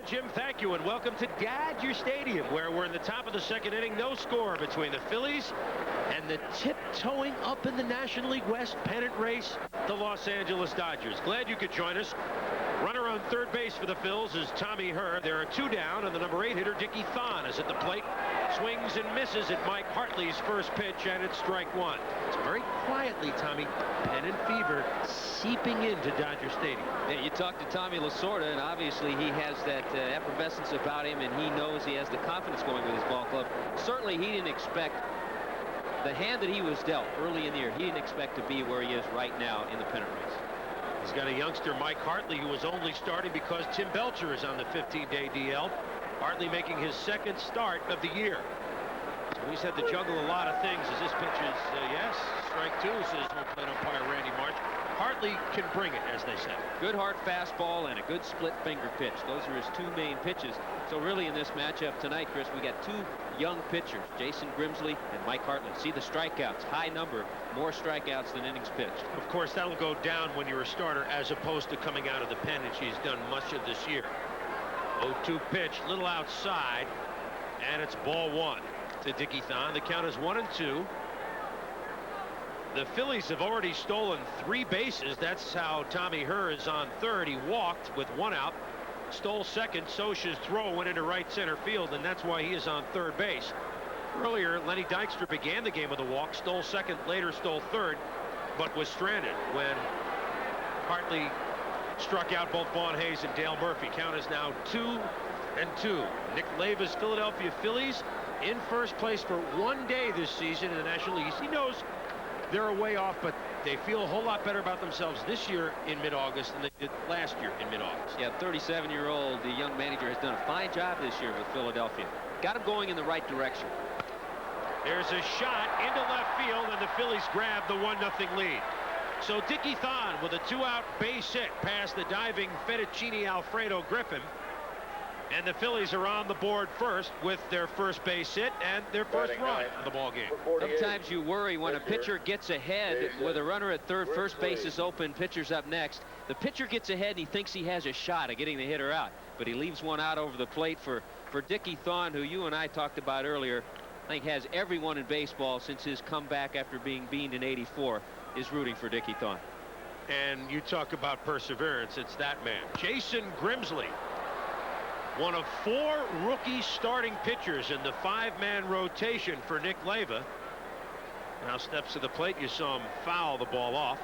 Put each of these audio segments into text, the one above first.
Jim. Thank you, and welcome to Dodger Stadium, where we're in the top of the second inning. No score between the Phillies and the tiptoeing up in the National League West pennant race, the Los Angeles Dodgers. Glad you could join us. Runner on third base for the Phils is Tommy Herr. There are two down, and the number 8 hitter, Dickie Thon, is at the plate. Swings and misses at Mike Hartley's first pitch, and it's strike one. It's very quietly, Tommy, pennant fever seeping into Dodger Stadium. Yeah, you talk to Tommy Lasorda, and obviously he has that effervescence about him, and he knows he has the confidence going with his ball club. Certainly he didn't expect the hand that he was dealt early in the year. He didn't expect to be where he is right now in the pennant race. He's got a youngster, Mike Hartley, who was only starting because Tim Belcher is on the 15-day DL. Hartley making his second start of the year. So he's had to juggle a lot of things as this pitch is, yes, strike two, says home plate umpire Randy March. Hartley can bring it, as they say. Good hard fastball and a good split finger pitch. Those are his two main pitches. So really in this matchup tonight, Chris, we got two young pitchers, Jason Grimsley and Mike Hartley. See the strikeouts, high number, more strikeouts than innings pitched. Of course, that'll go down when you're a starter as opposed to coming out of the pen, and she's done much of this year. 0-2 pitch, little outside, and it's ball one to Dickie Thon. The count is 1-2. The Phillies have already stolen 3 bases. That's how Tommy Herr is on third. He walked with 1 out, stole second. Scioscia's throw went into right center field, and that's why he is on third base. Earlier, Lenny Dykstra began the game with a walk, stole second, later stole third, but was stranded when Hartley struck out both Vaughn Hayes and Dale Murphy. Count is now 2-2. Nick Leiva's Philadelphia Phillies in first place for 1 day this season in the National League. He knows they're a way off, but they feel a whole lot better about themselves this year in mid-August than they did last year in mid-August. Yeah, 37-year-old, the young manager, has done a fine job this year with Philadelphia. Got him going in the right direction. There's a shot into left field, and the Phillies grab the 1-0 lead. So Dickie Thon with a 2-out base hit past the diving Fettuccine Alfredo Griffin. And the Phillies are on the board first with their first base hit and their first run of the ball game. Sometimes you worry when a pitcher gets ahead with a runner at third, first base is open, pitcher's up next. The pitcher gets ahead and he thinks he has a shot at getting the hitter out, but he leaves one out over the plate for Dickie Thon, who you and I talked about earlier. I think has everyone in baseball since his comeback after being beaned in '84 is rooting for Dickie Thon. And you talk about perseverance, it's that man. Jason Grimsley, one of 4 rookie starting pitchers in the 5-man rotation for Nick Leiva. Now steps to the plate. You saw him foul the ball off.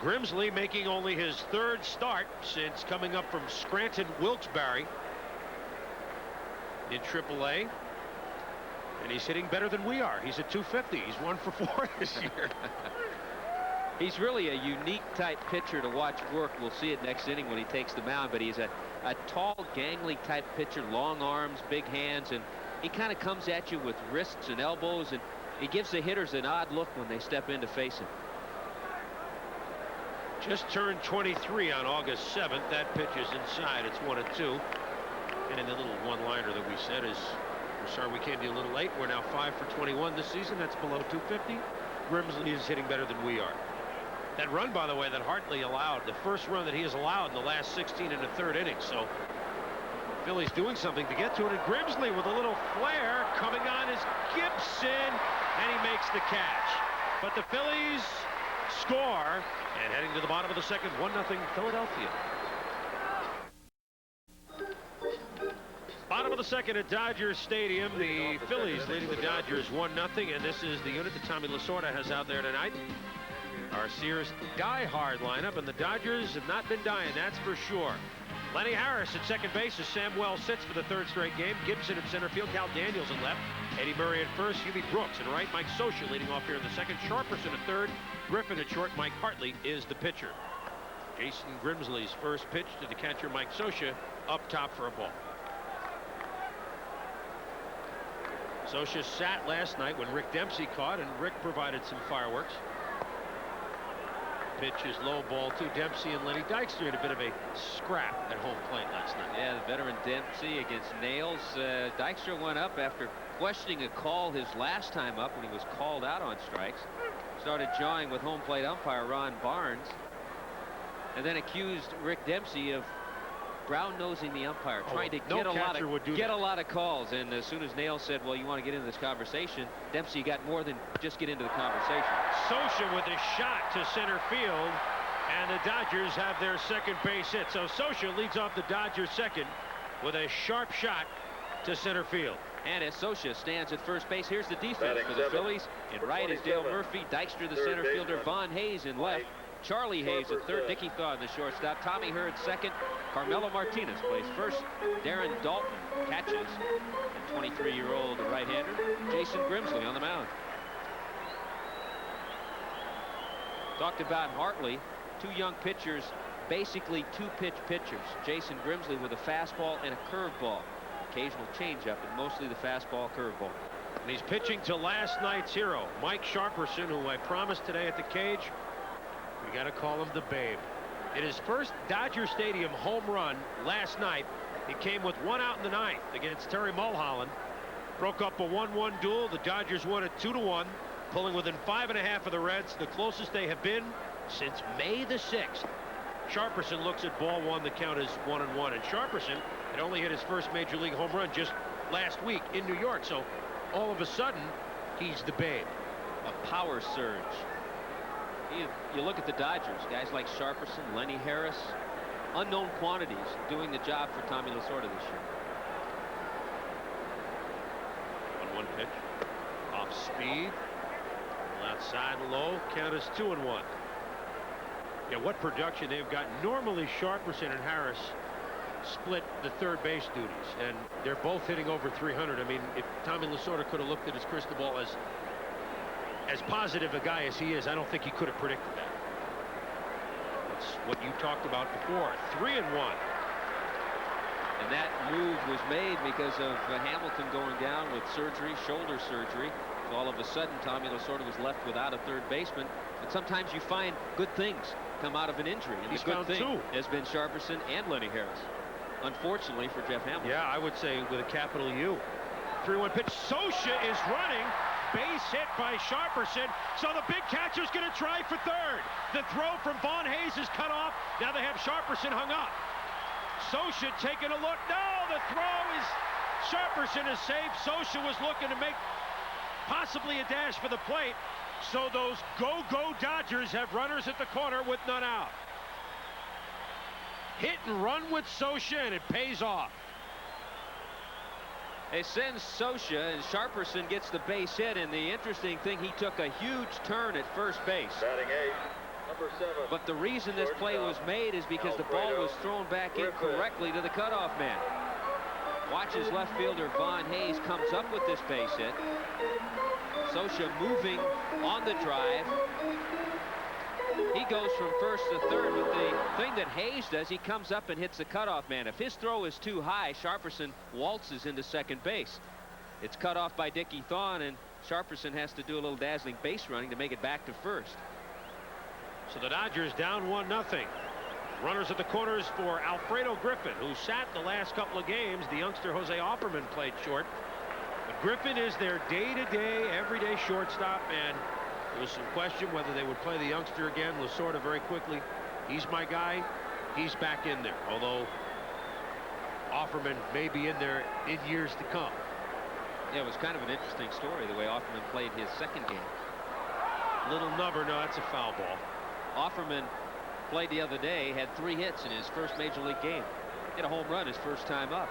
Grimsley making only his 3rd start since coming up from Scranton Wilkes-Barre in AAA. And he's hitting better than we are. He's at 250. He's 1 for 4 this year. He's really a unique type pitcher to watch work. We'll see it next inning when he takes the mound, but he's a tall, gangly type pitcher, long arms, big hands, and he kind of comes at you with wrists and elbows, and he gives the hitters an odd look when they step in to face him. Just turned 23 on August 7th. That pitch is inside. It's 1-2. And the little one-liner that we said is, we're sorry we came to you a little late. We're now 5 for 21 this season. That's below 250. Grimsley is hitting better than we are. That run, by the way, that Hartley allowed, the first run that he has allowed in the last 16 and a third innings. So Phillies doing something to get to it. And Grimsley with a little flare coming on is Gibson, and he makes the catch. But the Phillies score, and heading to the bottom of the second, 1-0 Philadelphia. Bottom of the second at Dodger Stadium. The Phillies leading the Dodgers 1-0, and this is the unit that Tommy Lasorda has out there tonight. Our Sears die-hard lineup, and the Dodgers have not been dying, that's for sure. Lenny Harris at second base as Sam Wells sits for the 3rd straight game. Gibson at center field, Cal Daniels at left, Eddie Murray at first, Hughie Brooks at right, Mike Scioscia leading off here in the second, Sharperson at third, Griffin at short, Mike Hartley is the pitcher. Jason Grimsley's first pitch to the catcher Mike Scioscia up top for a ball. Scioscia sat last night when Rick Dempsey caught, and Rick provided some fireworks. Pitch is low, ball 2. Dempsey and Lenny Dykstra had a bit of a scrap at home plate last night. Yeah, the veteran Dempsey against Nails. Dykstra went up after questioning a call his last time up when he was called out on strikes. Started jawing with home plate umpire Ron Barnes, and then accused Rick Dempsey of brown-nosing the umpire, trying to no get a lot of calls. And as soon as Nail said, well, you want to get into this conversation, Dempsey got more than just get into the conversation. Socha with a shot to center field, and the Dodgers have their second base hit. So Socha leads off the Dodgers second with a sharp shot to center field. And as Socha stands at first base, here's the defense for the Phillies. In right is Dale Murphy, Dykstra the center fielder, Von Hayes in left, Charlie Hayes at third, Dickie Thaw the shortstop, Tommy Hurd second, Carmelo Martinez plays first, Darren Dalton catches, and 23-year-old right-hander Jason Grimsley on the mound. Talked about Hartley, two young pitchers, basically two-pitch pitchers. Jason Grimsley with a fastball and a curveball. Occasional changeup, and mostly the fastball curveball. And he's pitching to last night's hero, Mike Sharperson, who I promised today at the cage. We got to call him the Babe. In his first Dodger Stadium home run last night, he came with one out in the ninth against Terry Mulholland. Broke up a 1-1 duel. The Dodgers won it 2-1, pulling within 5.5 of the Reds, the closest they have been since May the 6th. Sharperson looks at ball one. The count is 1-1, and Sharperson had only hit his first major league home run just last week in New York. So all of a sudden, he's the Babe. A power surge. You look at the Dodgers, guys like Sharperson, Lenny Harris, unknown quantities doing the job for Tommy Lasorda this year. 1-1 pitch. Off speed. Outside low. Count is 2-1. Yeah, what production they've got. Normally Sharperson and Harris split the third base duties, and they're both hitting over 300. I mean, if Tommy Lasorda could have looked at his crystal ball as positive a guy as he is, I don't think he could have predicted that. That's what you talked about before. 3-1. And that move was made because of Hamilton going down with surgery, shoulder surgery. So all of a sudden, Tommy Lasorda was left without a third baseman. And sometimes you find good things come out of an injury, and He's the good found thing two. has been Sharperson and Lenny Harris. Unfortunately for Jeff Hamilton. Yeah, I would say with a capital U. 3-1 pitch. Socha is running. Base hit by Sharperson. So the big catcher's going to try for third. The throw from Von Hayes is cut off. Now they have Sharperson hung up. Socha taking a look. No, the throw is Sharperson is safe. Socha was looking to make possibly a dash for the plate. So those go-go Dodgers have runners at the corner with none out. Hit and run with Socha, and it pays off. They send Socha, and Sharperson gets the base hit, and the interesting thing, he took a huge turn at first base. Batting eighth, number 7. But the reason this play was made is because the ball was thrown back in correctly to the cutoff man. Watch as left fielder Von Hayes comes up with this base hit. Socha moving on the drive. He goes from first to third, but the thing that Hayes does, he comes up and hits the cutoff man. If his throw is too high, Sharperson waltzes into second base. It's cut off by Dickie Thaw, and Sharperson has to do a little dazzling base running to make it back to first. So the Dodgers down 1-0. Runners at the corners for Alfredo Griffin, who sat the last couple of games. The youngster Jose Offerman played short. But Griffin is their day-to-day, everyday shortstop, and there was some question whether they would play the youngster again. Lasorda very quickly. He's my guy. He's back in there, although Offerman may be in there in years to come. Yeah, it was kind of an interesting story the way Offerman played his second game. Little number. No, that's a foul ball. Offerman played the other day, had 3 hits in his first major league game. Hit a home run his first time up.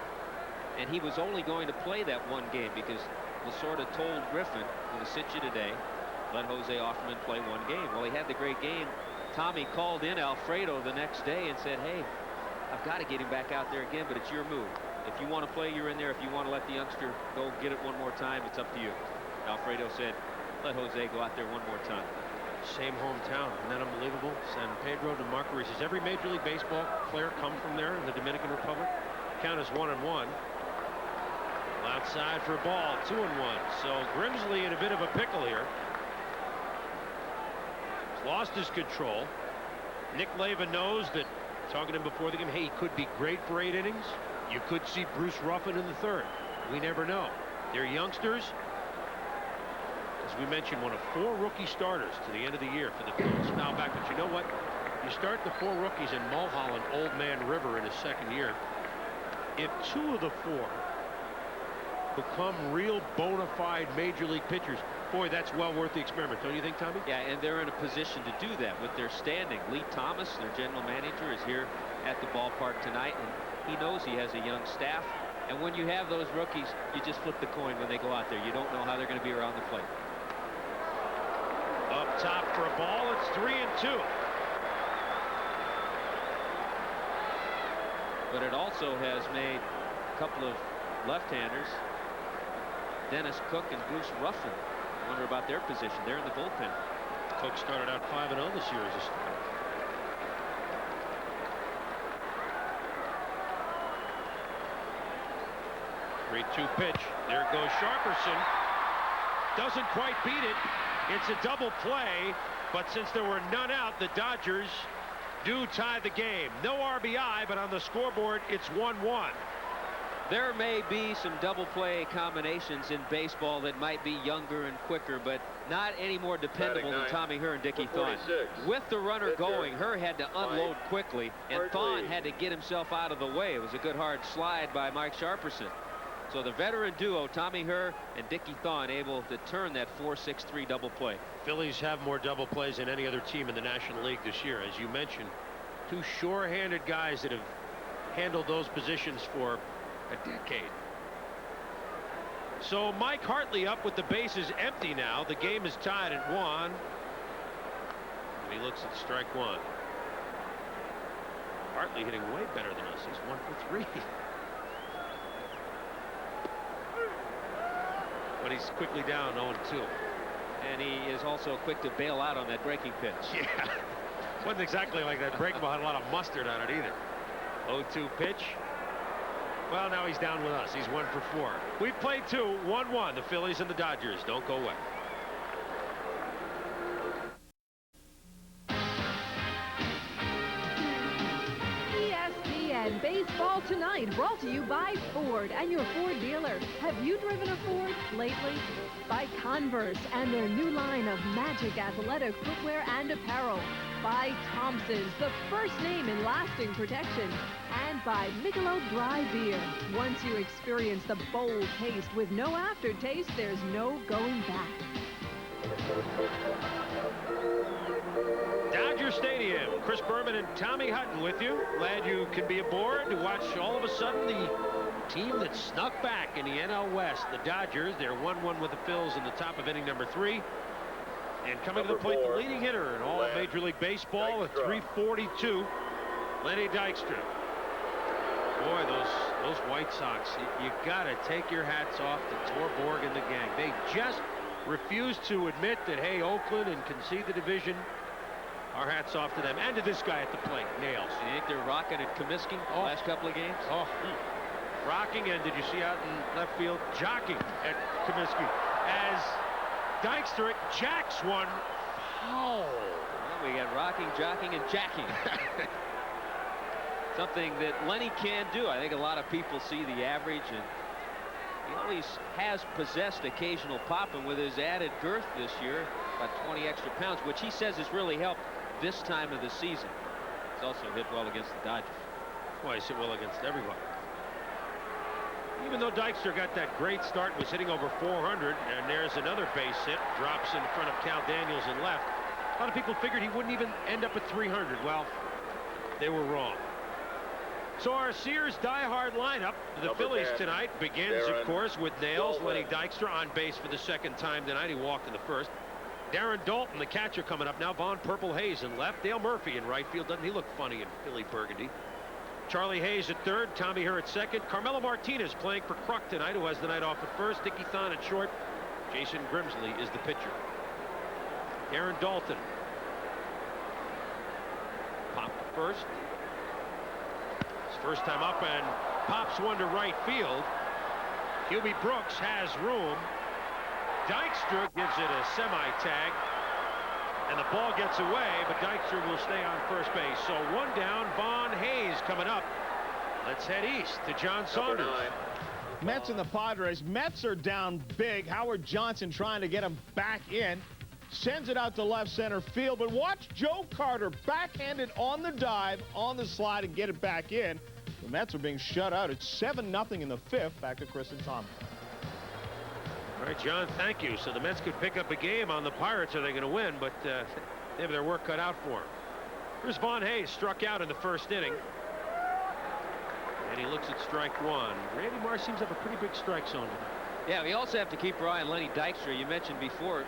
And he was only going to play that one game because Lasorda told Griffin, "I'm going to sit you today. Let Jose Offerman play one game." Well, he had the great game. Tommy called in Alfredo the next day and said, "Hey, I've got to get him back out there again, but it's your move. If you want to play, you're in there. If you want to let the youngster go get it one more time, it's up to you." Alfredo said, "Let Jose go out there one more time." Same hometown. Isn't that unbelievable? San Pedro de Macorís. Every Major League Baseball player come from there in the Dominican Republic. Count is 1-1. Outside for a ball. 2-1. So Grimsley in a bit of a pickle here. He's lost his control. Nick Leva knows that, talking to him before the game, hey, he could be great for 8 innings. You could see Bruce Ruffin in the third. We never know. They're youngsters. As we mentioned, one of 4 rookie starters to the end of the year for the Phillies. Foul back, but you know what? You start the 4 rookies in Mulholland, Old Man River in his second year. If 2 of the 4 become real bona fide major league pitchers, boy, that's well worth the experiment, don't you think, Tommy? Yeah, and they're in a position to do that with their standing. Lee Thomas, their general manager, is here at the ballpark tonight, and he knows he has a young staff. And when you have those rookies, you just flip the coin when they go out there. You don't know how they're going to be around the plate. Up top for a ball. It's 3-2. But it also has made a couple of left-handers, Dennis Cook and Bruce Ruffin, wonder about their position. They're in the bullpen. Cook started out 5-0 this year as a starter. 3-2 pitch. There goes Sharperson. Doesn't quite beat it. It's a double play, but since there were none out, the Dodgers do tie the game. No RBI, but on the scoreboard, it's 1-1. There may be some double play combinations in baseball that might be younger and quicker, but not any more dependable than Tommy Herr and Dickie Thon. With the runner going, Herr had to unload quickly, and Thon had to get himself out of the way. It was a good hard slide by Mike Sharperson. So the veteran duo, Tommy Herr and Dickie Thon, able to turn that 4-6-3 double play. Phillies have more double plays than any other team in the National League this year. As you mentioned, 2 sure-handed guys that have handled those positions for a decade. So Mike Hartley up with the bases empty now. The game is tied at 1. And he looks at strike 1. Hartley hitting way better than us. He's 1 for 3. But he's quickly down 0-2. And he is also quick to bail out on that breaking pitch. Yeah. Wasn't exactly like that breaking ball had a lot of mustard on it either. 0-2 pitch. Well, now he's down with us. He's 1 for 4. We've played 2, 1-1. The Phillies and the Dodgers. Don't go away. ESPN Baseball Tonight, brought to you by Ford and your Ford dealer. Have you driven a Ford lately? By Converse and their new line of Magic athletic footwear and apparel. By Thompson's, the first name in lasting protection. And by Michelob Dry Beer. Once you experience the bold taste with no aftertaste, there's no going back. Dodger Stadium. Chris Berman and Tommy Hutton with you. Glad you can be aboard to watch all of a sudden the team that snuck back in the NL West. The Dodgers, they're 1-1 with the Phils in the top of inning number 3. And coming to the plate, the leading hitter in all of Major League Baseball with 342, Lenny Dykstra. Boy, those White Sox, you got to take your hats off to Torborg and the gang. They just refuse to admit that, hey, Oakland and concede the division. Our hats off to them. And to this guy at the plate, nails. You think they're rocking at Comiskey the last couple of games? Oh, rocking, and did you see out in left field, jocking at Comiskey as Dykstra jacks one. Oh. Well, we got rocking, jocking, and jacking. Something that Lenny can do. I think a lot of people see the average, and he always has possessed occasional pop, and with his added girth this year, about 20 extra pounds, which he says has really helped this time of the season. He's also hit well against the Dodgers. Well, he's hit well against everybody. Even though Dykstra got that great start, was hitting over 400, and there's another base hit, drops in front of Cal Daniels in left. A lot of people figured he wouldn't even end up at 300. Well, they were wrong. So our Sears diehard lineup, the Phillies tonight, begins, of course, with Nails. Lenny Dykstra on base for the second time tonight. He walked in the first. Darren Dalton, the catcher, coming up now. Von Purple Hayes in left. Dale Murphy in right field. Doesn't he look funny in Philly burgundy? Charlie Hayes at third. Tommy Herr at second. Carmelo Martinez playing for Kruk tonight, who has the night off at first. Dickie Thon at short. Jason Grimsley is the pitcher. Darren Dalton. Pop first. His first time up, and pops one to right field. Hubie Brooks has room. Dykstra gives it a semi-tag, and the ball gets away, but Dykstra will stay on first base. So one down. Von Hayes coming up. Let's head east to John Saunders. Mets and the Padres. Mets are down big. Howard Johnson trying to get them back in. sends it out to left center field. But watch Joe Carter backhand it on the dive, on the slide, and get it back in. The Mets are being shut out. It's 7-0 in the fifth. Back to Chris and Tom. All right, John, thank you. So the Mets could pick up a game on the Pirates. Are they going to win? But they have their work cut out for them. Here's Von Hayes, struck out in the first inning. And he looks at strike one. Randy Marsh seems to have a pretty big strike zone. Yeah, we also have to keep our eye on Lenny Dykstra. You mentioned before,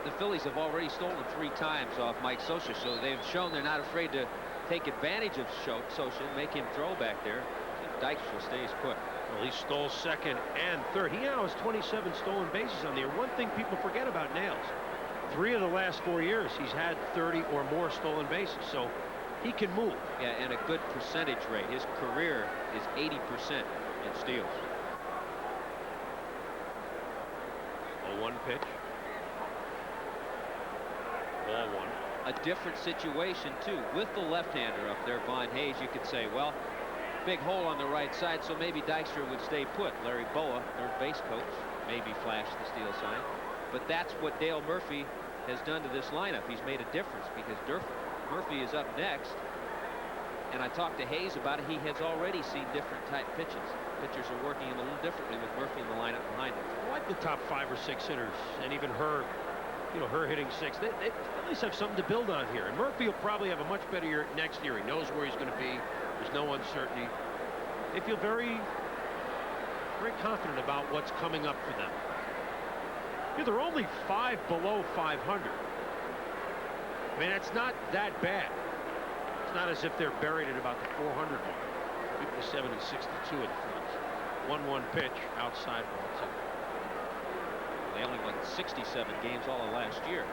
the Phillies have already stolen 3 times off Mike Scioscia, so they've shown they're not afraid to take advantage of Scioscia and make him throw back there. If Dykstra stays put. Well, he stole second and third. He now has 27 stolen bases on the year. One thing people forget about Nails, 3 of the last 4 years he's had 30 or more stolen bases, so he can move. Yeah, and a good percentage rate. His career is 80% in steals. 0-1 pitch. Ball one. A different situation too with the left-hander up there, Von Hayes. You could say, well, big hole on the right side, so maybe Dykstra would stay put. Larry Boa, third base coach, maybe flash the steal sign. But that's what Dale Murphy has done to this lineup. He's made a difference because Murphy is up next. And I talked to Hayes about it. He has already seen different type pitches. Pitchers are working him a little differently with Murphy in the lineup behind him. I like the top 5 or 6 hitters, and even her, her hitting 6. They at least have something to build on here. And Murphy will probably have a much better year next year. He knows where he's going to be. There's no uncertainty. They feel very, very confident about what's coming up for them. They're only 5 below 500. I mean, that's not that bad. It's not as if they're buried at about the 400 mark. 57 and 62 at the Phillies. 1-1 pitch, outside ball 2. They only won 67 games all of last year.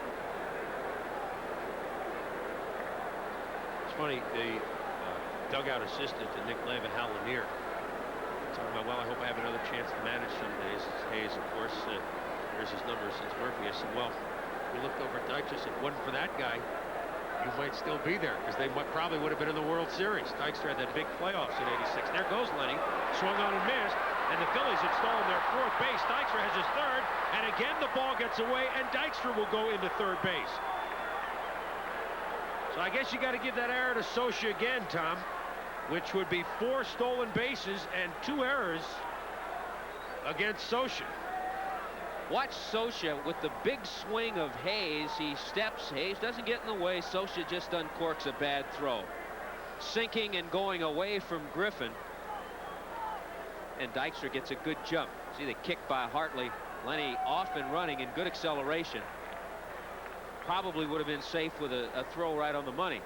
It's funny, the dugout assistant to Nick Leva, Hal Lanier, talking about, well, I hope I have another chance to manage some days. Hayes, of course, here's his number since Murphy. I said, well, we looked over at Dykstra and said, wasn't for that guy, you might still be there, because they probably would have been in the World Series. Dykstra had that big playoffs in '86. There goes Lenny, swung on and missed, and the Phillies have stolen their 4th base. Dykstra has his 3rd, and again the ball gets away, and Dykstra will go into 3rd base. So I guess you got to give that error to Scioscia again, Tom, which would be 4 stolen bases and 2 errors against Scioscia. Watch Scioscia with the big swing of Hayes. He steps. Hayes doesn't get in the way. Scioscia just uncorks a bad throw. Sinking and going away from Griffin. And Dykstra gets a good jump. See the kick by Hartley. Lenny off and running in good acceleration. Probably would have been safe with a throw right on the money.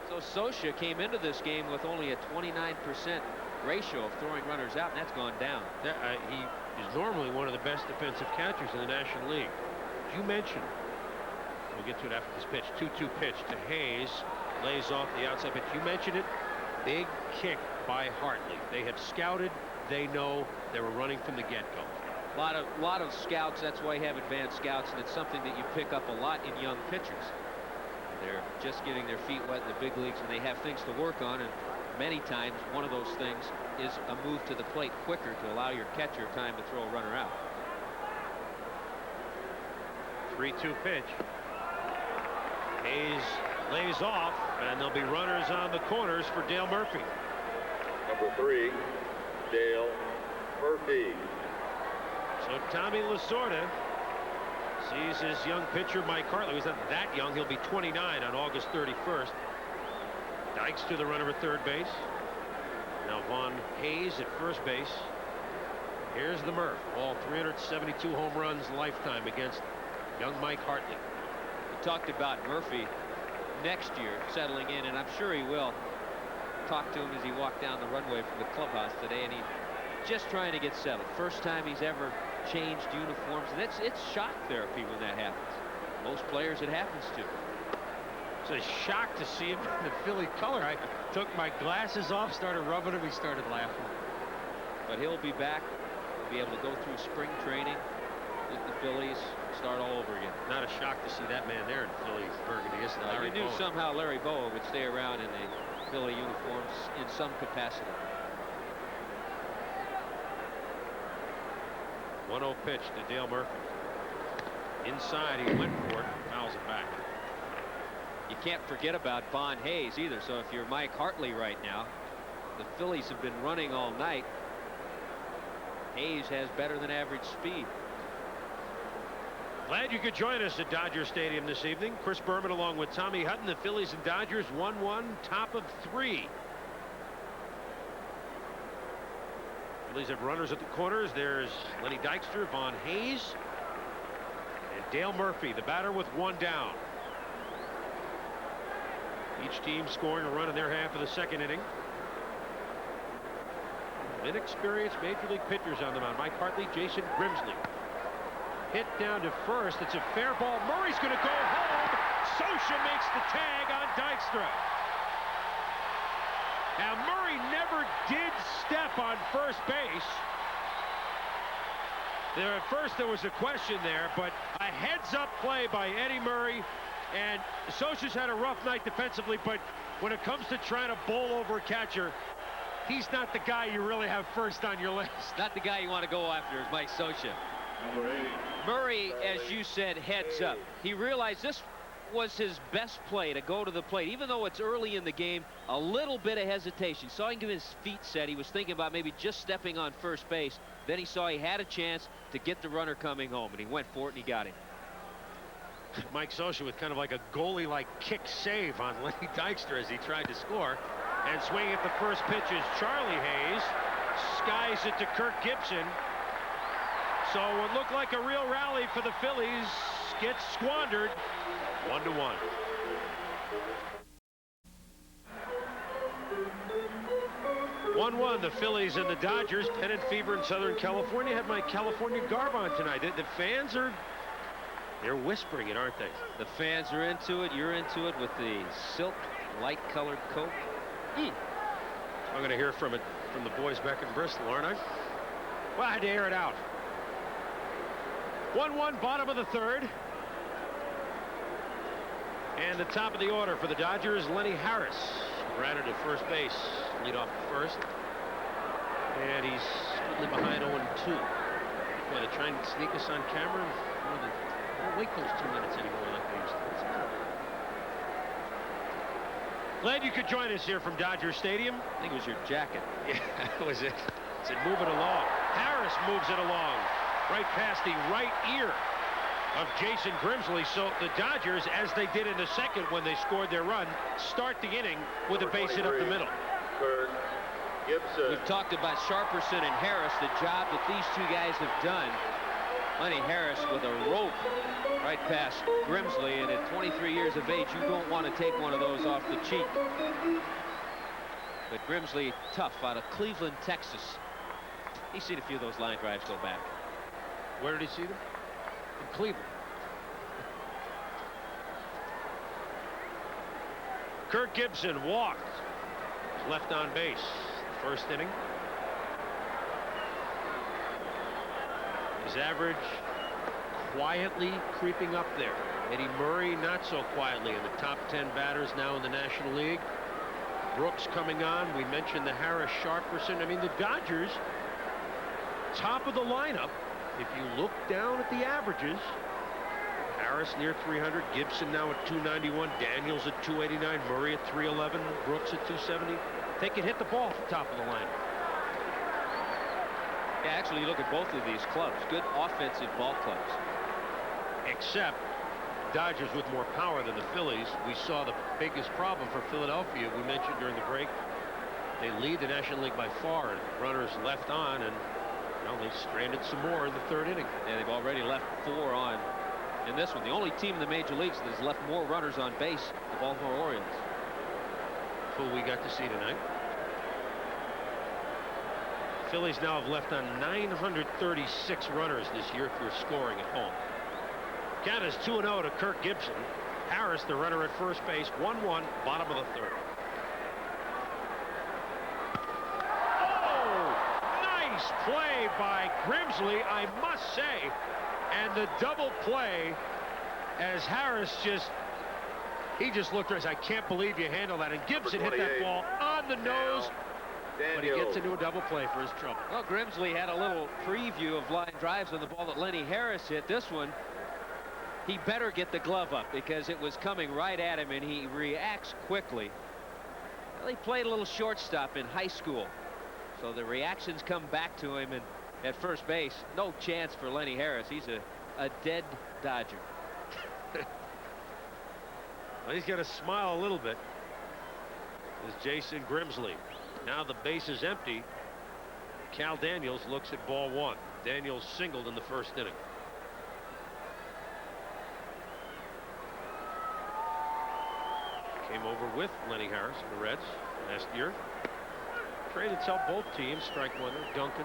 So Scioscia came into this game with only a 29% ratio of throwing runners out, and that's gone down. He is normally one of the best defensive catchers in the National League. As you mentioned, we'll get to it after this pitch. 2-2 pitch to Hayes, lays off the outside pitch. You mentioned it. Big kick by Hartley. They have scouted. They know they were running from the get-go. A lot of scouts. That's why you have advanced scouts, and it's something that you pick up a lot in young pitchers. They're just getting their feet wet in the big leagues, and they have things to work on, and many times one of those things is a move to the plate quicker to allow your catcher time to throw a runner out. 3-2 pitch. Hayes lays off, and there'll be runners on the corners for Dale Murphy. Number 3, Dale Murphy. So Tommy Lasorda sees his young pitcher Mike Hartley. He's not that young. He'll be 29 on August 31st. Dykes to the runner at 3rd base. Now Von Hayes at 1st base. Here's the Murph. All 372 home runs lifetime against young Mike Hartley. We talked about Murphy next year settling in, and I'm sure he will. Talked to him as he walked down the runway from the clubhouse today, and he's just trying to get settled. First time he's ever changed uniforms, and it's shock therapy when that happens. Most players it happens to. It's a shock to see him in the Philly color. I took my glasses off, started rubbing him, he started laughing. But he'll be back. He'll be able to go through spring training with the Phillies, start all over again. Not a shock to see that man there in Philly burgundy, is it? I knew somehow Larry Boa would stay around in the Philly uniforms in some capacity. 1-0 pitch to Dale Murphy. Inside, he went for it, fouls it back. You can't forget about Von Hayes either. So if you're Mike Hartley right now, the Phillies have been running all night. Hayes has better than average speed. Glad you could join us at Dodger Stadium this evening. Chris Berman along with Tommy Hutton. The Phillies and Dodgers 1-1, top of 3. Phillies have runners at the corners. There's Lenny Dykstra, Von Hayes, and Dale Murphy, the batter, with 1 down. Each team scoring a run in their half of the second inning. Inexperienced major league pitchers on the mound. Mike Hartley, Jason Grimsley. Hit down to first. It's a fair ball. Murray's going to go home. Scioscia makes the tag on Dykstra. Now Murray never did step on first base. At first there was a question there, but a heads-up play by Eddie Murray. And Scioscia's had a rough night defensively, but when it comes to trying to bowl over a catcher, he's not the guy you really have first on your list. Not the guy you want to go after is Mike Scioscia. Murray, as you said, heads up. He realized this was his best play, to go to the plate. Even though it's early in the game, a little bit of hesitation. Saw him get his feet set. He was thinking about maybe just stepping on first base. Then he saw he had a chance to get the runner coming home, and he went for it, and he got him. Mike Scioscia with kind of like a goalie-like kick save on Lenny Dykstra as he tried to score. And swinging at the first pitch is Charlie Hayes. Skies it to Kirk Gibson. So what looked like a real rally for the Phillies gets squandered. 1-1. The Phillies and the Dodgers. Pennant fever in Southern California. Had my California garb on tonight. The fans are... they're whispering it, aren't they? The fans are into it. You're into it with the silk light-colored coat. I'm going to hear from the boys back in Bristol, aren't I? Well, I had to air it out. 1-1, bottom of the third. And the top of the order for the Dodgers, Lenny Harris. Grounded at first base, lead off at first. And he's slightly behind 0-2. Well, they're trying to sneak us on camera. Don't wait those 2 minutes anymore like they used to. Glad you could join us here from Dodger Stadium. I think it was your jacket. Yeah, that was it. It said move it along. Harris moves it along right past the right ear of Jason Grimsley. So the Dodgers, as they did in the second when they scored their run, start the inning with a base hit up the middle. Kirk Gibson. We've talked about Sharperson and Harris, the job that these two guys have done. Lenny Harris with a rope right past Grimsley, and at 23 years of age, you don't want to take one of those off the cheek. But Grimsley, tough, out of Cleveland, Texas. He's seen a few of those line drives go back. Where did he see them? In Cleveland. Kirk Gibson walked. Was left on base. First inning. His average quietly creeping up there. Eddie Murray not so quietly in the top 10 batters now in the National League. Brooks coming on. We mentioned the Harris Sharperson. I mean, the Dodgers, top of the lineup. If you look down at the averages, Harris near 300, Gibson now at 291, Daniels at 289, Murray at 311, Brooks at 270. They can hit the ball at the top of the lineup. Yeah, actually, you look at both of these clubs, good offensive ball clubs. Except Dodgers with more power than the Phillies. We saw the biggest problem for Philadelphia, we mentioned during the break. They lead the National League by far, and runners left on, and well, they stranded some more in the third inning. And they've already left 4 on in this one. The only team in the major leagues that has left more runners on base, the Baltimore Orioles. Who we got to see tonight. Phillies now have left on 936 runners this year if you're scoring at home. Count is 2-0 to Kirk Gibson. Harris, the runner at first base, 1-1, bottom of the third. Oh, nice play by Grimsley, I must say. And the double play as Harris he just looked at us. I can't believe you handled that. And Gibson hit that ball on the nose. But he gets into a double play for his trouble. Well, Grimsley had a little preview of line drives on the ball that Lenny Harris hit. This one, he better get the glove up because it was coming right at him, and he reacts quickly. Well, he played a little shortstop in high school, so the reactions come back to him, and at first base, no chance for Lenny Harris. He's a dead Dodger. Well, he's got to smile a little bit. Is Jason Grimsley. Now the base is empty. Cal Daniels looks at ball one. Daniels singled in the first inning. Came over with Lenny Harris, the Reds, last year. Traded itself both teams. Strike one there. Duncan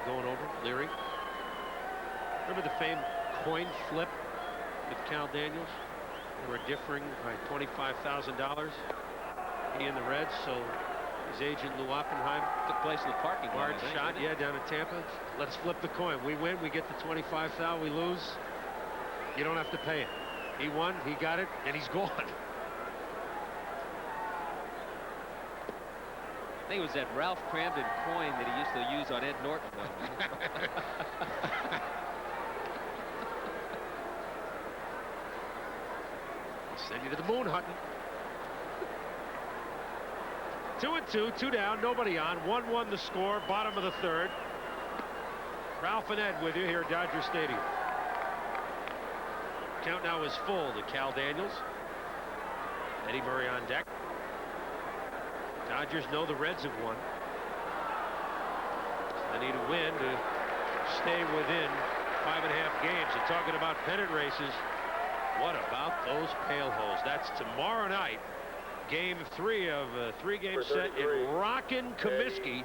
going over. Leary. Remember the famed coin flip with Cal Daniels? They were differing by $25,000. He and the Reds, so his agent Lou Oppenheim Took place in the parking lot. hard shot, yeah, down in Tampa. Let's flip the coin. We win, we get the $25,000. We lose, you don't have to pay it. He won, he got it, and he's gone. I think it was that Ralph Cramden coin that he used to use on Ed Norton. Send you to the moon hunting. 2-2, 2 down, nobody on. 1-1 the score, bottom of the third. Ralph and Ed with you here at Dodger Stadium. Count now is full to Cal Daniels. Eddie Murray on deck. Dodgers know the Reds have won. They need a win to stay within 5.5 games. And talking about pennant races, what about those pale holes? That's tomorrow night. Game 3 of a 3-game set in Rockin' Comiskey.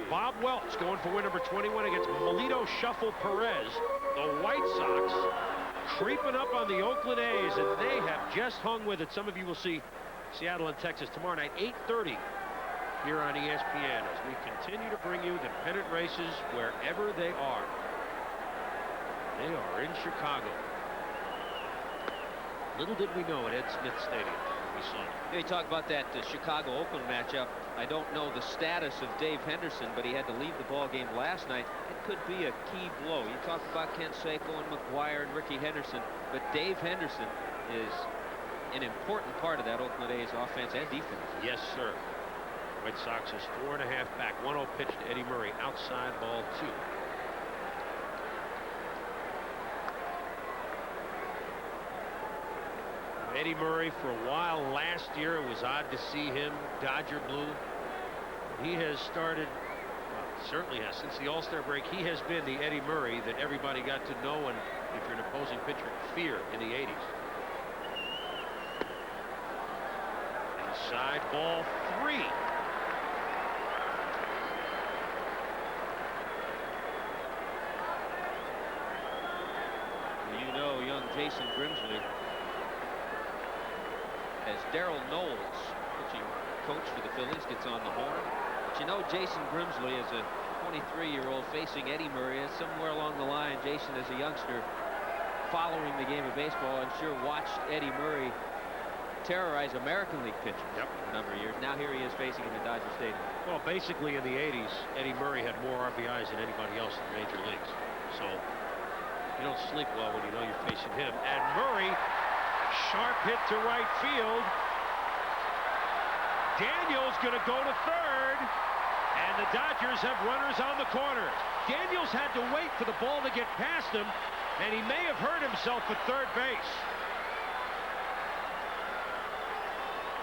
Bob Welch going for win number 21 against Melito Shuffle Perez. The White Sox creeping up on the Oakland A's, and they have just hung with it. Some of you will see Seattle and Texas tomorrow night, 8:30 here on ESPN, as we continue to bring you the pennant races wherever they are. They are in Chicago. Little did we know at Ed Smith Stadium. We saw it. You talk about that Chicago-Oakland matchup. I don't know the status of Dave Henderson, but he had to leave the ball game last night. It could be a key blow. You talk about Ken Seko and McGuire and Ricky Henderson, but Dave Henderson is an important part of that Oakland A's offense and defense. Yes, sir. White Sox is 4.5 back. 1-0 pitch to Eddie Murray. Outside ball 2. Eddie Murray, for a while last year, it was odd to see him Dodger blue. He has started, certainly has, since the All-Star break, he has been the Eddie Murray that everybody got to know, and if you're an opposing pitcher, fear in the 80s. Inside ball 3. You know, young Jason Grimsley, as Darrell Knowles, pitching coach for the Phillies, gets on the horn. But you know, Jason Grimsley, as a 23-year-old facing Eddie Murray, somewhere along the line, Jason, as a youngster, following the game of baseball, I'm sure watched Eddie Murray terrorize American League pitchers for a number of years. Now here he is facing him at Dodger Stadium. Well, basically in the 80s, Eddie Murray had more RBIs than anybody else in the major leagues. So you don't sleep well when you know you're facing him. And Murray, sharp hit to right field. Daniels going to go to third, and the Dodgers have runners on the corner. Daniels had to wait for the ball to get past him, and he may have hurt himself at third base.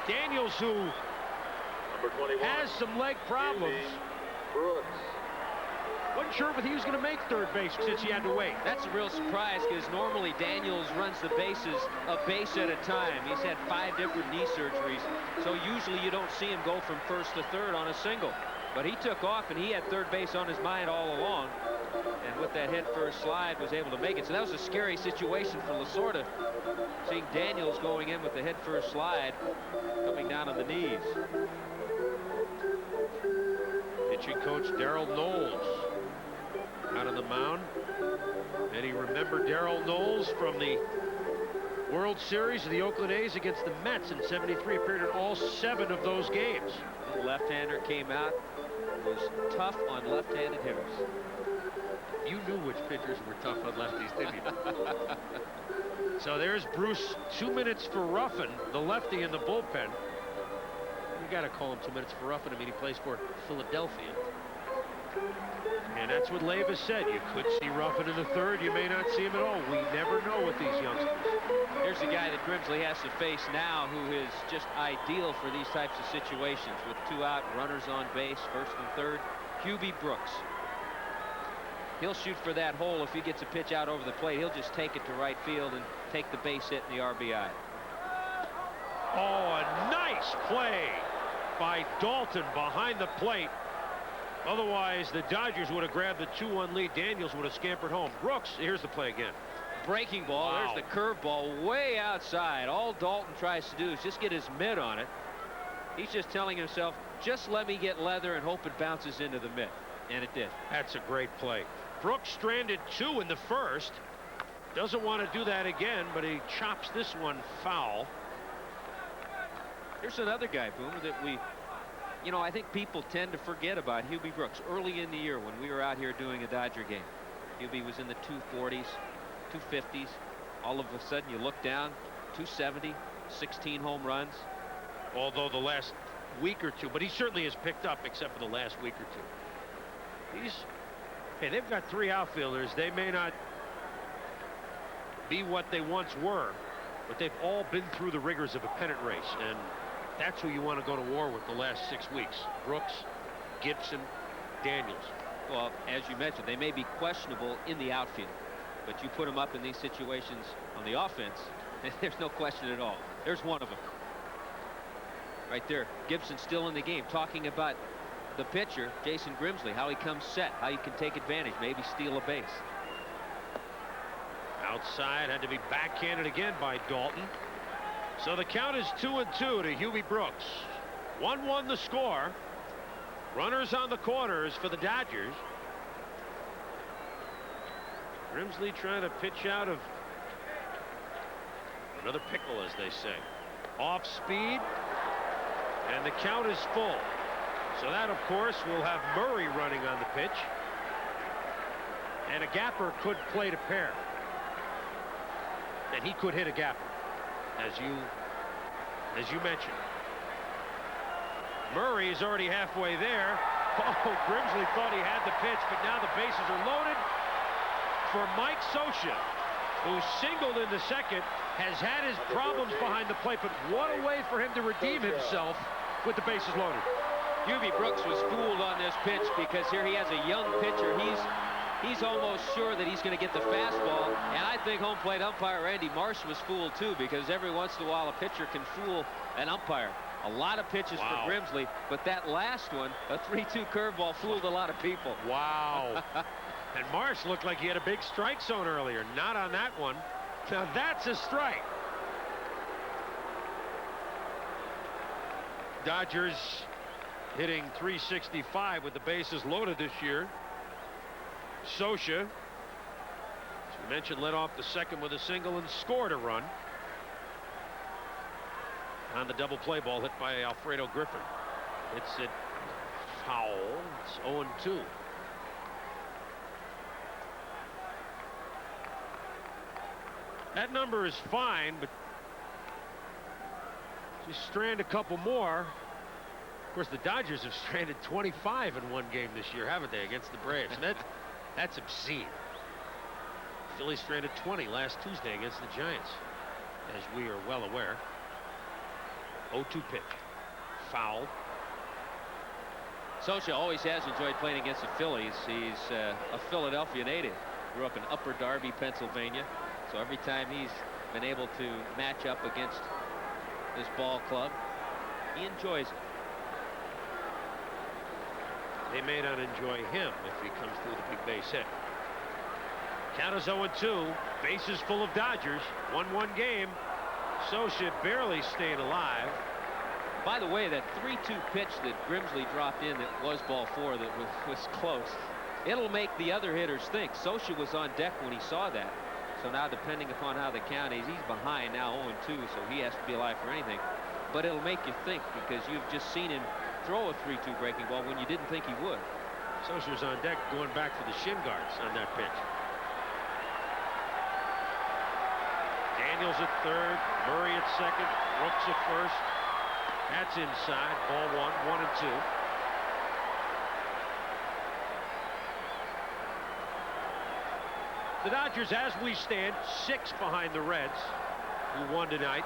Daniels, who has some leg problems, wasn't sure if he was going to make third base since he had to wait. That's a real surprise, because normally Daniels runs the bases a base at a time. He's had 5 different knee surgeries, so usually you don't see him go from first to third on a single. But he took off, and he had third base on his mind all along. And with that head-first slide, was able to make it. So that was a scary situation for Lasorda, seeing Daniels going in with the head-first slide, coming down on the knees. Pitching coach Darrell Knowles out on the mound. And he remembered Darrell Knowles from the World Series of the Oakland A's against the Mets in '73. Appeared in all 7 of those games. The left-hander came out, was tough on left-handed hitters. You knew which pitchers were tough on lefties, didn't you? So there's Bruce. 2 minutes for Ruffin, the lefty in the bullpen. You got to call him 2 minutes for Ruffin. I mean, he plays for Philadelphia. And that's what Levis said. You could see Ruffin in the third. You may not see him at all. We never know with these youngsters. Here's a guy that Grimsley has to face now who is just ideal for these types of situations with 2 out, runners on base, first and third. Hubie Brooks. He'll shoot for that hole. If he gets a pitch out over the plate, he'll just take it to right field and take the base hit in the RBI. Oh, a nice play by Dalton behind the plate. Otherwise, the Dodgers would have grabbed the 2-1 lead. Daniels would have scampered home. Brooks, here's the play again. Breaking ball. Wow. There's the curveball way outside. All Dalton tries to do is just get his mitt on it. He's just telling himself, just let me get leather and hope it bounces into the mitt. And it did. That's a great play. Brooks stranded 2 in the first. Doesn't want to do that again, but he chops this one foul. Here's another guy, Boom, that I think people tend to forget about. Hubie Brooks. Early in the year when we were out here doing a Dodger game, Hubie was in the 240s, 250s. All of a sudden you look down, 270, 16 home runs. Although the last week or two, but he certainly has picked up except for the last week or two. Hey, they've got 3 outfielders. They may not be what they once were, but they've all been through the rigors of a pennant race, and that's who you want to go to war with the last 6 weeks. Brooks, Gibson, Daniels. Well, as you mentioned, they may be questionable in the outfield, but you put them up in these situations on the offense, there's no question at all. There's one of them. Right there. Gibson still in the game, talking about the pitcher, Jason Grimsley, how he comes set, how he can take advantage, maybe steal a base. Outside, had to be backhanded again by Dalton. So the count is 2-2 to Hubie Brooks. 1-1 the score. Runners on the corners for the Dodgers. Grimsley trying to pitch out of another pickle, as they say. Off speed, and the count is full. So that, of course, will have Murray running on the pitch. And a gapper could play to pair. And he could hit a gapper, as you mentioned. Murray is already halfway there. Oh, Grimsley thought he had the pitch, but now the bases are loaded for Mike Scioscia, who singled in the second, has had his problems behind the plate, but what a way for him to redeem himself with the bases loaded. Hubie Brooks was fooled on this pitch because here he has a young pitcher. He's almost sure that he's going to get the fastball, and I think home plate umpire Randy Marsh was fooled too, because every once in a while a pitcher can fool an umpire. A lot of pitches for Grimsley, but that last one, a 3-2 curveball, fooled a lot of people. Wow. And Marsh looked like he had a big strike zone earlier. Not on that one. Now that's a strike. Dodgers hitting .365 with the bases loaded this year. Scioscia, as we mentioned, led off the second with a single and scored a run on the double play ball hit by Alfredo Griffin. It's a foul. It's 0-2. That number is fine, but just strand a couple more. Of course, the Dodgers have stranded 25 in one game this year, haven't they, against the Braves? And that's obscene. Phillies stranded 20 last Tuesday against the Giants, as we are well aware. 0-2 pitch. Foul. Scioscia always has enjoyed playing against the Phillies. He's a Philadelphia native. Grew up in Upper Darby, Pennsylvania. So every time he's been able to match up against this ball club, he enjoys it. They may not enjoy him if he comes through the big base hit. Count is 0-2. Bases full of Dodgers. 1-1 game. Scioscia barely staying alive. By the way, that 3-2 pitch that Grimsley dropped in that was ball 4 that was close. It'll make the other hitters think. Scioscia was on deck when he saw that. So now, depending upon how the count is, he's behind now 0-2, so he has to be alive for anything. But it'll make you think, because you've just seen him throw a 3-2 breaking ball when you didn't think he would. Sosier's on deck going back for the shin guards on that pitch. Daniels at third, Murray at second, Brooks at first. That's inside. Ball one, 1-2. The Dodgers, as we stand, 6 behind the Reds, who won tonight.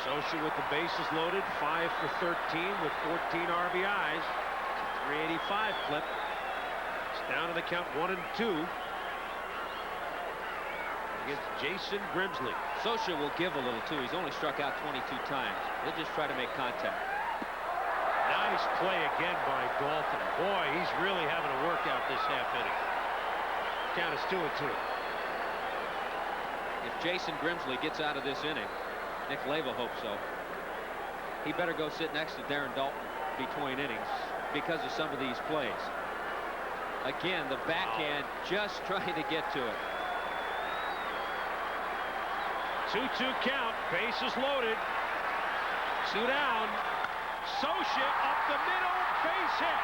Socia with the bases loaded, 5 for 13 with 14 RBIs. 385 clip. It's down to the count 1-2 against Jason Grimsley. Socia will give a little too. He's only struck out 22 times. He'll just try to make contact. Nice play again by Dalton. Boy, he's really having a workout this half inning. Count is 2-2. If Jason Grimsley gets out of this inning, Nick Leyva hopes so, he better go sit next to Darren Dalton between innings because of some of these plays. Again, the backhand just trying to get to it. 2-2 count, bases loaded. 2 down. Socia up the middle, base hit.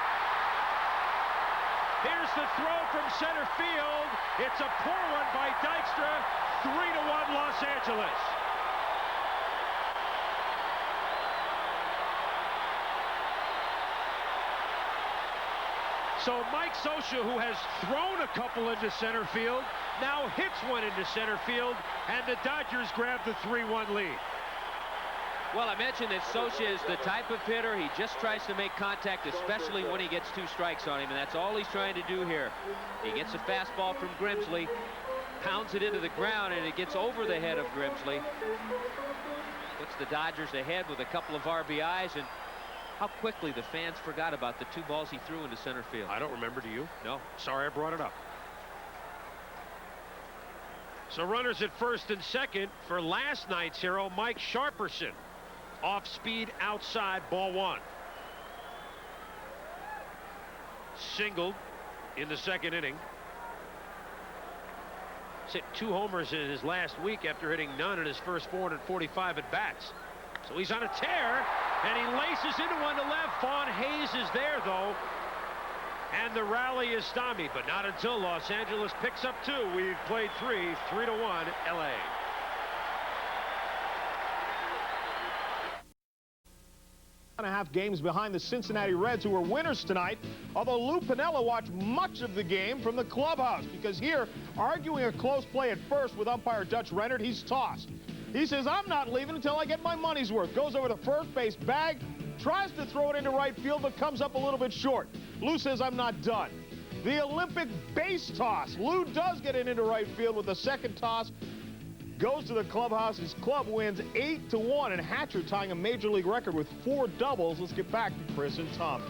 Here's the throw from center field. It's a poor one by Dykstra. 3-1 Los Angeles. So Mike Socia, who has thrown a couple into center field, now hits one into center field, and the Dodgers grab the 3-1 lead. Well, I mentioned that Socia is the type of hitter. He just tries to make contact, especially when he gets 2 strikes on him, and that's all he's trying to do here. He gets a fastball from Grimsley, pounds it into the ground, and it gets over the head of Grimsley. Puts the Dodgers ahead with a couple of RBIs, and how quickly the fans forgot about the 2 balls he threw into center field. I don't remember, do you? No. Sorry I brought it up. So runners at first and second for last night's hero, Mike Sharperson. Off speed outside, ball 1. Singled in the second inning. He's hit 2 homers in his last week after hitting none in his first 445 at bats. So he's on a tear, and he laces into one to left. Vaughn Hayes is there, though. And the rally is stymied, but not until Los Angeles picks up 2. We've played 3, 3-1 LA. And a half games behind the Cincinnati Reds, who were winners tonight, although Lou Piniella watched much of the game from the clubhouse, because here, arguing a close play at first with umpire Dutch Rennert, he's tossed. He says, I'm not leaving until I get my money's worth. Goes over the first base bag, tries to throw it into right field, but comes up a little bit short. Lou says, I'm not done. The Olympic base toss. Lou does get it into right field with the second toss. Goes to the clubhouse. His club wins 8-1, and Hatcher tying a major league record with 4 doubles. Let's get back to Chris and Tom.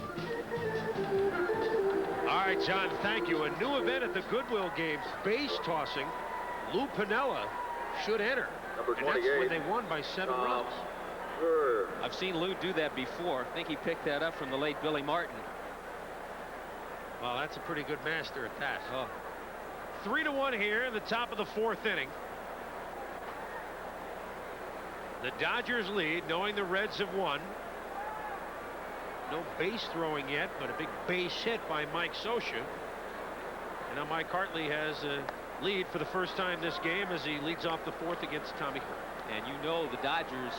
All right, John, thank you. A new event at the Goodwill Games, base tossing. Lou Piniella should enter. Number and that's 28. when they won by 7 runs. Sure. I've seen Lou do that before. I think he picked that up from the late Billy Martin. Well, that's a pretty good master at that. Oh. 3-1 here in the top of the 4th inning. The Dodgers lead, knowing the Reds have won. No base throwing yet, but a big base hit by Mike Socia. And now Mike Hartley has a lead for the first time this game as he leads off the 4th against Tommy Herr. And you know the Dodgers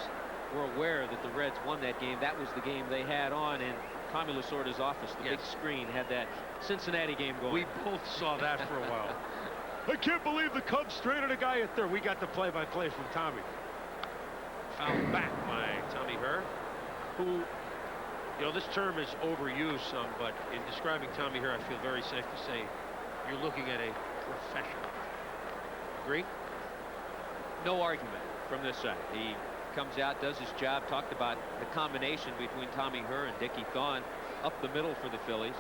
were aware that the Reds won that game. That was the game they had on in Tommy Lasorda's office. The big screen had that Cincinnati game going. We both saw that for a while. I can't believe the Cubs stranded a guy at third. We got the play-by-play from Tommy. Fouled back by Tommy Herr, who, you know, this term is overused some, but in describing Tommy Herr, I feel very safe to say you're looking at a professional. Agree? No argument from this side. He comes out, does his job, talked about the combination between Tommy Herr and Dickie Thon up the middle for the Phillies.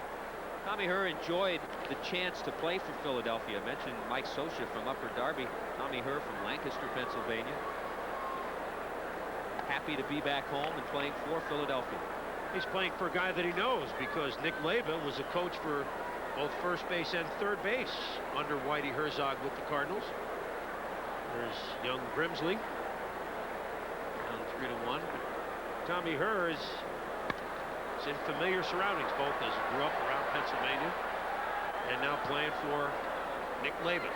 Tommy Herr enjoyed the chance to play for Philadelphia. I mentioned Mike Socia from Upper Darby, Tommy Herr from Lancaster, Pennsylvania. Happy to be back home and playing for Philadelphia. He's playing for a guy that he knows, because Nick Leyva was a coach for both first base and third base under Whitey Herzog with the Cardinals. There's young Grimsley. Down 3-1. Tommy Herr is in familiar surroundings, both as he grew up around Pennsylvania and now playing for Nick Lavin.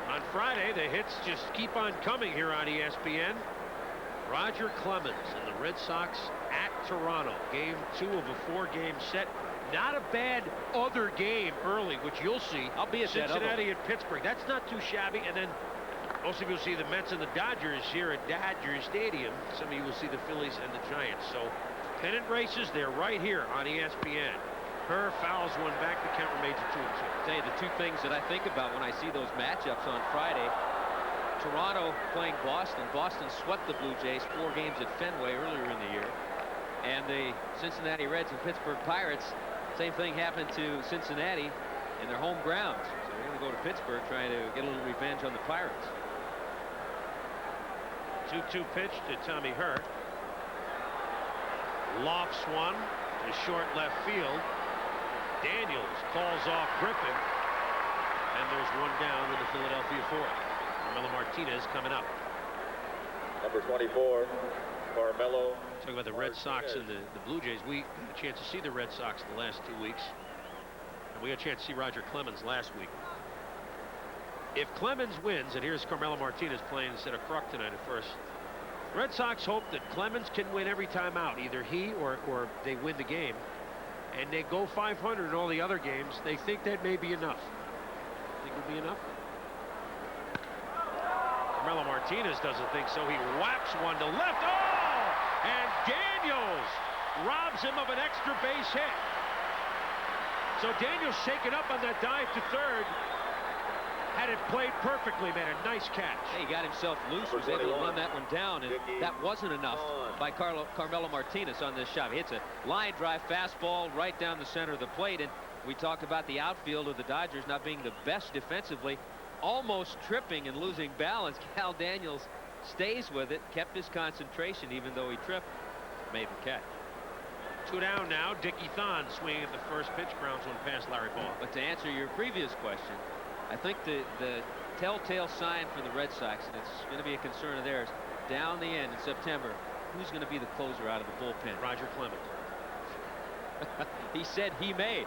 On Friday, the hits just keep on coming here on ESPN. Roger Clemens and the Red Sox at Toronto. Game 2 of a 4-game set. Not a bad other game early, which you'll see. I'll be at Cincinnati and Pittsburgh. That's not too shabby. And then most of you will see the Mets and the Dodgers here at Dodger Stadium. Some of you will see the Phillies and the Giants. So pennant races, they're right here on ESPN. Herr fouls one back. The count remains at 2-2. Tell you the two things that I think about when I see those matchups on Friday. Toronto playing Boston. Boston swept the Blue Jays 4 games at Fenway earlier in the year. And the Cincinnati Reds and Pittsburgh Pirates, same thing happened to Cincinnati in their home grounds. So we're going to go to Pittsburgh trying to get a little revenge on the Pirates. 2-2 pitch to Tommy Herr. Lofts one to short left field. Daniels calls off Griffin. And there's one down in the Philadelphia fourth. Carmelo Martinez coming up. Number 24, Carmelo. Talking about the Red Sox and the Blue Jays. We had a chance to see the Red Sox the last 2 weeks. And we had a chance to see Roger Clemens last week. If Clemens wins, and here's Carmelo Martinez playing instead of Kruk tonight at first. Red Sox hope that Clemens can win every time out. Either he or they win the game. And they go 500 in all the other games. They think that may be enough. Think it would be enough? Carmelo Martinez doesn't think so. He whaps one to left. Oh! And Daniels robs him of an extra base hit. So Daniels shaken up on that dive to third. Had it played perfectly, made a nice catch. He got himself loose, was able to run that one down, and that wasn't enough by Carmelo Martinez on this shot. He hits a line drive fastball right down the center of the plate, and we talked about the outfield of the Dodgers not being the best defensively, almost tripping and losing balance. Cal Daniels stays with it, kept his concentration even though he tripped, made the catch. 2 down now. Dickie Thon swinging at the first pitch, grounds one past Larry Ball. But to answer your previous question, I think the telltale sign for the Red Sox, and it's going to be a concern of theirs, down the end in September, who's going to be the closer out of the bullpen? Roger Clemens. He said he may.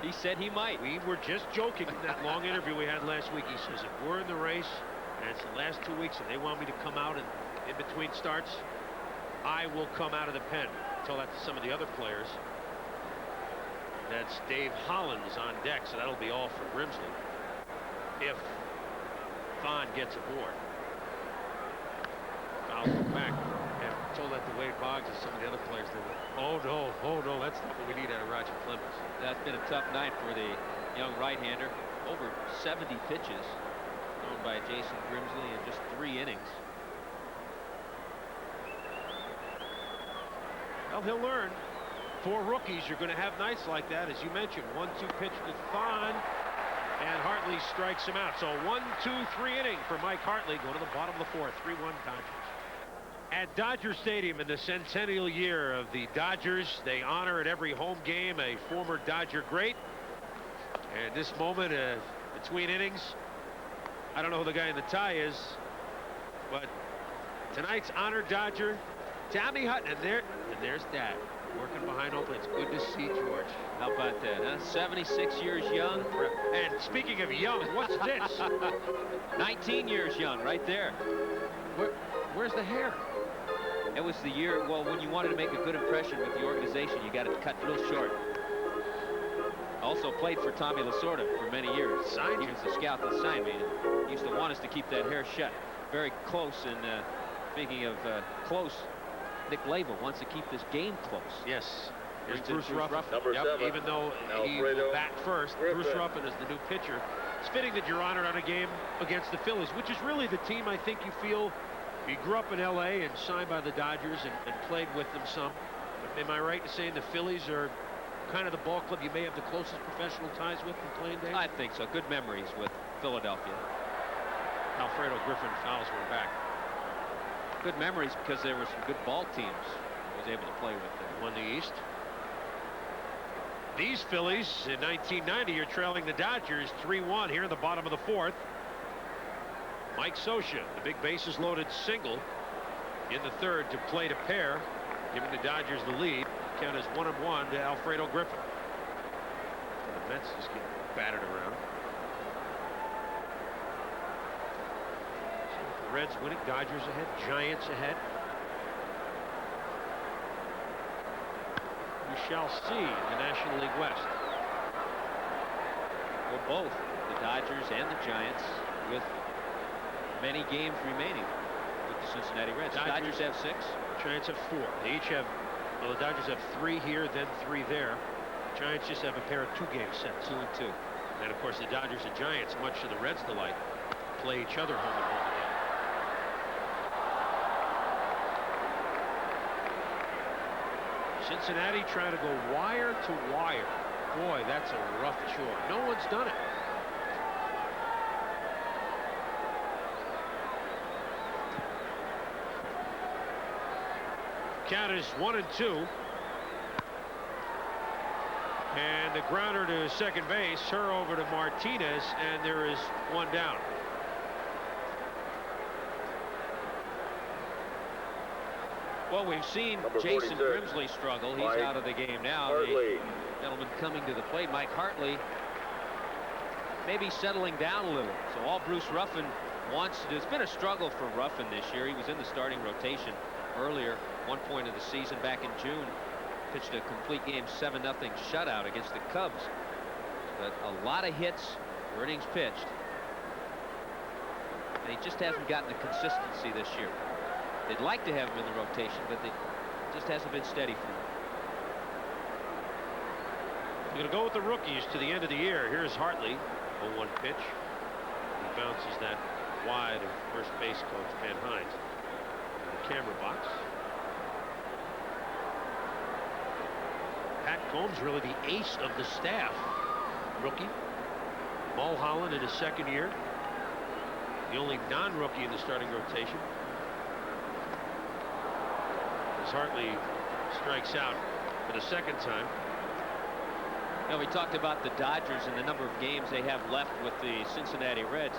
He said he might. We were just joking in that long interview we had last week. He says, if we're in the race, and it's the last 2 weeks, and they want me to come out in between starts, I will come out of the pen. Tell that to some of the other players. That's Dave Hollins on deck, so that'll be all for Grimsley if Thon gets aboard. Fouls back and told that to Wade Boggs and some of the other players. They went, oh no, that's not what we need out of Roger Clemens. That's been a tough night for the young right-hander. Over 70 pitches thrown by Jason Grimsley in just 3 innings. Well, he'll learn. 4 rookies, you're going to have nights like that, as you mentioned. 1-2 pitch to Thon, and Hartley strikes him out. So 1-2-3 inning for Mike Hartley, going to the bottom of the 4th. 3-1 Dodgers. At Dodger Stadium in the centennial year of the Dodgers, they honor at every home game a former Dodger great. And this moment between innings, I don't know who the guy in the tie is, but tonight's honored Dodger, Tommy Hutton, and there's Dad working behind home plate. It's good to see George. How about that, huh? 76 years young. And speaking of young, what's this? 19 years young, right there. Where's the hair? It was the year, well, when you wanted to make a good impression with the organization, you got it cut real short. Also played for Tommy Lasorda for many years. Signed he was the scout that signed me. He used to want us to keep that hair shut. Very close, and speaking of close, Nick Lavin wants to keep this game close. Yes. Here's Bruce Ruffin. Number 7. Even though he will bat first, Griffin. Bruce Ruffin is the new pitcher. It's fitting that you're honored on a game against the Phillies, which is really the team I think you feel. You grew up in L.A. and signed by the Dodgers and played with them some. But am I right in saying the Phillies are kind of the ball club you may have the closest professional ties with from playing days? I think so. Good memories with Philadelphia. Alfredo Griffin fouls one back. Good memories because there were some good ball teams I was able to play with there. Won the East. These Phillies in 1990 are trailing the Dodgers 3-1 here in the bottom of the 4th. Mike Scioscia, the big bases loaded single. in the third to play to pair, giving the Dodgers the lead. Count is 1-1 to Alfredo Griffin. The Mets just get battered around. So the Reds winning, Dodgers ahead, Giants ahead. We shall see in the National League West. Well, both the Dodgers and the Giants with many games remaining with the Cincinnati Reds. Dodgers have 6. Giants have 4. They each have, well, the Dodgers have 3 here, then 3 there. Giants just have a pair of 2-game sets. 2 and 2. And of course the Dodgers and Giants, much to the Reds' delight, play each other home and home again. Cincinnati trying to go wire to wire. Boy, that's a rough chore. No one's done it. Count is 1-2. And the grounder to second base, her over to Martinez, and there is 1 down. Well, we've seen Number Jason 46, Grimsley struggle. He's Mike out of the game now. Hartley. The gentleman coming to the plate, Mike Hartley, maybe settling down a little. So all Bruce Ruffin wants to do. It's been a struggle for Ruffin this year. He was in the starting rotation earlier, one point of the season back in June. Pitched a complete game 7-0 shutout against the Cubs. But a lot of hits for innings pitched. And he just hasn't gotten the consistency this year. They'd like to have him in the rotation, but it just hasn't been steady for him. We're going to go with the rookies to the end of the year. Here's Hartley, 0-1 pitch. He bounces that wide of first base coach Van Hines in the camera box. Pat Combs, really the ace of the staff. Rookie. Mulholland in his second year. The only non-rookie in the starting rotation. As Hartley strikes out for the second time. Now, we talked about the Dodgers and the number of games they have left with the Cincinnati Reds.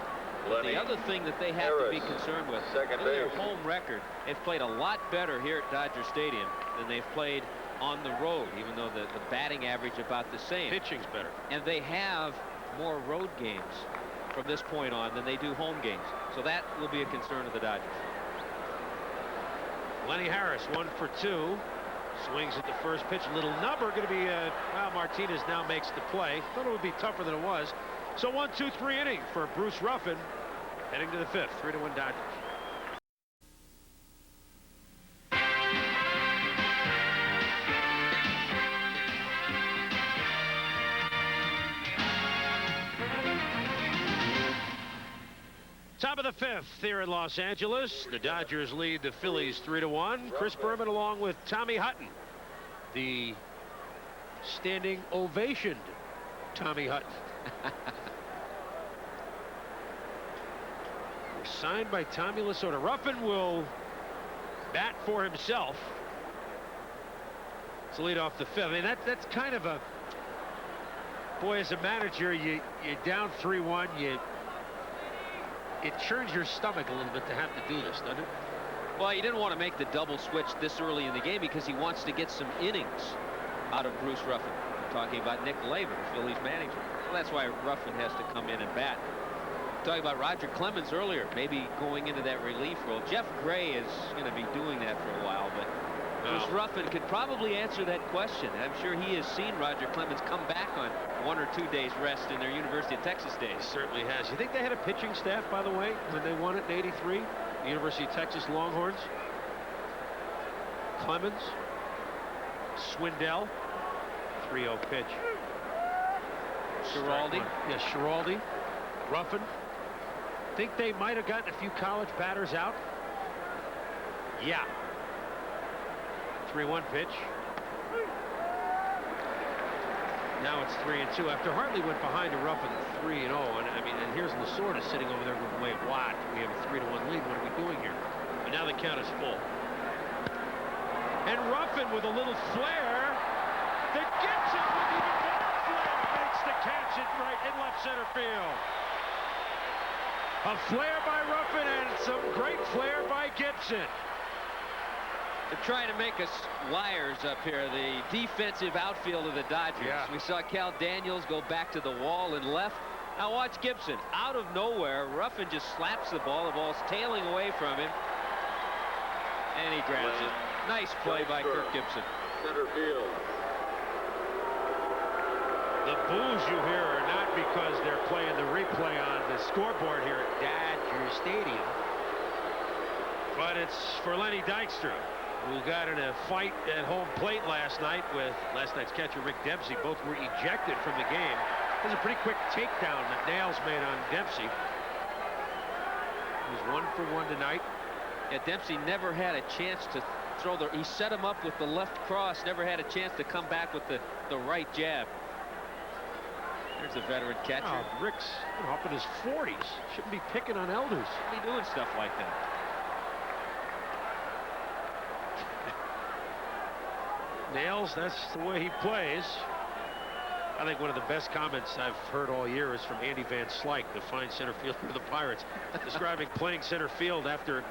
But the other thing that they have to be concerned with, in their home record, they've played a lot better here at Dodger Stadium than they've played on the road, even though the batting average about the same. Pitching's better. And they have more road games from this point on than they do home games. So that will be a concern of the Dodgers. Lenny Harris, 1 for 2. Swings at the first pitch. Little number going to be, well, Martinez now makes the play. Thought it would be tougher than it was. So 1-2-3 inning for Bruce Ruffin. Heading to the 5th. 3-1 Dodgers. Top of the 5th here in Los Angeles. The Dodgers lead the Phillies 3-1. Chris Berman along with Tommy Hutton. The standing ovationed Tommy Hutton. Signed by Tommy Lasorda. Ruffin will bat for himself to lead off the 5th. I mean, that's kind of a, boy, as a manager, you're down 3-1. It churns your stomach a little bit to have to do this, doesn't it? Well, he didn't want to make the double switch this early in the game because he wants to get some innings out of Bruce Ruffin. I'm talking about Nick Lavin, the Phillies manager. So that's why Ruffin has to come in and bat. Talking about Roger Clemens earlier, maybe going into that relief role. Jeff Gray is going to be doing that for a while, but Bruce Ruffin could probably answer that question. I'm sure he has seen Roger Clemens come back on 1 or 2 days rest in their University of Texas days. He certainly has. You think they had a pitching staff, by the way, when they won it in '83? The University of Texas Longhorns. Clemens, Swindell, 3-0 pitch. Schiraldi. Yes, Schiraldi. Ruffin. Think they might have gotten a few college batters out? Yeah. 3-1 pitch. Now it's 3-2 after Hartley went behind to Ruffin 3-0. And here's Lasorda sitting over there going, wait, what? We have a 3-1 lead. What are we doing here? But now the count is full. And Ruffin with a little flare that gets it with even more flare. Makes the catch in left center field. A flare by Ruffin and some great flare by Gibson. They're trying to make us liars up here. The defensive outfield of the Dodgers. Yeah. We saw Cal Daniels go back to the wall and left. Now watch Gibson. Out of nowhere, Ruffin just slaps the ball. The ball's tailing away from him. And he grabs it. Nice play by Kirk Gibson. Center field. The boos you hear are not because they're playing the replay on the scoreboard here at Dodger Stadium, but it's for Lenny Dykstra, who got in a fight at home plate last night with last night's catcher Rick Dempsey. Both were ejected from the game. There's a pretty quick takedown that Nails made on Dempsey. He's 1 for 1 tonight. Yeah, Dempsey never had a chance to throw the. He set him up with the left cross. Never had a chance to come back with the right jab. There's a veteran catcher. Oh, Rick's up in his 40s. Shouldn't be picking on elders. Shouldn't be doing stuff like that. Nails, that's the way he plays. I think one of the best comments I've heard all year is from Andy Van Slyke, the fine center fielder of the Pirates, describing playing center field after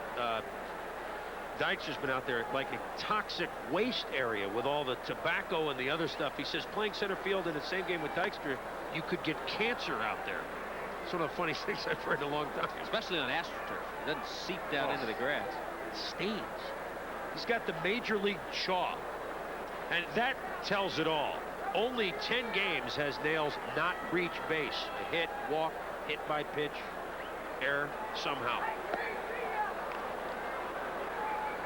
Dykstra's been out there like a toxic waste area with all the tobacco and the other stuff. He says playing center field in the same game with Dykstra, you could get cancer out there. It's one of the funniest things I've heard in a long time. Especially on AstroTurf. It doesn't seep down into the grass. It stains. He's got the major league chaw. And that tells it all. Only 10 games has Nails not reached base. A hit, walk, hit by pitch, error, somehow.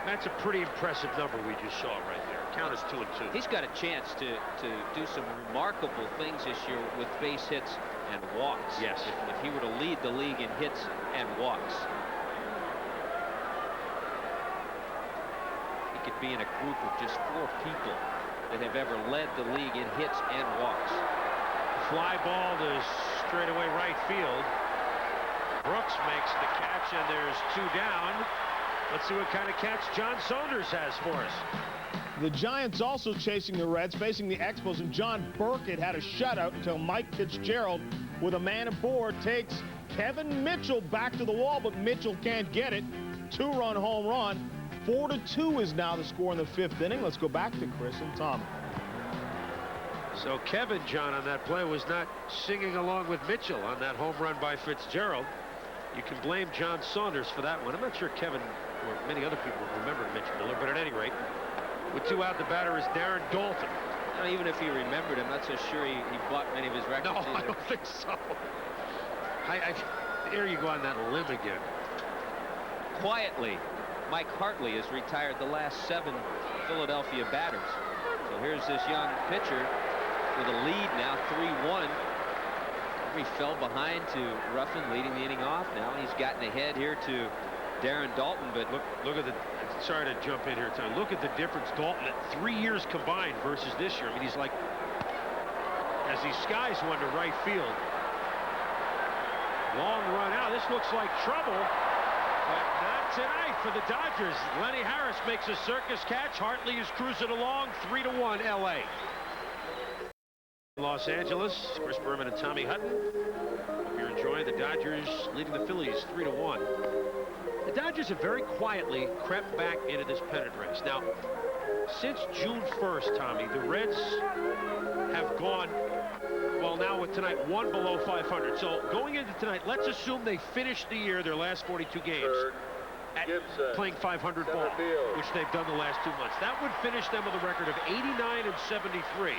That's a pretty impressive number we just saw right there. Count is 2-2. He's got a chance to do some remarkable things this year with base hits and walks. Yes. If he were to lead the league in hits and walks. He could be in a group of just 4 people that have ever led the league in hits and walks. Fly ball to straightaway right field. Brooks makes the catch, and there's 2 down. Let's see what kind of catch John Saunders has for us. The Giants also chasing the Reds, facing the Expos, and John Burkett had a shutout until Mike Fitzgerald, with a man aboard, takes Kevin Mitchell back to the wall, but Mitchell can't get it. 2-run home run. 4-2 is now the score in the 5th inning. Let's go back to Chris and Tom. So Kevin, John, on that play was not singing along with Mitchell on that home run by Fitzgerald. You can blame John Saunders for that one. I'm not sure Kevin or many other people remember Mitch Miller, but at any rate, with 2 out, the batter is Darren Dalton. Now, even if he remembered, I'm not so sure he bought many of his records. No, I don't think so. There you go on that limb again. Quietly, Mike Hartley has retired the last 7 Philadelphia batters. So here's this young pitcher with a lead now, 3-1. He fell behind to Ruffin, leading the inning off. Now he's gotten ahead here to Darren Dalton, but look at the. Sorry to jump in here, Tom. Look at the difference Dalton at 3 years combined versus this year. I mean, he's like, as he skies one to right field. Long run out. This looks like trouble, but not tonight for the Dodgers. Lenny Harris makes a circus catch. Hartley is cruising along. 3-1 LA. Los Angeles, Chris Berman and Tommy Hutton. Hope you're enjoying the Dodgers leading the Phillies 3-1. The Dodgers have very quietly crept back into this pennant race. Now, since June 1st, Tommy, the Reds have gone, well, now with tonight, 1 below 500. So going into tonight, let's assume they finish the year, their last 42 games, at playing 500 ball, which they've done the last 2 months. That would finish them with a record of 89 and 73.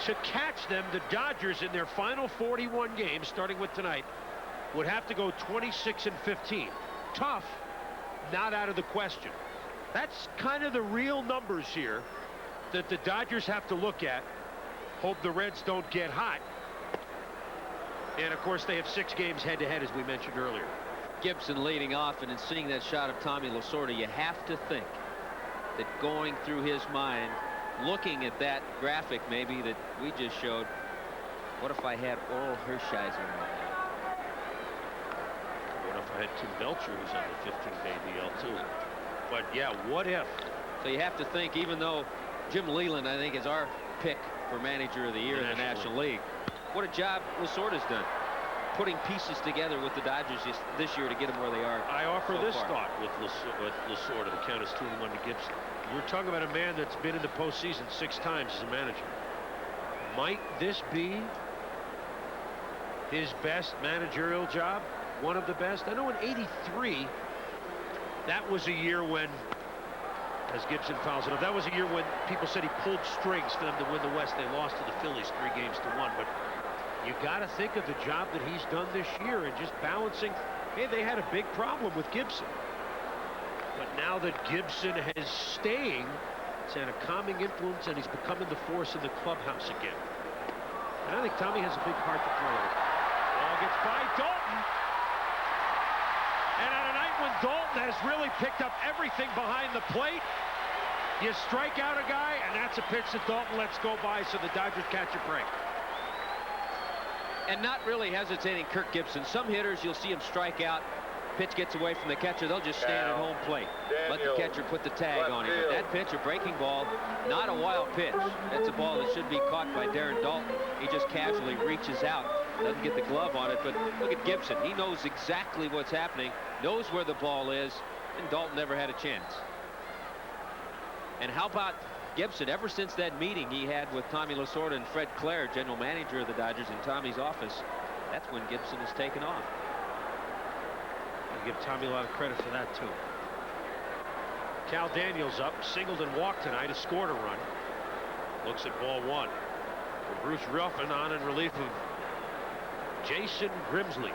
To catch them, the Dodgers in their final 41 games, starting with tonight, would have to go 26 and 15. Tough, not out of the question. That's kind of the real numbers here that the Dodgers have to look at. Hope the Reds don't get hot. And of course, they have 6 games head-to-head, as we mentioned earlier. Gibson leading off, and in seeing that shot of Tommy Lasorda, you have to think that going through his mind, looking at that graphic maybe that we just showed, what if I had Oral Hershiser right now? What if I had Tim Belcher, who's on the 15-day DL too? But yeah, what if? So you have to think, even though Jim Leland, I think, is our pick for manager of the year in the National League, what a job Lasorda's done, putting pieces together with the Dodgers this year to get them where they are. I offer so this far. thought with Lasorda. The count is 2-1 to Gibson. We're talking about a man that's been in the postseason 6 times as a manager. Might this be his best managerial job? One of the best? I know in '83, that was a year when, as Gibson fouls it up, that was a year when people said he pulled strings for them to win the West. They lost to the Phillies 3-1. But you got to think of the job that he's done this year and just balancing. Hey, they had a big problem with Gibson. But now that Gibson is staying, it's had a calming influence, and he's becoming the force in the clubhouse again. And I think Tommy has a big part to play in it. Ball gets by Dalton. And on a night when Dalton has really picked up everything behind the plate, you strike out a guy, and that's a pitch that Dalton lets go by, so the Dodgers catch a break. And not really hesitating, Kirk Gibson. Some hitters, you'll see him strike out. Pitch gets away from the catcher, they'll just stand at home plate. Let the catcher put the tag on him. But that pitch, a breaking ball, not a wild pitch. That's a ball that should be caught by Darren Dalton. He just casually reaches out, doesn't get the glove on it. But look at Gibson. He knows exactly what's happening, knows where the ball is, and Dalton never had a chance. And how about Gibson? Ever since that meeting he had with Tommy Lasorda and Fred Clare, general manager of the Dodgers, in Tommy's office, that's when Gibson has taken off. I give Tommy a lot of credit for that, too. Cal Daniels up, singled and walked tonight, has scored a run. Looks at ball 1. And Bruce Ruffin on in relief of Jason Grimsley.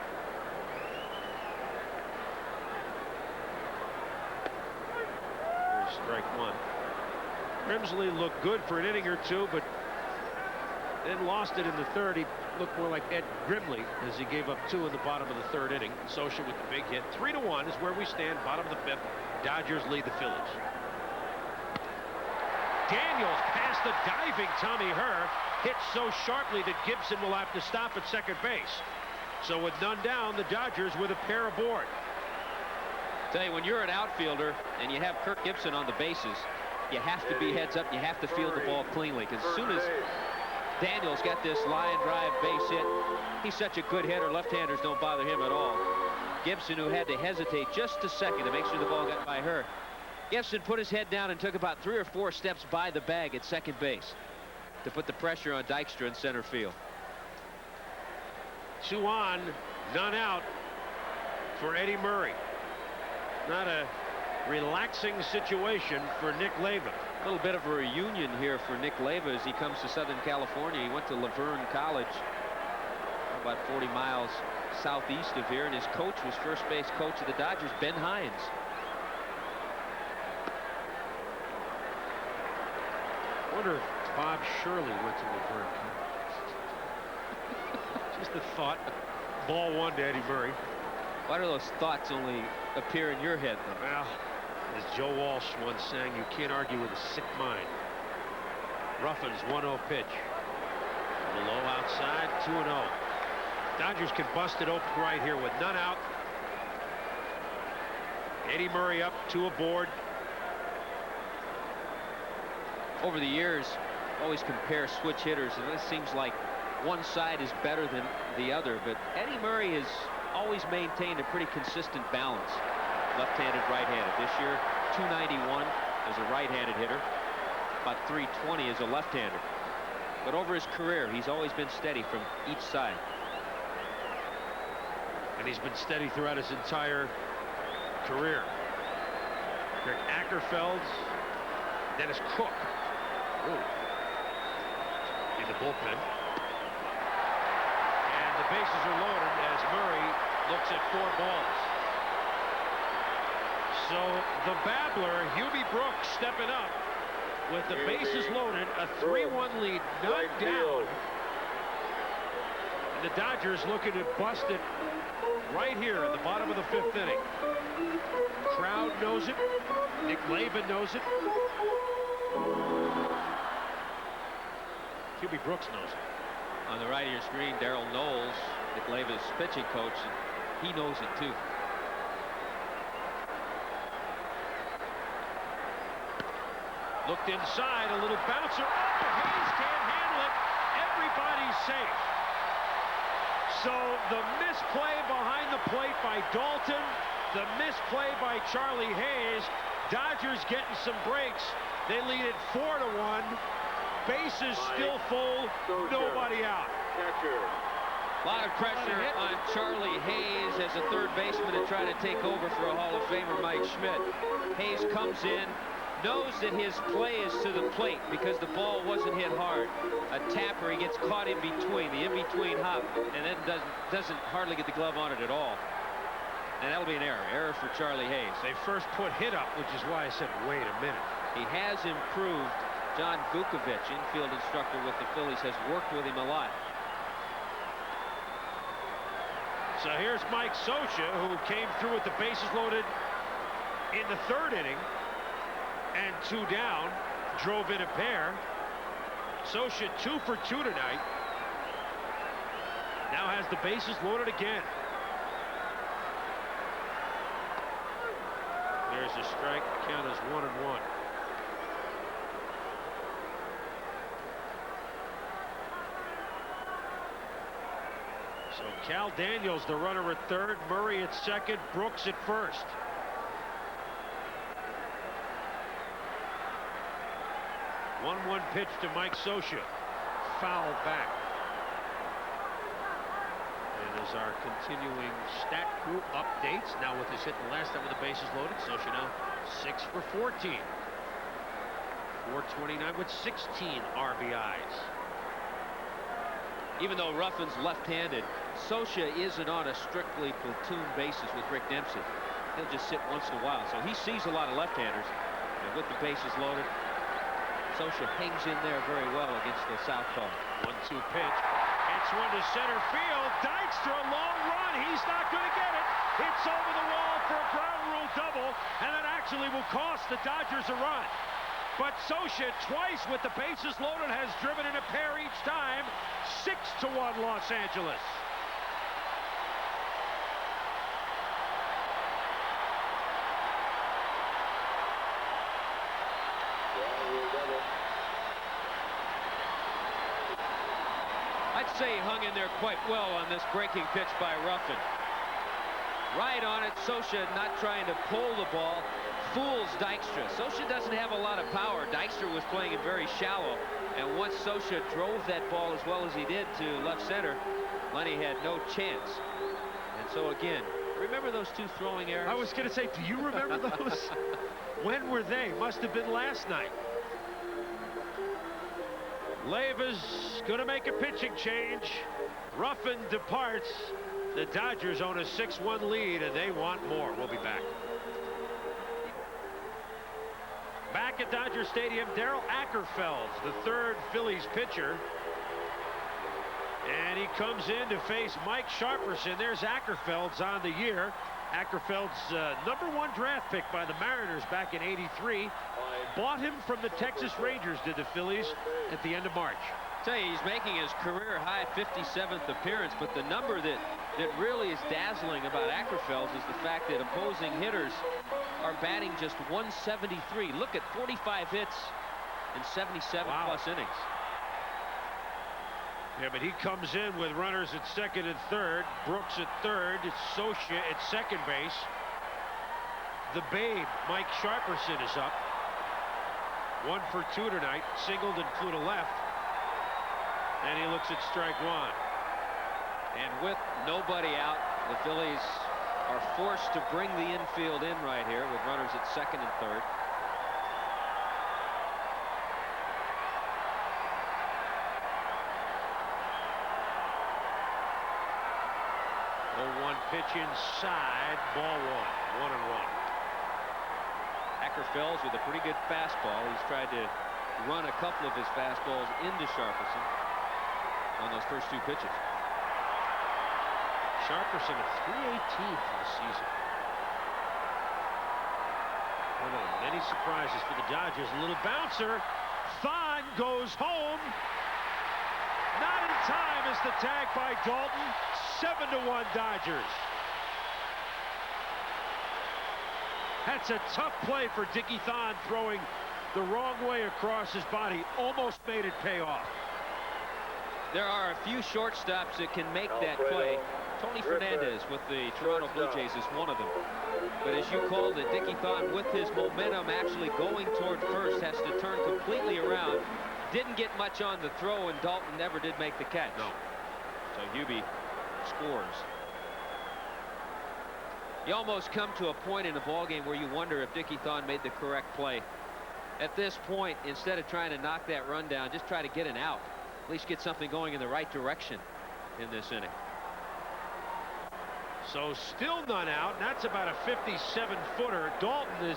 Here's strike 1. Grimsley looked good for an inning or two, but then lost it in the 3rd. He looked more like Ed Grimley as he gave up 2 in the bottom of the 3rd inning. Socha with the big hit. 3-1 is where we stand. Bottom of the 5th. Dodgers lead the Phillies. Daniels past the diving Tommy Herr. Hit so sharply that Gibson will have to stop at second base. So with none down, the Dodgers with a pair aboard. Tell you, when you're an outfielder and you have Kirk Gibson on the bases, you have to be heads up. You have to field the ball cleanly, because as soon as Daniels got this line drive base hit, he's such a good hitter. Left-handers don't bother him at all. Gibson, who had to hesitate just a second to make sure the ball got by her. Gibson put his head down and took about 3 or 4 steps by the bag at second base to put the pressure on Dykstra in center field. 2 on, none out for Eddie Murray. Not a relaxing situation for Nick Leyva. A little bit of a reunion here for Nick Leyva as he comes to Southern California. He went to Laverne College, about 40 miles southeast of here, and his coach was first base coach of the Dodgers, Ben Hines. I wonder if Bob Shirley went to Laverne College. Just a thought. Ball 1 to Eddie Murray. Why do those thoughts only appear in your head, though? Well, as Joe Walsh once sang, you can't argue with a sick mind. Ruffin's 1-0 pitch. Low outside, 2-0. Dodgers can bust it open right here with none out. Eddie Murray up, 2 aboard. Over the years, always compare switch hitters, and it seems like one side is better than the other, but Eddie Murray has always maintained a pretty consistent balance. Left-handed, right-handed. This year, 291 as a right-handed hitter, about 320 as a left-hander. But over his career, he's always been steady from each side. And he's been steady throughout his entire career. Greg Ackerfelds, Dennis Cook. Ooh. In the bullpen. And the bases are loaded as Murray looks at 4 balls. So the babbler, Hubie Brooks, stepping up with the bases loaded, a 3-1 lead, none down. And the Dodgers looking to bust it right here at the bottom of the 5th inning. Crowd knows it. Nick Leyva knows it. Hubie Brooks knows it. On the right of your screen, Darrell Knowles, Nick Leyva's pitching coach, and he knows it too. Looked inside, a little bouncer. Oh, Hayes can't handle it. Everybody's safe. So the misplay behind the plate by Dalton, the misplay by Charlie Hayes, Dodgers getting some breaks. They lead it 4-1. Bases still full. Nobody out. Catcher. A lot of pressure on Charlie Hayes as a third baseman to try to take over for a Hall of Famer, Mike Schmidt. Hayes comes in, knows that his play is to the plate because the ball wasn't hit hard. A tapper, he gets caught in between, the in-between hop, and then doesn't hardly get the glove on it at all. And that'll be an error for Charlie Hayes. They first put hit up, which is why I said, wait a minute. He has improved. John Vukovich, infield instructor with the Phillies, has worked with him a lot. So here's Mike Scioscia, who came through with the bases loaded in the third inning, and 2 down, drove in a pair. Scioscia 2 for 2 tonight. Now has the bases loaded again. There's a strike. Count is 1-1. So Cal Daniels, the runner at third, Murray at second, Brooks at first. One pitch to Mike Scioscia. Foul back. And as our continuing stat crew updates, now with his hit the last time with the bases loaded, Scioscia now 6 for 14. 429 with 16 RBIs. Even though Ruffin's left-handed, Scioscia isn't on a strictly platoon basis with Rick Dempsey. He'll just sit once in a while, so he sees a lot of left-handers. And with the bases loaded, Scioscia hangs in there very well against the southpaw. 1-2 pitch. Hits one to center field. Dykstra, long run. He's not going to get it. Hits over the wall for a ground rule double, and that actually will cost the Dodgers a run. But Scioscia, twice with the bases loaded, has driven in a pair each time. 6-1 Los Angeles. I'd say he hung in there quite well on this breaking pitch by Ruffin. Right on it, Scioscia not trying to pull the ball, fools Dykstra. Scioscia doesn't have a lot of power. Dykstra was playing it very shallow, and once Scioscia drove that ball as well as he did to left center, Lenny had no chance. And so again, remember those 2 throwing errors? I was going to say, do you remember those? When were they? Must have been last night. Leiva's going to make a pitching change. Ruffin departs. The Dodgers own a 6-1 lead, and they want more. We'll be back. Back at Dodger Stadium, Darrell Ackerfeld, the third Phillies pitcher. And he comes in to face Mike Sharperson. There's Ackerfeld's on the year. Ackerfeld's #1 draft pick by the Mariners back in '83. Bought him from the Texas Rangers, did the Phillies, at the end of March. Tell you, he's making his career high 57th appearance, but the number that really is dazzling about Ackerfeld is the fact that opposing hitters are batting just 173. Look at 45 hits in 77 plus innings. Yeah, but he comes in with runners at second and third, Brooks at third, Scioscia at second base. The Babe, Mike Sharperson, is up. 1 for 2 tonight, singled and flew to left. And he looks at strike 1. And with nobody out, the Phillies are forced to bring the infield in right here with runners at second and third. Pitch inside, ball 1. 1-1. Ackerfelds with a pretty good fastball. He's tried to run a couple of his fastballs into Sharperson on those first 2 pitches. Sharperson at 318 for the season. One of the many surprises for the Dodgers. A little bouncer. Thon goes home. Not in time as the tag by Dalton. 7-1 Dodgers. That's a tough play for Dickie Thon, throwing the wrong way across his body. Almost made it pay off. There are a few shortstops that can make that play. Tony Fernandez with the Toronto Blue Jays is one of them. But as you called it, Dickie Thon, with his momentum actually going toward first, has to turn completely around. Didn't get much on the throw, and Dalton never did make the catch. No. So Hubie scores. You almost come to a point in the ballgame where you wonder if Dickie Thon made the correct play. At this point, instead of trying to knock that run down, just try to get an out. At least get something going in the right direction in this inning. So still none out, and that's about a 57-footer. Dalton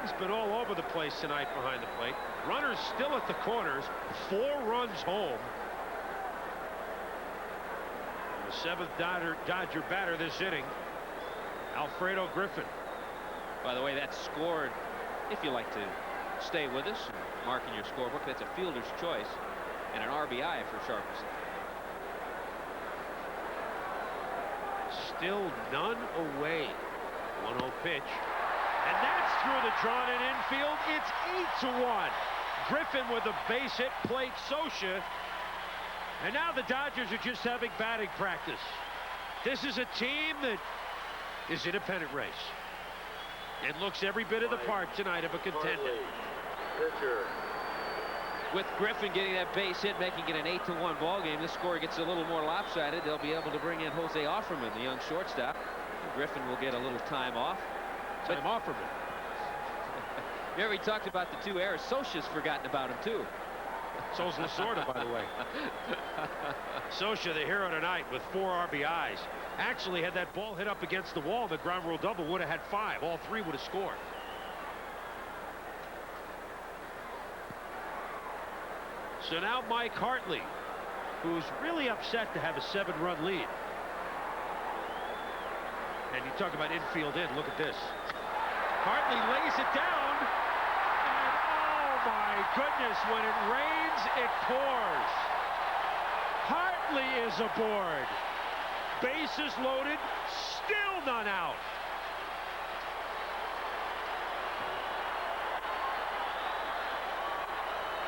he's been all over the place tonight behind the plate. Runners still at the corners, 4 runs home. The 7th Dodger batter this inning, Alfredo Griffin. By the way, that's scored, if you like to stay with us, mark in your scorebook, that's a fielder's choice and an RBI for Sharperson. Still none away. 1-0 pitch. And that's through the drawn-in infield. It's 8-1. Griffin with a base hit plate Scioscia. And now the Dodgers are just having batting practice. This is a team that is in a pennant race. It looks every bit of the part tonight of a contender. With Griffin getting that base hit, making it an 8-1 ball game, this score gets a little more lopsided. They'll be able to bring in Jose Offerman, the young shortstop. Griffin will get a little time off. Offerman. Here we talked about the 2 errors. Scioscia's forgotten about him too. So's Lasorda, by the way. Scioscia, the hero tonight, with 4 RBIs. Actually, had that ball hit up against the wall, the ground rule double would have had 5. All 3 would have scored. So now Mike Hartley, who's really upset to have a 7-run lead. And you talk about infield in, look at this. Hartley lays it down, and oh my goodness, when it rains, it pours. Hartley is aboard. Bases loaded, still none out.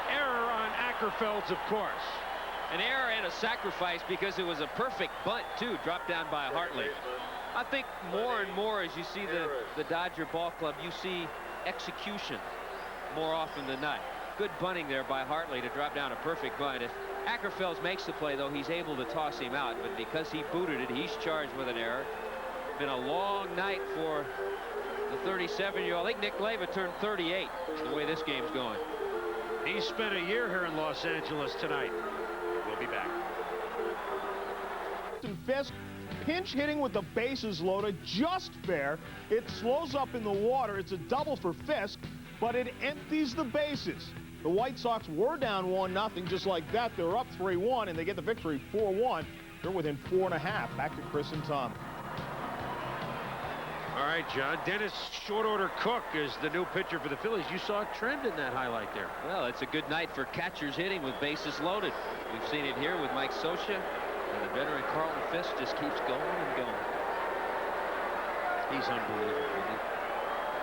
Error on Ackerfelds, of course. An error and a sacrifice because it was a perfect bunt too, dropped down by Hartley. I think more and more as you see the Dodger ball club, you see execution more often than not. Good bunting there by Hartley to drop down a perfect bunt. If Ackerfelds makes the play, though, he's able to toss him out, but because he booted it, he's charged with an error. Been a long night for the 37-year-old. I think Nick Leyva turned 38 the way this game's going. He spent a year here in Los Angeles tonight. We'll be back. Fisk pinch hitting with the bases loaded, just fair. It slows up in the water. It's a double for Fisk, but it empties the bases. The White Sox were down 1-0. Just like that, they're up 3-1, and they get the victory 4-1. They're within 4.5. Back to Chris and Tom. All right, John. Dennis Short Order Cook is the new pitcher for the Phillies. You saw a trend in that highlight there. Well, it's a good night for catchers hitting with bases loaded. We've seen it here with Mike Scioscia, and the veteran Carlton Fisk just keeps going and going. He's unbelievable.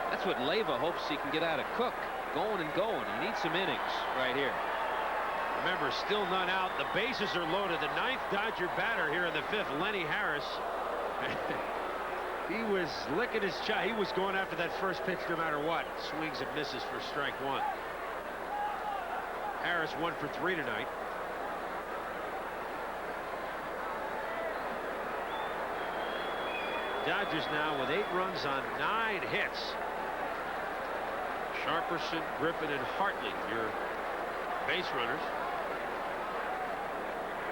That's what Leyva hopes he can get out of Cook. Going and going. He needs some innings right here. Remember, still none out. The bases are loaded. The 9th Dodger batter here in the 5th, Lenny Harris. He was licking his chops. He was going after that first pitch no matter what. Swings and misses for strike 1. Harris 1 for 3 tonight. Dodgers now with 8 runs on 9 hits. Sharperson, Griffin, and Hartley, your base runners.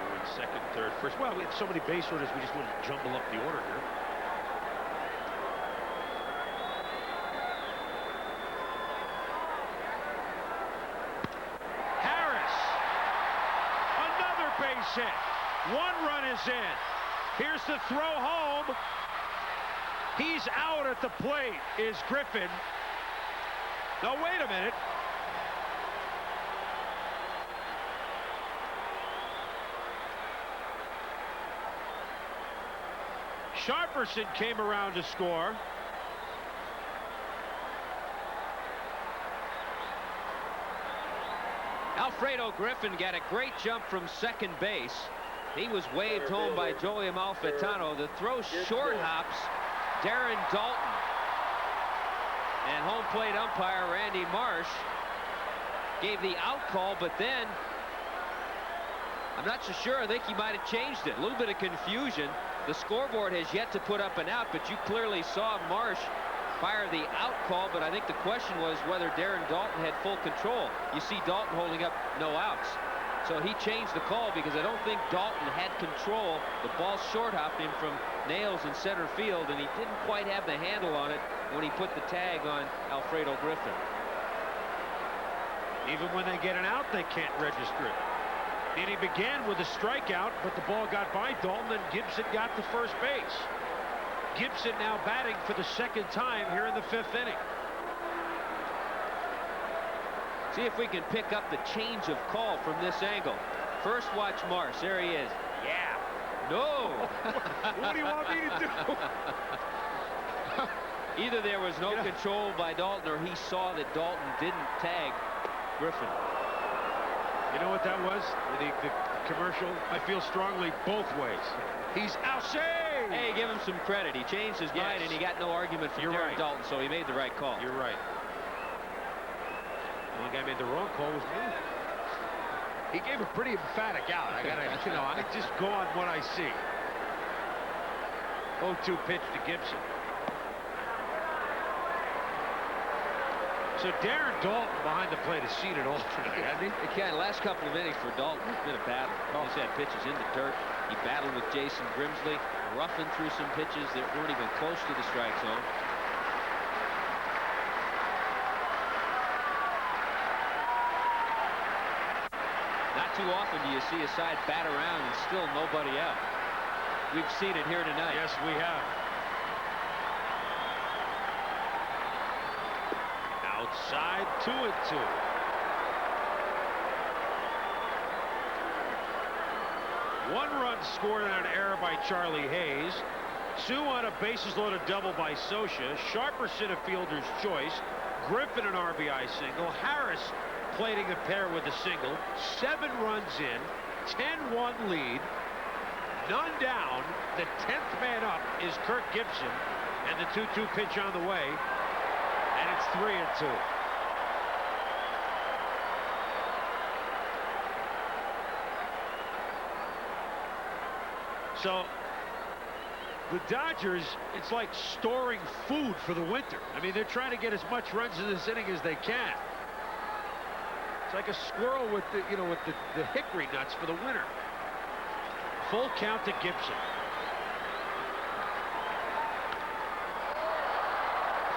We're in second, third, first. Well, we have so many base runners, we just want to jumble up the order here. Harris, another base hit. 1 run is in. Here's the throw home. He's out at the plate, is Griffin. No, wait a minute. Sharperson came around to score. Alfredo Griffin got a great jump from second base. He was waved home by Joey Amalfitano. The throw short hops Darren Dalton. And home plate umpire Randy Marsh gave the out call, but then I'm not so sure. I think he might have changed it. A little bit of confusion. The scoreboard has yet to put up an out, but you clearly saw Marsh fire the out call, but I think the question was whether Darren Dalton had full control. You see Dalton holding up no outs. So he changed the call because I don't think Dalton had control. The ball short hopped him from nails in center field, and he didn't quite have the handle on it when he put the tag on Alfredo Griffin. Even when they get an out, they can't register it. And he began with a strikeout, but the ball got by Dalton, and Gibson got to first base. Gibson now batting for the second time here in the 5th inning. See if we can pick up the change of call from this angle. First watch Marsh. There he is. Yeah. No. What do you want me to do? Either there was no control by Dalton, or he saw that Dalton didn't tag Griffin. You know what that was? The commercial? I feel strongly both ways. He's outside. Hey, give him some credit. He changed his mind, and he got no argument from Darren Dalton, so he made the right call. You're right. The only guy made the wrong call was me. He gave a pretty emphatic out. I gotta, I just go on what I see. 0-2 pitch to Gibson. So Darren Dalton behind the plate has seen it all tonight, hasn't he? Yeah, the last couple of innings for Dalton, it's been a battle. He's had pitches in the dirt. He battled with Jason Grimsley, roughing through some pitches that weren't even close to the strike zone. Not too often do you see a side bat around and still nobody out. We've seen it here tonight. Yes, we have. Outside, 2-2. One run scored on an error by Charlie Hayes. 2 on a bases-loaded double by Scioscia. Sharperson a fielder's choice. Griffin an RBI single. Harris plating a pair with a single. 7 runs in. 10-1 lead. None down. The 10th man up is Kirk Gibson. And the 2-2 pitch on the way. And it's 3-2. So the Dodgers, it's like storing food for the winter. I mean, they're trying to get as much runs in this inning as they can. It's like a squirrel with the, with the hickory nuts for the winter. Full count to Gibson.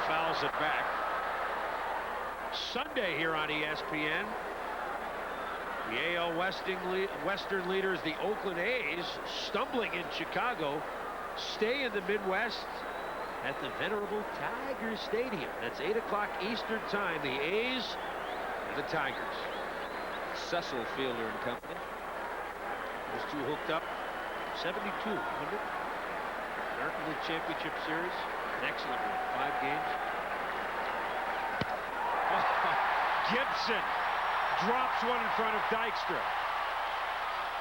Fouls it back. Sunday here on ESPN. The AL Western leaders, the Oakland A's, stumbling in Chicago, stay in the Midwest at the venerable Tiger Stadium. That's 8 o'clock Eastern time. The A's and the Tigers. Cecil Fielder and company. Those two hooked up. 72, remember? American League Championship Series. An excellent one. 5 games. Gibson drops one in front of Dykstra.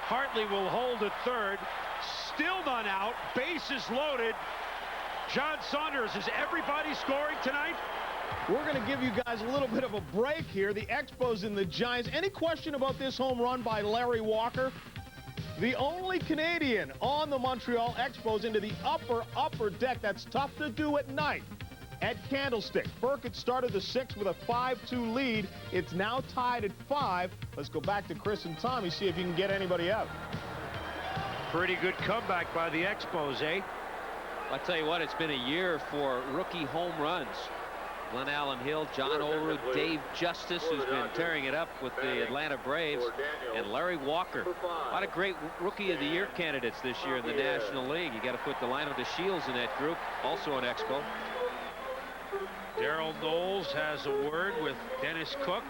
Hartley will hold at third. Still none out. Bases loaded. John Saunders, is everybody scoring tonight? We're going to give you guys a little bit of a break here. The Expos and the Giants. Any question about this home run by Larry Walker? The only Canadian on the Montreal Expos into the upper deck. That's tough to do at night. At Candlestick, Burkett started the 6th with a 5-2 lead. It's now tied at 5. Let's go back to Chris and Tommy, see if you can get anybody out. Pretty good comeback by the Expos, eh? I'll tell you what, it's been a year for rookie home runs. Glenn Allen Hill, John Olerud, Dave Justice, who's been tearing it up with the Atlanta Braves, and Larry Walker. A lot of great Rookie of the Year candidates this year in the National League. You got to put Delino DeShields in that group, also an Expo. Darrell Knowles has a word with Dennis Cook.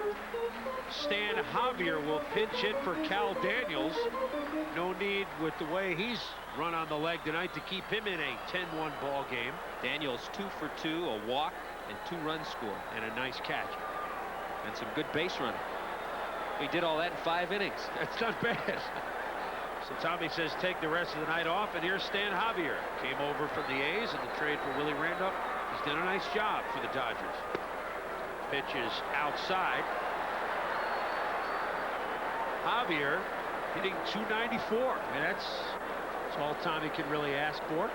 Stan Javier will pinch hit for Cal Daniels. No need with the way he's run on the leg tonight to keep him in a 10-1 ball game. Daniels 2 for 2, a walk and 2 runs scored. And a nice catch. And some good base running. He did all that in 5 innings. That's not bad. So Tommy says take the rest of the night off, and here's Stan Javier. Came over from the A's in the trade for Willie Randolph. He's done a nice job for the Dodgers. Pitch is outside. Javier hitting .294. I mean, that's all Tommy can really ask for.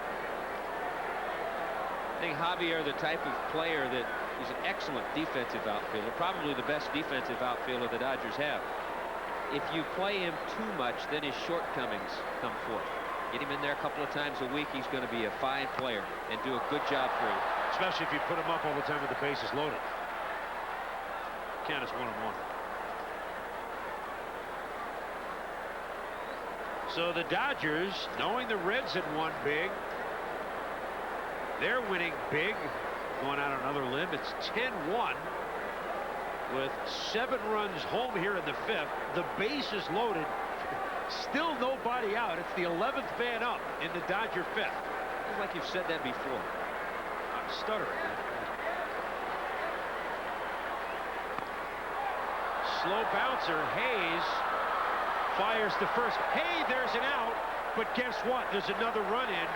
I think Javier, the type of player that he's an excellent defensive outfielder, probably the best defensive outfielder the Dodgers have. If you play him too much, then his shortcomings come forth. Get him in there a couple of times a week, he's going to be a fine player and do a good job for you. Especially if you put him up all the time with the bases loaded. Count is 1-1. So the Dodgers, knowing the Reds had won big, they're winning big. Going out on another limb, it's 10-1 with 7 runs home here in the 5th. The bases loaded, still nobody out. It's the 11th man up in the Dodger 5th. Feels like you've said that before. I'm stuttering. Slow bouncer. Hayes fires to first. Hey, there's an out, but guess what? There's another run in,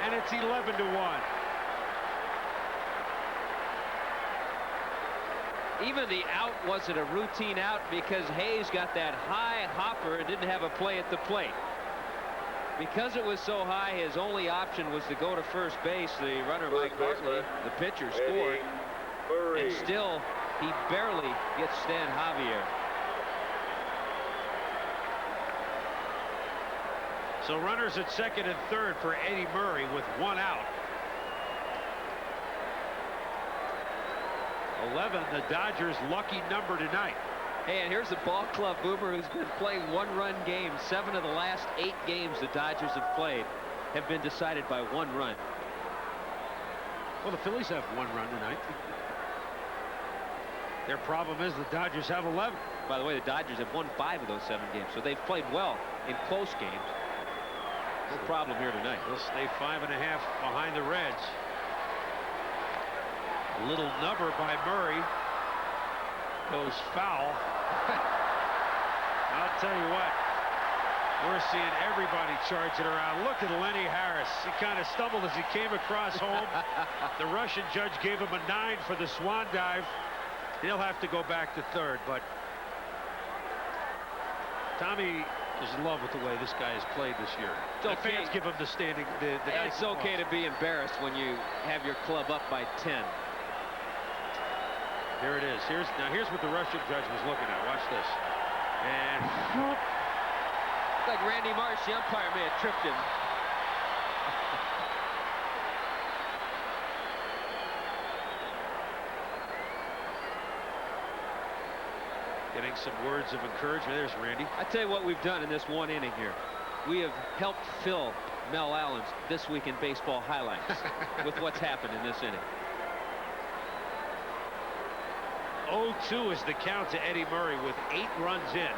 and it's 11-1. Even the out wasn't a routine out because Hayes got that high hopper and didn't have a play at the plate. Because it was so high, his only option was to go to first base. The runner, Mike Hartley, the pitcher, scored. And still, he barely gets Stan Javier. So runners at second and third for Eddie Murray with 1 out. 11, the Dodgers' lucky number tonight. Hey, and here's the ball club Boomer, who's been playing 1-run games. 7 of the last 8 games the Dodgers have played have been decided by 1 run. Well, the Phillies have 1 run tonight. Their problem is the Dodgers have 11. By the way, the Dodgers have won 5 of those 7 games, so they've played well in close games. No problem here tonight. They'll stay 5.5 behind the Reds. A little number by Murray goes foul. I'll tell you what, we're seeing everybody charging around. Look at Lenny Harris. He kind of stumbled as he came across home. The Russian judge gave him a 9 for the swan dive. He'll have to go back to third, but Tommy is in love with the way this guy has played this year. The fans give him the standing. It's okay to be embarrassed when you have your club up by 10. Here it is. Here's what the Russian judge was looking at. Watch this. And like Randy Marsh, the umpire, may have tripped him. Getting some words of encouragement. There's Randy. I tell you what we've done in this 1 inning here. We have helped fill Mel Allen's This Week in Baseball highlights with what's happened in this inning. 0-2 is the count to Eddie Murray with 8 runs in.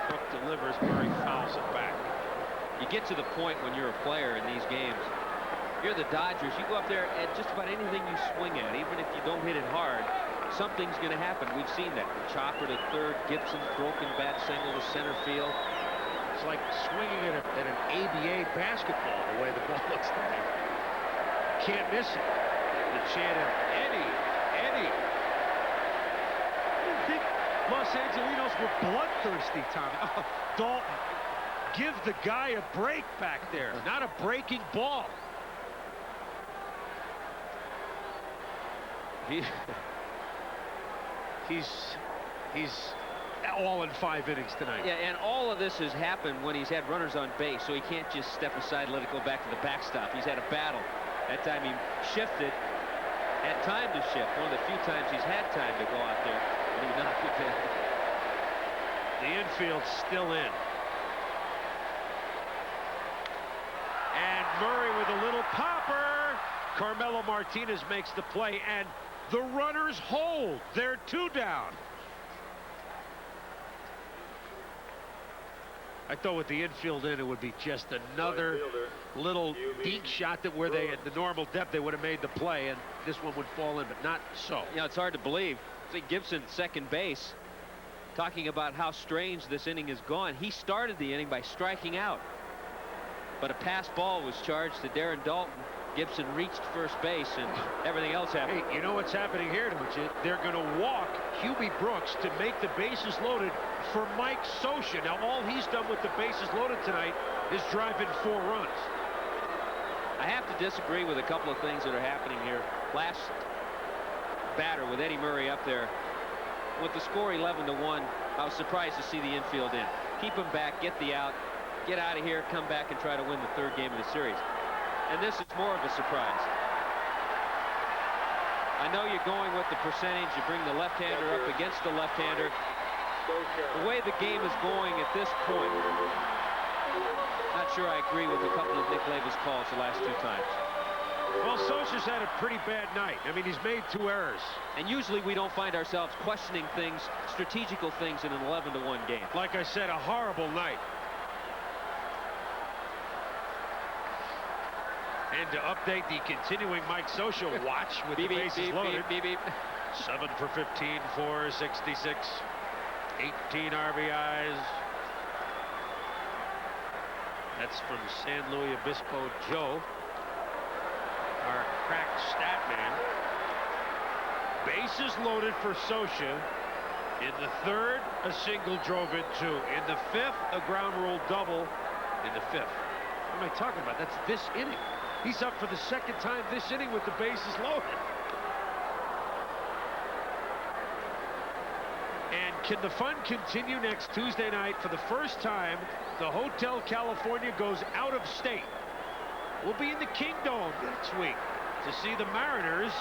Hook delivers. Murray fouls it back. You get to the point when you're a player in these games. You're the Dodgers. You go up there and just about anything you swing at, even if you don't hit it hard, something's going to happen. We've seen that. The chopper to third, Gibson broken bat single to center field. It's like swinging at an ABA basketball, the way the ball looks tonight. Can't miss it. The chant of Eddie, Eddie. I didn't think Los Angelinos were bloodthirsty, Tommy. Oh, Dalton, give the guy a break back there. Not a breaking ball. He's all in 5 innings tonight. Yeah, and all of this has happened when he's had runners on base, so he can't just step aside, let it go back to the backstop. He's had a battle. That time he shifted, had time to shift. One of the few times he's had time to go out there, and he knocked it down. The infield's still in. And Murray with a little popper. Carmelo Martinez makes the play, and the runners hold. They're 2 down. I thought with the infield in, it would be just another little deep shot that where they at the normal depth they would have made the play, and this one would fall in, but not so. Yeah, it's hard to believe. See Gibson, second base, talking about how strange this inning has gone. He started the inning by striking out, but a pass ball was charged to Darren Dalton. Gibson reached first base, and everything else happened. Hey, you know what's happening here, don't you? They're going to walk Hubie Brooks to make the bases loaded for Mike Scioscia. Now, all he's done with the bases loaded tonight is drive in 4 runs. I have to disagree with a couple of things that are happening here. Last batter with Eddie Murray up there, with the score 11-1, I was surprised to see the infield in. Keep him back, get the out, get out of here, come back and try to win the 3rd game of the series. And this is more of a surprise. I know you're going with the percentage. You bring the left-hander up against the left-hander. The way the game is going at this point, not sure I agree with a couple of Nick Leva's calls the last 2 times. Well, Scioscia's had a pretty bad night. I mean, he's made 2 errors. And usually we don't find ourselves questioning things, strategical things in an 11-1 game. Like I said, a horrible night. And to update the continuing Mike Scioscia watch with the bases loaded. 7 for 15, 466, 18 RBIs. That's from San Luis Obispo Joe, our crack stat man. Bases loaded for Scioscia. In the 3rd, a single drove in 2. In the 5th, a ground rule double. In the 5th. What am I talking about? That's this inning. He's up for the 2nd time this inning with the bases loaded. And can the fun continue next Tuesday night? For the first time, the Hotel California goes out of state. We'll be in the Kingdome next week to see the Mariners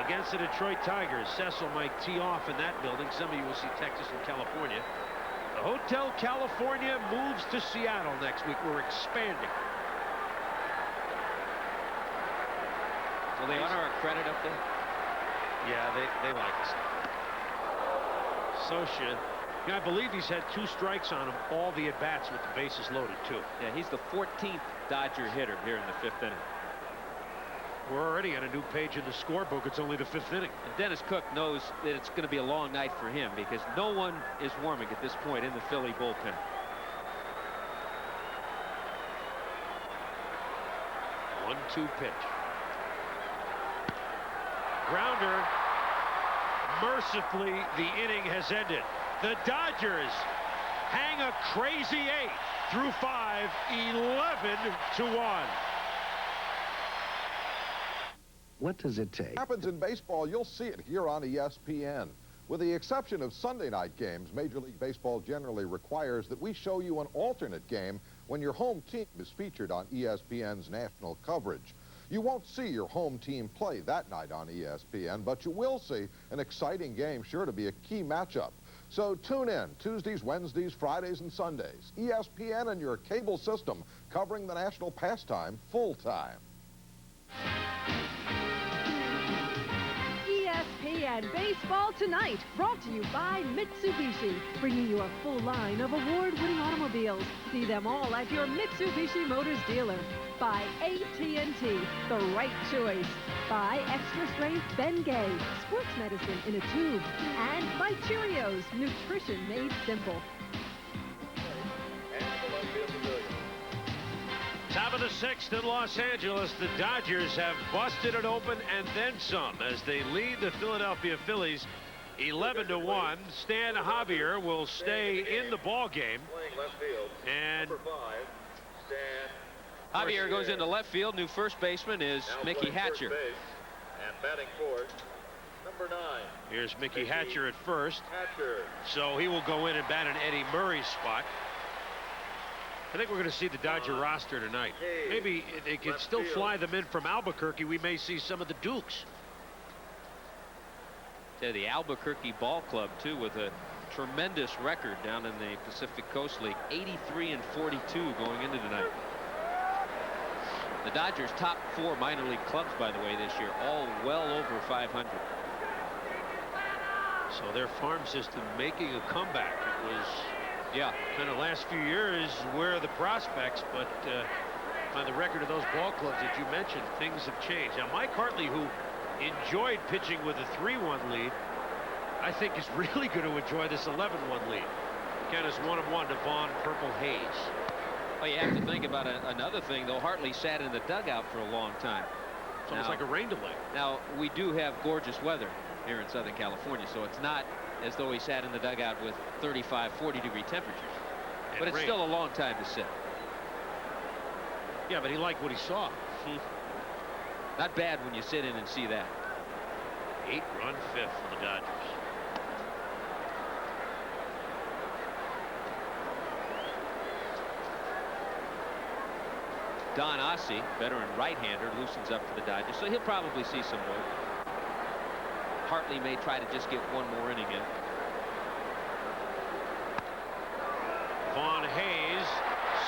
against the Detroit Tigers. Cecil might tee off in that building. Some of you will see Texas and California. The Hotel California moves to Seattle next week. We're expanding. Will they honor our credit up there? Yeah, they like us. Scioscia, you know, I believe he's had 2 strikes on him, all the at-bats with the bases loaded, too. Yeah, he's the 14th Dodger hitter here in the 5th inning. We're already on a new page in the scorebook. It's only the 5th inning. And Dennis Cook knows that it's going to be a long night for him because no one is warming at this point in the Philly bullpen. One-two pitch. Grounder. Mercifully, the inning has ended. The Dodgers hang a crazy 8 through 5, 11-1. What does it take? Happens in baseball, you'll see it here on ESPN. With the exception of Sunday night games, Major League Baseball generally requires that we show you an alternate game when your home team is featured on ESPN's national coverage. You won't see your home team play that night on ESPN, but you will see an exciting game sure to be a key matchup. So tune in Tuesdays, Wednesdays, Fridays, and Sundays. ESPN and your cable system covering the national pastime full time. ESPN Baseball Tonight, brought to you by Mitsubishi, bringing you a full line of award-winning automobiles. See them all at your Mitsubishi Motors dealer. By AT&T, the right choice. By Extra Strength Bengay, sports medicine in a tube. And by Cheerios, nutrition made simple. Top of the 6th in Los Angeles, the Dodgers have busted it open and then some as they lead the Philadelphia Phillies 11-1. Stan Javier will stay in the ball game. And Javier goes into left field. New first baseman is Mickey Hatcher. And batting fourth, number 9. Here's Mickey Hatcher at first. So he will go in and bat in Eddie Murray's spot. I think we're going to see the Dodger roster tonight. Maybe they can still fly them in from Albuquerque. We may see some of the Dukes. Yeah, the Albuquerque Ball Club, too, with a tremendous record down in the Pacific Coast League. 83-42 going into tonight. The Dodgers' top 4 minor league clubs, by the way, this year, all well over 500. So their farm system making a comeback. It was, yeah, kind of last few years where the prospects, but by the record of those ball clubs that you mentioned, things have changed. Now, Mike Hartley, who enjoyed pitching with a 3-1 lead, I think is really going to enjoy this 11-1 lead. Count is 1-1 to Vaughn Purple Hayes. Well, you have to think about another thing, though. Hartley sat in the dugout for a long time. It's almost like a rain delay. Now, we do have gorgeous weather here in Southern California, so it's not as though he sat in the dugout with 35, 40-degree temperatures. And but it's rain. still a long time to sit. Yeah, but he liked what he saw. Not bad when you sit in and see that. 8-run fifth for the Dodgers. Don Ossie, veteran right-hander, loosens up for the Dodgers, so he'll probably see some work. Hartley may try to just get one more inning in. Vaughn Hayes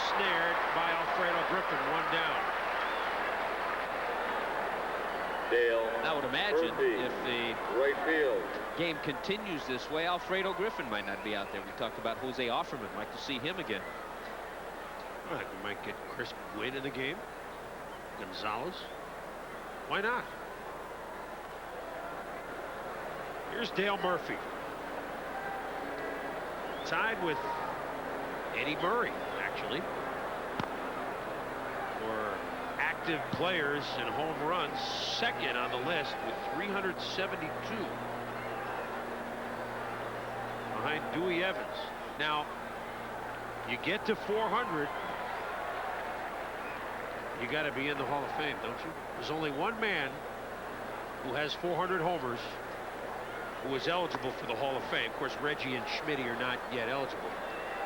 snared by Alfredo Griffin, 1 down. Dale. I would imagine Murphy, if the right field. game continues this way, Alfredo Griffin might not be out there. We talked about Jose Offerman. Like to see him again. All right, we might get Chris Gwynn in the game. Gonzalez. Why not? Here's Dale Murphy. Tied with Eddie Murray, actually, for active players in home runs, second on the list with 372. Behind Dewey Evans. Now, you get to 400, you got to be in the Hall of Fame, don't you? There's only one man who has 400 homers who is eligible for the Hall of Fame. Of course, Reggie and Schmitty are not yet eligible.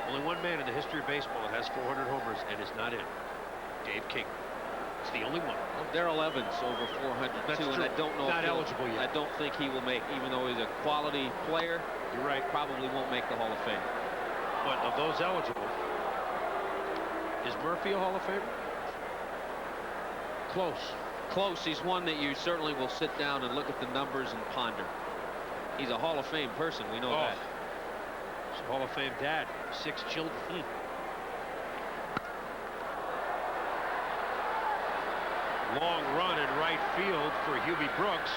Only one man in the history of baseball that has 400 homers and is not in. Dave King. It's the only one. Well, Darrell Evans over 400 That's too, true. and I don't know Not if eligible yet. I don't think he will make, even though he's a quality player. You're right. Probably won't make the Hall of Fame. But of those eligible, is Murphy a Hall of Famer? Close. Close. He's one that you certainly will sit down and look at the numbers and ponder. He's a Hall of Fame person. We know that. He's a Hall of Fame dad. 6 children. Long run in right field for Hubie Brooks.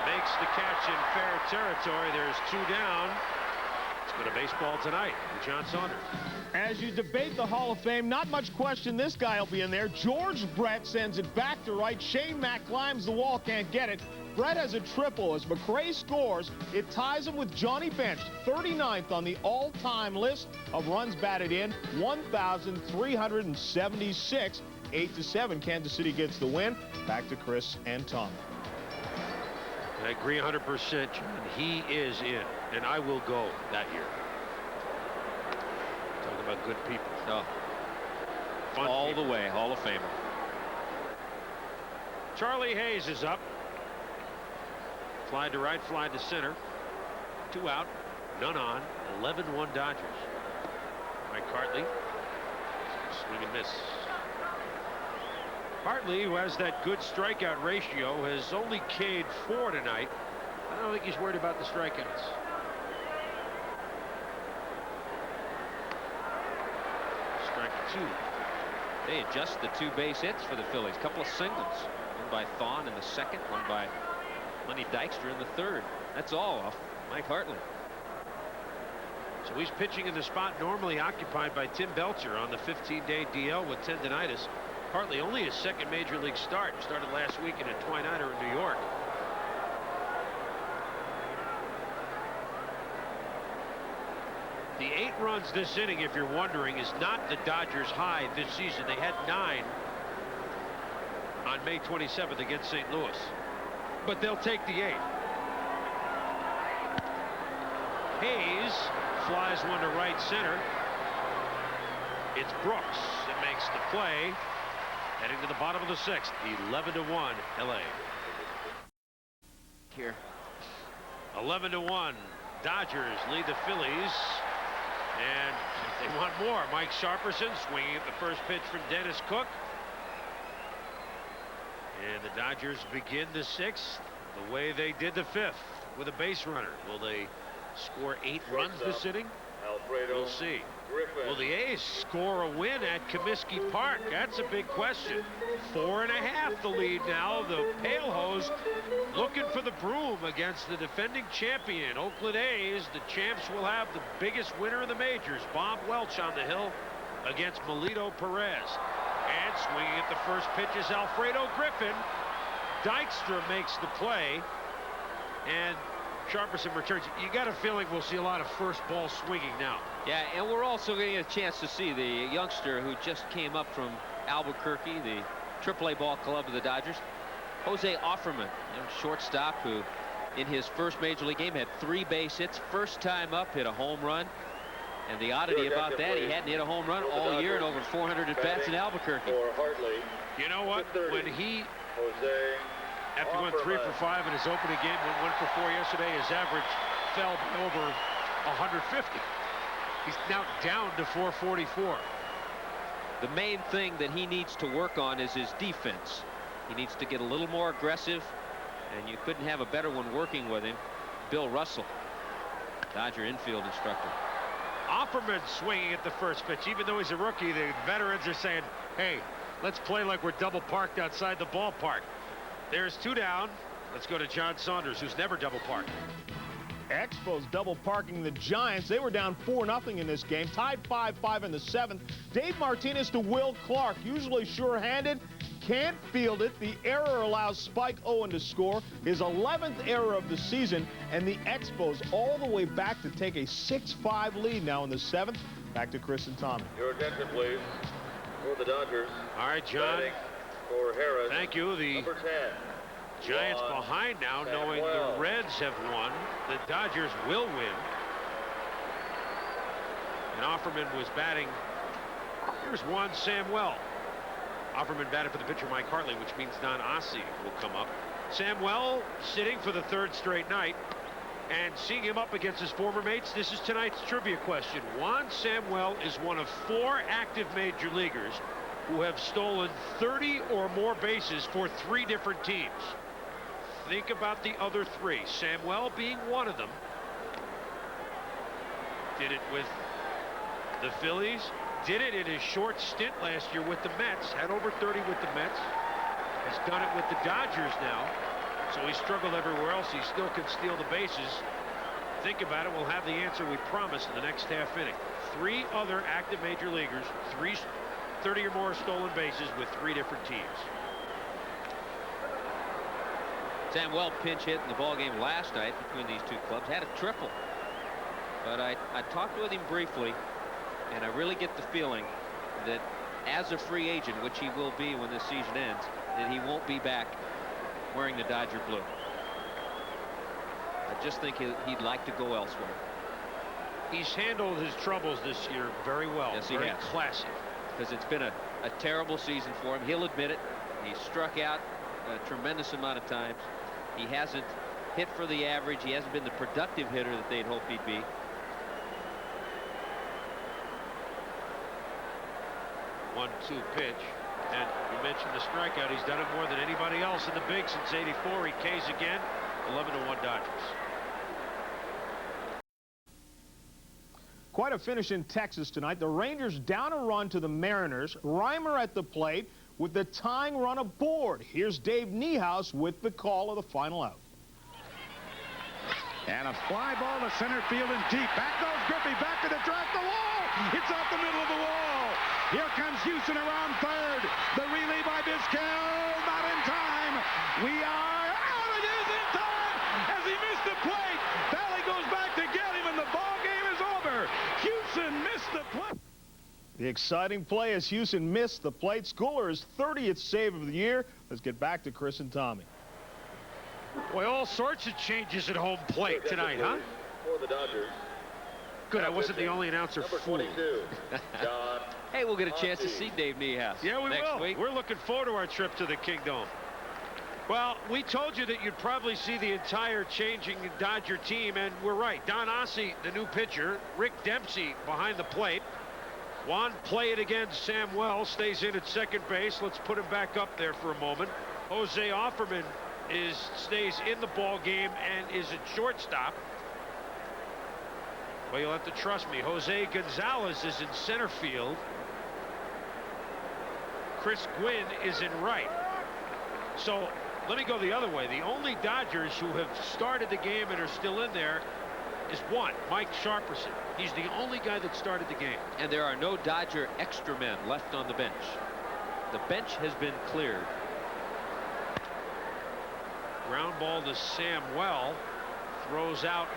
Makes the catch in fair territory. There's 2 down. Let's go to baseball tonight with John Saunders. As you debate the Hall of Fame, not much question this guy will be in there. George Brett sends it back to right. Shane Mack climbs the wall, can't get it. Brett has a triple. As McRae scores, it ties him with Johnny Bench, 39th on the all-time list of runs batted in, 1,376. 8-7, Kansas City gets the win. Back to Chris and Tom. I agree 100%, John. He is in, and I will go that year. Talking about good people. Oh, Fun all people. the way, Hall of Famer. Charlie Hayes is up. Fly to right, fly to center. 2 out, none on. 11-1 Dodgers. Mike Hartley. Swing and miss. Hartley, who has that good strikeout ratio, has only K'd 4 tonight. I don't think he's worried about the strikeouts. Strike 2. They adjust the 2 base hits for the Phillies. Couple of singles. One by Thon in the second, one by Lenny Dykstra in the third. That's all off Mike Hartley. So he's pitching in the spot normally occupied by Tim Belcher on the 15-day DL with tendonitis. Hartley only his second major league start. Started last weekend at Twine-Iner in New York. The 8 runs this inning, if you're wondering, is not the Dodgers' high this season. They had 9 on May 27th against St. Louis. But they'll take the 8. Hayes flies one to right center. It's Brooks that makes the play. Heading to the bottom of the 6th, 11-1 LA. Here. 11-1. Dodgers lead the Phillies. And if they want more, Mike Sharperson swinging at the first pitch from Dennis Cook. And the Dodgers begin the 6th the way they did the 5th with a base runner. Will they score 8 runs this inning? We'll see. Will the A's score a win at Comiskey Park? That's a big question. 4.5 the lead now. The Pale Hose looking for the broom against the defending champion Oakland A's. The champs will have the biggest winner in the majors, Bob Welch, on the hill against Melito Perez. And swinging at the first pitch is Alfredo Griffin. Dykstra makes the play, and Sharperson returns. You got a feeling we'll see a lot of first ball swinging now. Yeah, and we're also getting a chance to see the youngster who just came up from Albuquerque, the AAA ball club of the Dodgers, Jose Offerman, shortstop, who in his first major league game had 3 base hits. First time up, hit a home run. And the oddity about that, he hadn't hit a home run all year and over 400 at-bats in Albuquerque. You know what? When he, after going 3 for 5 in his opening game, went 1 for 4 yesterday, his average fell by over 150. He's now down to 444. The main thing that he needs to work on is his defense. He needs to get a little more aggressive, and you couldn't have a better one working with him. Bill Russell, Dodger infield instructor. Offerman swinging at the first pitch. Even though he's a rookie, the veterans are saying, hey, let's play like we're double parked outside the ballpark. There's 2 down. Let's go to John Saunders, who's never double parked. Expos double parking the Giants. They were down 4-0 in this game, tied 5-5 in the 7th. Dave Martinez to Will Clark, usually sure-handed, can't field it. The error allows Spike Owen to score, his 11th error of the season, and the Expos all the way back to take a 6-5 lead now in the 7th. Back to Chris and Tommy. Your attention, please, for the Dodgers. All right, John. Batting for Harris. Thank you. The number 10. Giants behind now, knowing the Reds have won. The Dodgers will win. And Offerman was batting. Here's Juan Samuel. Offerman batted for the pitcher Mike Hartley, which means Don Ossie will come up. Samuel sitting for the 3rd straight night. And seeing him up against his former mates, this is tonight's trivia question. Juan Samuel is one of 4 active major leaguers who have stolen 30 or more bases for 3 different teams. Think about the other 3. Samuel being one of them. Did it with the Phillies. Did it in his short stint last year with the Mets. Had over 30 with the Mets. Has done it with the Dodgers now. So he struggled everywhere else. He still can steal the bases. Think about it. We'll have the answer we promised in the next half inning. 3 other active major leaguers. 30 or more stolen bases with 3 different teams. Samuel pinch hit in the ball game last night between these 2 clubs. Had a triple. But I talked with him briefly, and I really get the feeling that as a free agent, which he will be when this season ends, that he won't be back wearing the Dodger blue. I just think he'd like to go elsewhere. He's handled his troubles this year very well. Yes, he very has. Classy. Because it's been a terrible season for him. He'll admit it. He struck out a tremendous amount of times. He hasn't hit for the average. He hasn't been the productive hitter that they'd hoped he'd be. One-two pitch. And you mentioned the strikeout. He's done it more than anybody else in the big since '84. He Ks again. 11-1 Dodgers. Quite a finish in Texas tonight. The Rangers down a run to the Mariners. Reimer at the plate with the tying run aboard. Here's Dave Niehaus with the call of the final out. And a fly ball to center field and deep. Back goes Griffey, back to the track, the wall. It's out the middle of the wall. Here comes Houston around 3rd. The relay by Vizquel, not in time. We are out. It is in time as he missed the plate. Valley goes back to get him, and the ball game is over. Houston missed the plate. The exciting play as Houston missed the plate. Schooler his 30th save of the year. Let's get back to Chris and Tommy. Boy, all sorts of changes at home plate tonight, huh? For the Dodgers. Good, I wasn't the only announcer Number fooled. 22, John. Hey, we'll get a chance to see Dave Niehaus Yeah, we next will. week. We're looking forward to our trip to the Kingdome. Well, we told you that you'd probably see the entire changing Dodger team, and we're right. Don Ossie, the new pitcher. Rick Dempsey behind the plate. Juan play it again. Samuel stays in at second base. Let's put him back up there for a moment. Jose Offerman stays in the ball game and is at shortstop. Well, you'll have to trust me. Jose Gonzalez is in center field. Chris Gwynn is in right. So let me go the other way. The only Dodgers who have started the game and are still in there is one, Mike Sharperson. He's the only guy that started the game. And there are no Dodger extra men left on the bench. The bench has been cleared. Ground ball to Samwell. Throws out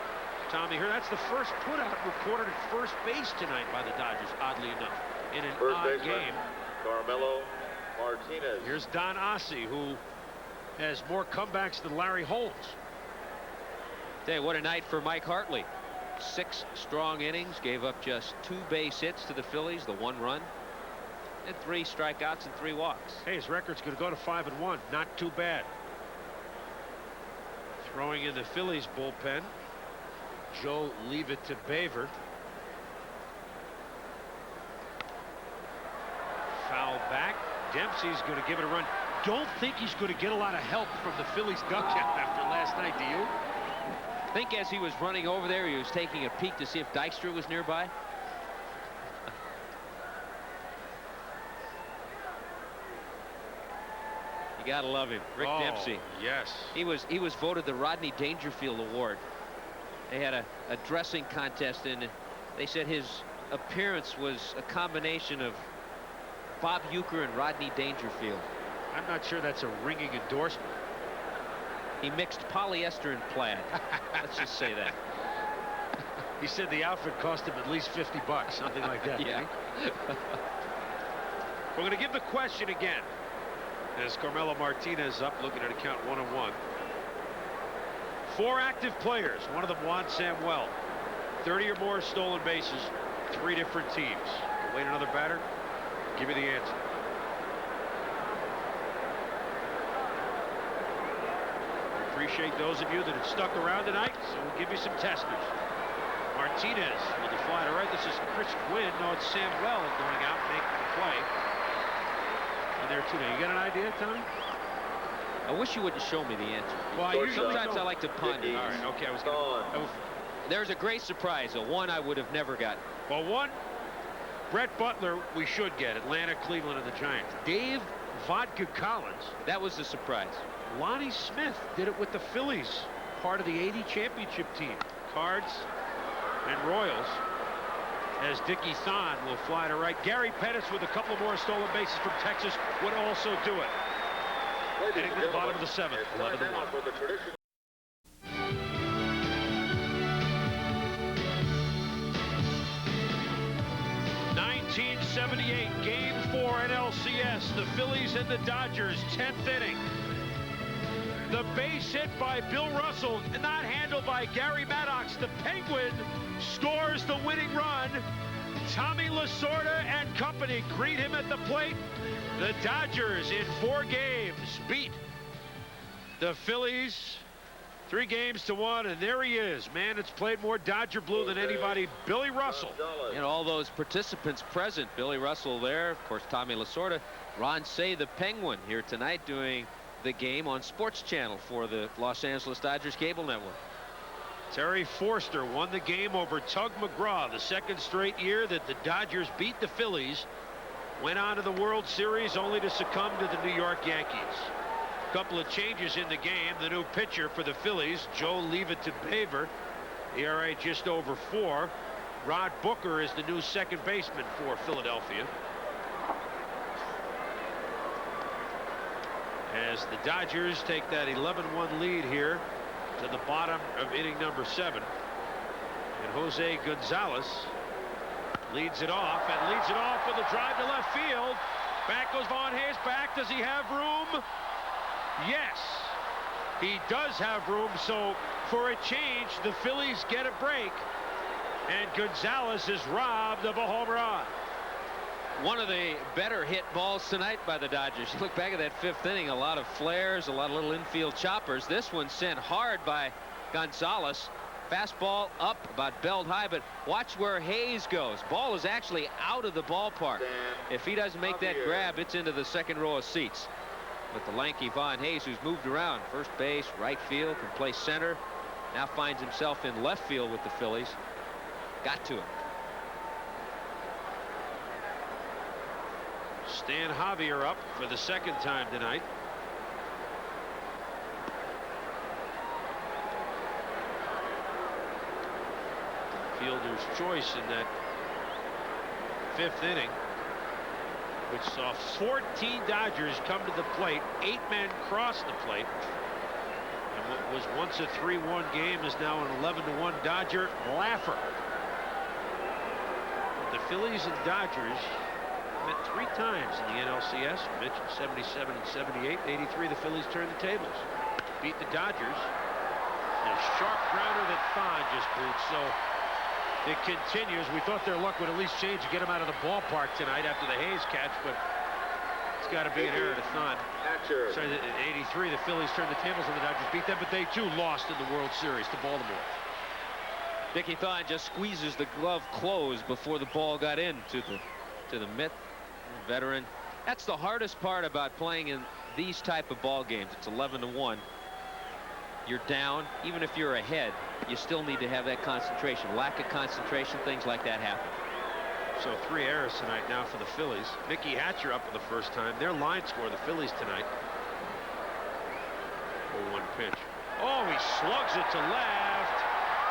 Tommy Herr. That's the first putout recorded at first base tonight by the Dodgers, oddly enough, in an odd game. Carmelo Martinez. Here's Don Ossie, who has more comebacks than Larry Holmes. Hey, what a night for Mike Hartley. 6 strong innings, gave up just 2 base hits to the Phillies, the 1 run, and 3 strikeouts and 3 walks. Hey, his record's going to go to 5-1. Not too bad. Throwing in the Phillies bullpen, Joe leave it to Baver. Foul back. Dempsey's going to give it a run. Don't think he's going to get a lot of help from the Phillies dugout after last night, do you? I think as he was running over there, he was taking a peek to see if Dykstra was nearby. You gotta love him, Rick Dempsey. Yes. He was voted the Rodney Dangerfield Award. They had a dressing contest, and they said his appearance was a combination of Bob Uecker and Rodney Dangerfield. I'm not sure that's a ringing endorsement. He mixed polyester and plaid. Let's just say that. He said the outfit cost him at least $50, something like that. Yeah. We're going to give the question again. As Carmelo Martinez up, looking at a count 1-1. 4 active players. One of them, Juan Samuel. 30 or more stolen bases. 3 different teams. We'll wait another batter. Give me the answer. Appreciate those of you that have stuck around tonight, so we'll give you some testers. Martinez with the fly to right. This is Chris Gwynn. No, it's Samwell going out, making the play. And there too. Now, you got an idea, Tommy? I wish you wouldn't show me the answer. Well, sometimes I like to ponder. All right, okay. I was going. There's a great surprise, one I would have never gotten. Well, one, Brett Butler, we should get. Atlanta, Cleveland, and the Giants. Dave Vodka Collins. That was the surprise. Lonnie Smith did it with the Phillies, part of the '80 championship team. Cards and Royals, as Dickie Thon will fly to right. Gary Pettis with a couple more stolen bases from Texas would also do it. Heading to the bottom of the 7th, 11-1. 1978, Game 4 NLCS. The Phillies and the Dodgers, 10th inning. The base hit by Bill Russell, not handled by Gary Maddox. The Penguin scores the winning run. Tommy Lasorda and company greet him at the plate. The Dodgers in 4 games beat the Phillies 3-1, and there he is. Man that's played more Dodger blue than anybody, Billy Russell. And all those participants present, Billy Russell there, of course Tommy Lasorda, Ron Say the Penguin here tonight doing the game on Sports Channel for the Los Angeles Dodgers cable network. Terry Forster won the game over Tug McGraw, the 2nd straight year that the Dodgers beat the Phillies. Went on to the World Series only to succumb to the New York Yankees. A couple of changes in the game. The new pitcher for the Phillies, Joe leave it to Baver. ERA just over 4. Rod Booker is the new second baseman for Philadelphia. As the Dodgers take that 11-1 lead here to the bottom of inning number 7. And Jose Gonzalez leads it off with a drive to left field. Back goes Von Hayes back. Does he have room? Yes, he does have room. So for a change, the Phillies get a break, and Gonzalez is robbed of a home run. One of the better hit balls tonight by the Dodgers. You look back at that 5th inning, a lot of flares, a lot of little infield choppers. This one sent hard by Gonzalez. Fastball up, about belt high, but watch where Hayes goes. Ball is actually out of the ballpark. If he doesn't make that grab, it's into the 2nd row of seats. But the lanky Von Hayes, who's moved around first base, right field, can play center, now finds himself in left field with the Phillies. Got to him. Stan Javier up for the second time tonight. Fielder's choice in that 5th inning, which saw 14 Dodgers come to the plate. 8 men cross the plate. And what was once a 3-1 game is now an 11-1 Dodger laugher. The Phillies and Dodgers met 3 times in the NLCS. Mitch in 77 and 78. 83, the Phillies turned the tables. Beat the Dodgers. And a sharp grounder that Thon just boots. So it continues. We thought their luck would at least change to get them out of the ballpark tonight after the Hayes catch, but it's got to be an error to Thon. Sorry, in 83, the Phillies turned the tables on the Dodgers, beat them, but they too lost in the World Series to Baltimore. Dickie Thon just squeezes the glove closed before the ball got in to the mitt. Veteran. That's the hardest part about playing in these type of ball games. It's 11-1. You're down. Even if you're ahead, you still need to have that concentration. Lack of concentration, things like that happen. So 3 errors tonight now for the Phillies. Mickey Hatcher up for the first time. Their line score, the Phillies tonight. 0-1 pitch. Oh, he slugs it to left.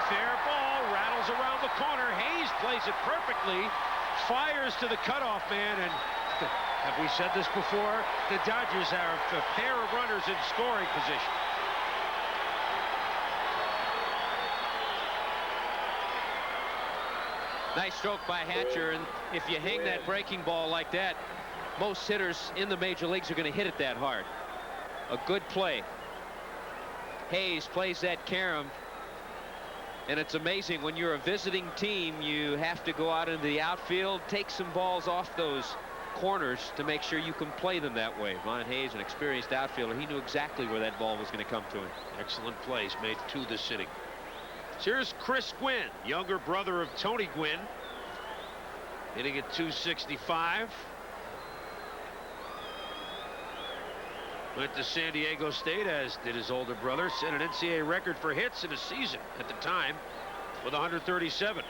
Fair ball, rattles around the corner. Hayes plays it perfectly. Fires to the cutoff man, and have we said this before? The Dodgers have a pair of runners in scoring position. Nice stroke by Hatcher, and if you hang that breaking ball like that, most hitters in the major leagues are going to hit it that hard. A good play. Hayes plays that carom, and it's amazing when you're a visiting team, you have to go out into the outfield, take some balls off those corners to make sure you can play them that way. Von Hayes, an experienced outfielder, he knew exactly where that ball was going to come to him. Excellent plays made 2 this inning. So here's Chris Gwynn, younger brother of Tony Gwynn, hitting at 265. Went to San Diego State, as did his older brother. Set an NCAA record for hits in a season at the time with 137.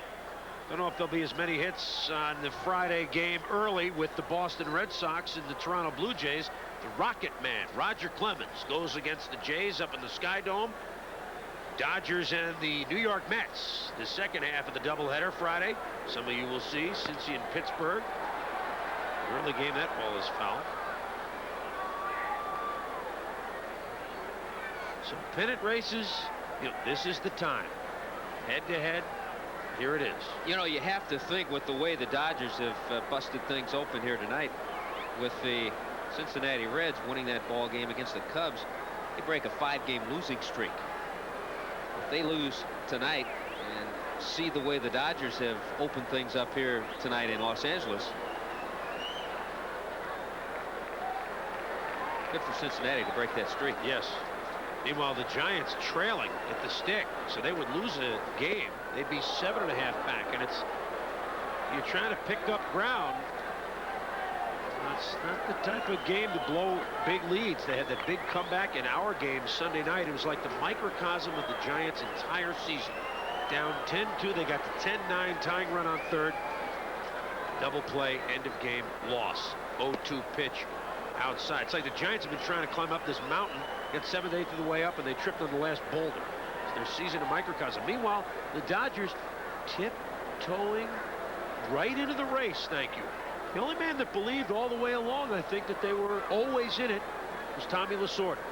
Don't know if there'll be as many hits on the Friday game early with the Boston Red Sox and the Toronto Blue Jays. The Rocket Man, Roger Clemens, goes against the Jays up in the Sky Dome. Dodgers and the New York Mets, the second half of the doubleheader Friday. Some of you will see Cincy and Pittsburgh. Early game, that ball is foul. Some pennant races, this is the time. Head to head, here it is. You know, you have to think with the way the Dodgers have busted things open here tonight with the Cincinnati Reds winning that ball game against the Cubs. They break a 5-game losing streak. If they lose tonight and see the way the Dodgers have opened things up here tonight in Los Angeles, good for Cincinnati to break that streak. Yes. Meanwhile, the Giants trailing at the stick, so they would lose a game. They'd be 7.5 back, and you're trying to pick up ground. It's not the type of game to blow big leads. They had that big comeback in our game Sunday night. It was like the microcosm of the Giants' entire season. Down 10-2, they got the 10-9 tying run on third. Double play, end of game, loss. 0-2 pitch outside. It's like the Giants have been trying to climb up this mountain, get 7/8 of the way up, and they tripped on the last boulder. It's their season of microcosm. Meanwhile, the Dodgers tiptoeing right into the race. Thank you. The only man that believed all the way along, I think, that they were always in it was Tommy Lasorda.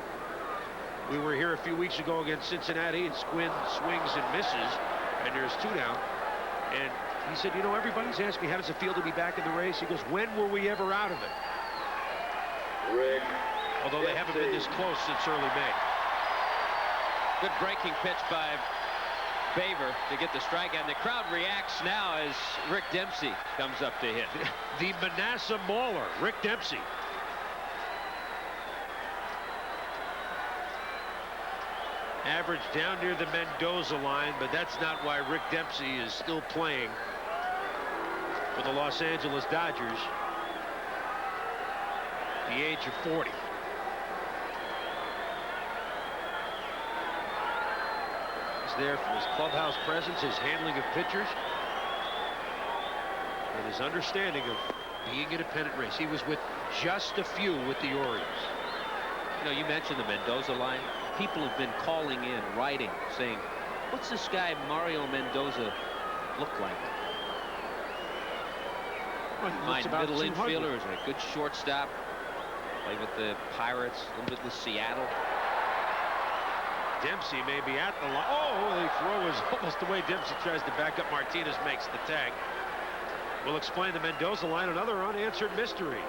We were here a few weeks ago against Cincinnati, and Squin swings and misses, and there's 2 down. And he said, everybody's asking, how does it feel to be back in the race? He goes, when were we ever out of it? Rick. Although they haven't been this close since early May. Good breaking pitch by Baver to get the strikeout, and the crowd reacts now as Rick Dempsey comes up to hit. The Manasseh Mauler, Rick Dempsey. Average down near the Mendoza line, but that's not why Rick Dempsey is still playing for the Los Angeles Dodgers at the age of 40. He's there for his clubhouse presence, his handling of pitchers. and his understanding of being in a pennant race. He was with just a few with the Orioles. You know, you mentioned the Mendoza line. People have been calling in, writing, saying, what's this guy Mario Mendoza look like? Well, he looks Fine about middle 200. infielder, is a good shortstop. Played with the Pirates, a little bit with Seattle. Dempsey may be at the line. Oh, the throw is almost the way Dempsey tries to back up. Martinez makes the tag. We'll explain the Mendoza line and other unanswered mysteries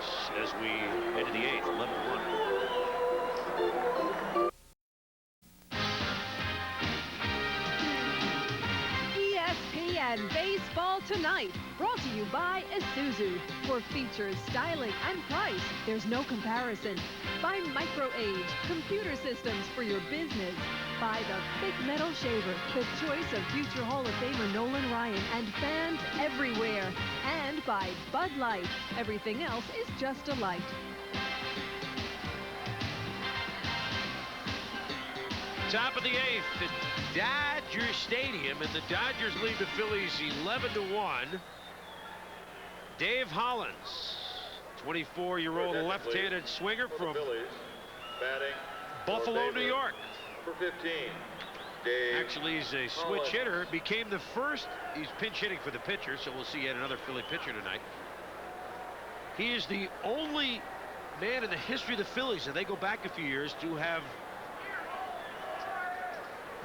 as we head to the 8th, 11-1. ESPN Baseball Tonight, brought to you by Isuzu. For features, styling, and price, there's no comparison. By Micro Age, computer systems for your business. By the Thick Metal Shaver, the choice of future Hall of Famer Nolan Ryan and fans everywhere. And by Bud Light. Everything else is just a light. Top of the 8th at Dodger Stadium, and the Dodgers lead the Phillies 11-1. Dave Hollins, 24-year-old left-handed swinger from Phillies, batting Buffalo, New York. For 15, Dave. Actually, he's a switch hitter. Became the first. He's pinch hitting for the pitcher, so we'll see yet another Philly pitcher tonight. He is the only man in the history of the Phillies, and they go back a few years, to have,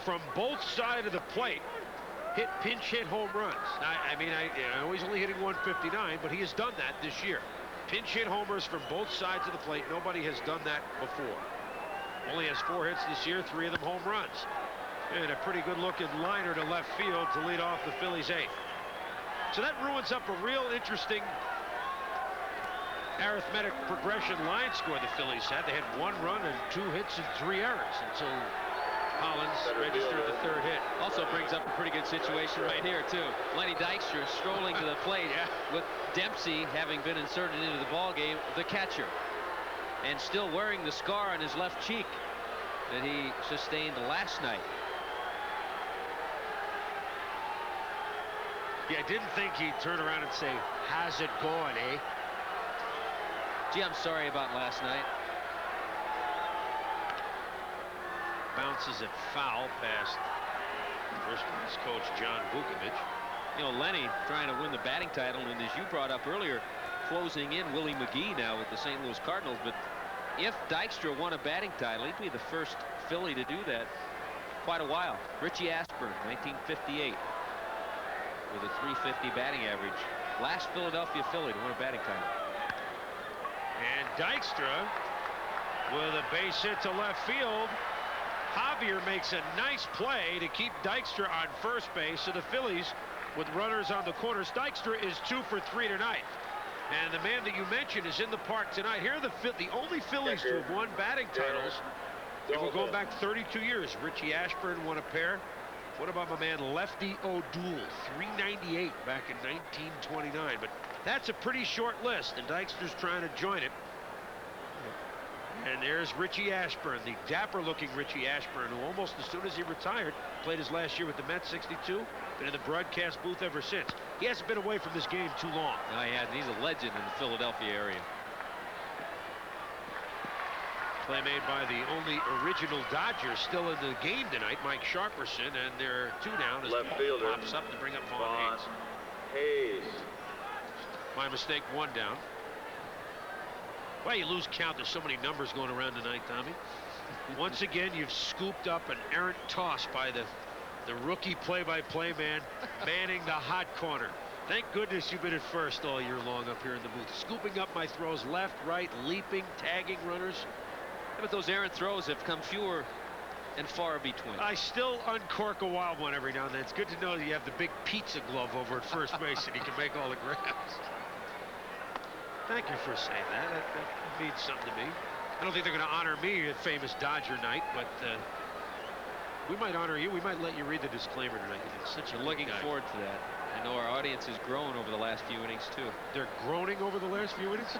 from both sides of the plate, pinch hit home runs. I know he's only hitting 159, but he has done that this year. Pinch hit homers from both sides of the plate. Nobody has done that before. Only has 4 hits this year, 3 of them home runs. And a pretty good looking liner to left field to lead off the Phillies 8th. So that ruins up a real interesting arithmetic progression line score the Phillies had. They had 1 run and 2 hits and 3 errors until Hollins registered the 3rd hit. Also brings up a pretty good situation right here, too. Lenny Dykstra strolling to the plate with Dempsey having been inserted into the ball game, the catcher, and still wearing the scar on his left cheek that he sustained last night. Yeah, I didn't think he'd turn around and say, how's it going, eh? Gee, I'm sorry about last night. Bounces it foul past first base coach John Vukovich. You know, Lenny trying to win the batting title, and as you brought up earlier, closing in Willie McGee now with the St. Louis Cardinals. But if Dykstra won a batting title, he'd be the first Philly to do that quite a while. Richie Ashburn, 1958, with a .350 batting average. Last Philadelphia Philly to win a batting title. And Dykstra with a base hit to left field. Javier makes a nice play to keep Dykstra on first base. So the Phillies, with runners on the corners, Dykstra is 2 for 3 tonight. And the man that you mentioned is in the park tonight. Here are the only Phillies to have won batting titles. And we're going back 32 years. Richie Ashburn won a pair. What about my man Lefty O'Doul? 398 back in 1929. But that's a pretty short list, and Dykstra's trying to join it. And there's Richie Ashburn, the dapper-looking Richie Ashburn, who almost as soon as he retired, played his last year with the Mets, 62, been in the broadcast booth ever since. He hasn't been away from this game too long. No, he hasn't. He's a legend in the Philadelphia area. Play made by the only original Dodger still in the game tonight, Mike Sharperson, and they're 2 down as Left fielder pops up to bring up Vaughn Hayes. My mistake, 1 down. Well, you lose count. There's so many numbers going around tonight, Tommy. Once again, you've scooped up an errant toss by the rookie play-by-play man manning the hot corner. Thank goodness you've been at first all year long up here in the booth, scooping up my throws left, right, leaping, tagging runners. Yeah, but those errant throws have come fewer and far between. I still uncork a wild one every now and then. It's good to know that you have the big pizza glove over at first base and you can make all the grabs. Thank you for saying that. That means something to me. I don't think they're going to honor me at famous Dodger night, but we might honor you. We might let you read the disclaimer tonight. It's such a looking forward to that. I know our audience has grown over the last few innings too. They're groaning over the last few innings.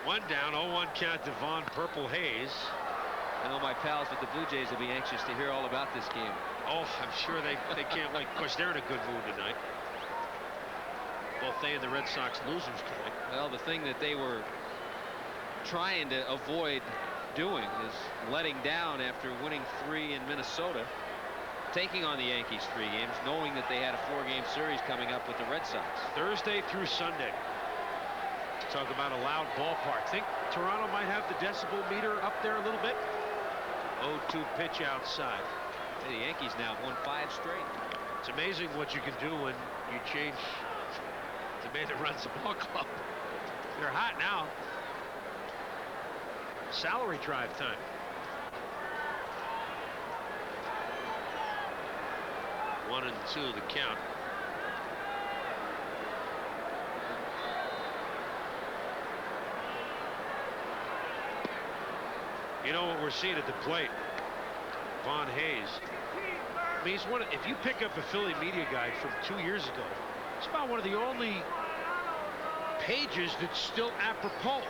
1 down, 0-1 count to Vaughn Purple Hayes. I know my pals with the Blue Jays will be anxious to hear all about this game. Oh, I'm sure they can't wait. Of course, they're in a good mood tonight. Both they and the Red Sox losers tonight. Well, the thing that they were trying to avoid doing is letting down after winning 3 in Minnesota, taking on the Yankees 3 games, knowing that they had a 4-game series coming up with the Red Sox. Thursday through Sunday. Talk about a loud ballpark. Think Toronto might have the decibel meter up there a little bit. 0-2 pitch outside. The Yankees now have won 5 straight. It's amazing what you can do when you change the man that runs the ball club. They're hot now. Salary drive time. One and 2 the count. You know what we're seeing at the plate? Von Hayes. I mean, he's one. If you pick up a Philly media guide from 2 years ago, it's about one of the only pages that's still apropos.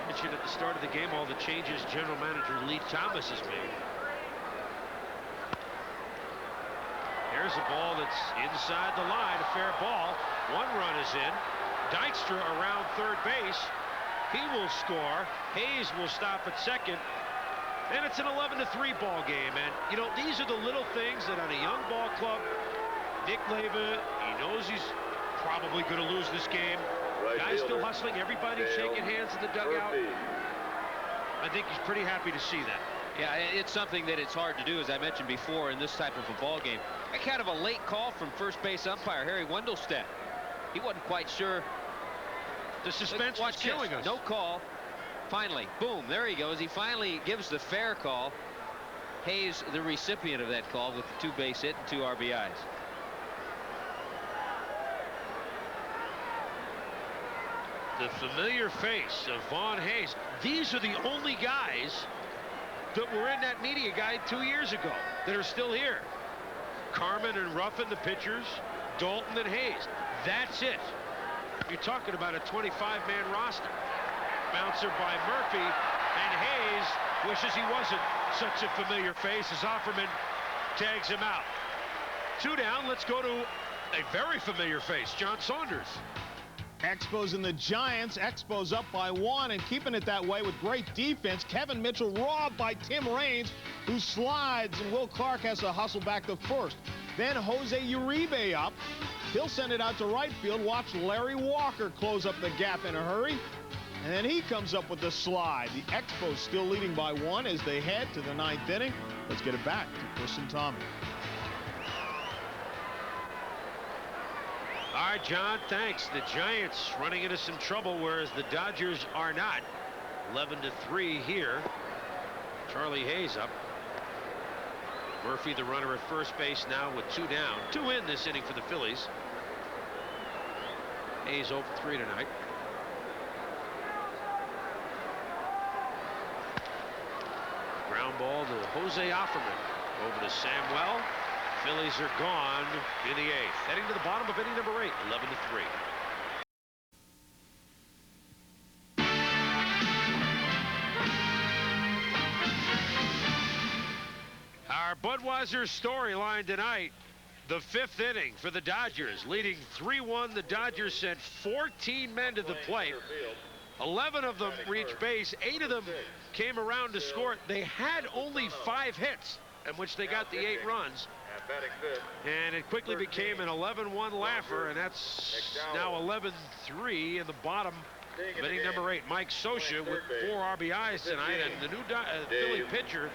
Mentioned at the start of the game all the changes general manager Lee Thomas has made. Here's a ball that's inside the line, a fair ball. 1 run is in. Dykstra around third base. He will score. Hayes will stop at second. And it's an 11-3 ball game. And, you know, these are the little things that on a young ball club, Nick Leyva, he knows he's probably going to lose this game. Right Guys still fielder, hustling. Everybody shaking hands in the dugout. I think he's pretty happy to see that. Yeah, it's something that it's hard to do, as I mentioned before, in this type of a ball game. A kind of a late call from first base umpire Harry Wendelstedt. He wasn't quite sure. The suspense was killing us. No call. Finally, boom, there he goes. He finally gives the fair call. Hayes, the recipient of that call, with the 2-base hit and 2 RBIs. The familiar face of Von Hayes. These are the only guys that were in that media guide 2 years ago that are still here. Carmen and Ruffin, the pitchers. Dalton and Hayes. That's it. You're talking about a 25-man roster. Bouncer by Murphy, and Hayes wishes he wasn't such a familiar face as Offerman tags him out. 2 down. Let's go to a very familiar face, John Saunders. Expos and the Giants. Expos up by 1 and keeping it that way with great defense. Kevin Mitchell robbed by Tim Raines, who slides, and Will Clark has to hustle back to first. Then Jose Uribe up. He'll send it out to right field. Watch Larry Walker close up the gap in a hurry. And then he comes up with the slide. The Expos still leading by 1 as they head to the 9th inning. Let's get it back to Chris and Tommy. All right, John, thanks. The Giants running into some trouble, whereas the Dodgers are not. 11-3 here. Charlie Hayes up. Murphy, the runner at first base now with 2 down. 2 in this inning for the Phillies. Hayes 0 for 3 tonight. Ground ball to Jose Offerman. Over to Samuel. Phillies are gone in the 8th. Heading to the bottom of inning number 8. 11-3. Our Budweiser storyline tonight. The 5th inning for the Dodgers, leading 3-1. The Dodgers sent 14 men to the plate. 11 of them reached base. 8 of them came around to score. They had only 5 hits, in which they got the 8 runs. And it quickly became an 11-1 laugher, and that's now 11-3 in the bottom of inning number 8. Mike Scioscia with 4 RBIs tonight, and the new Philly pitcher,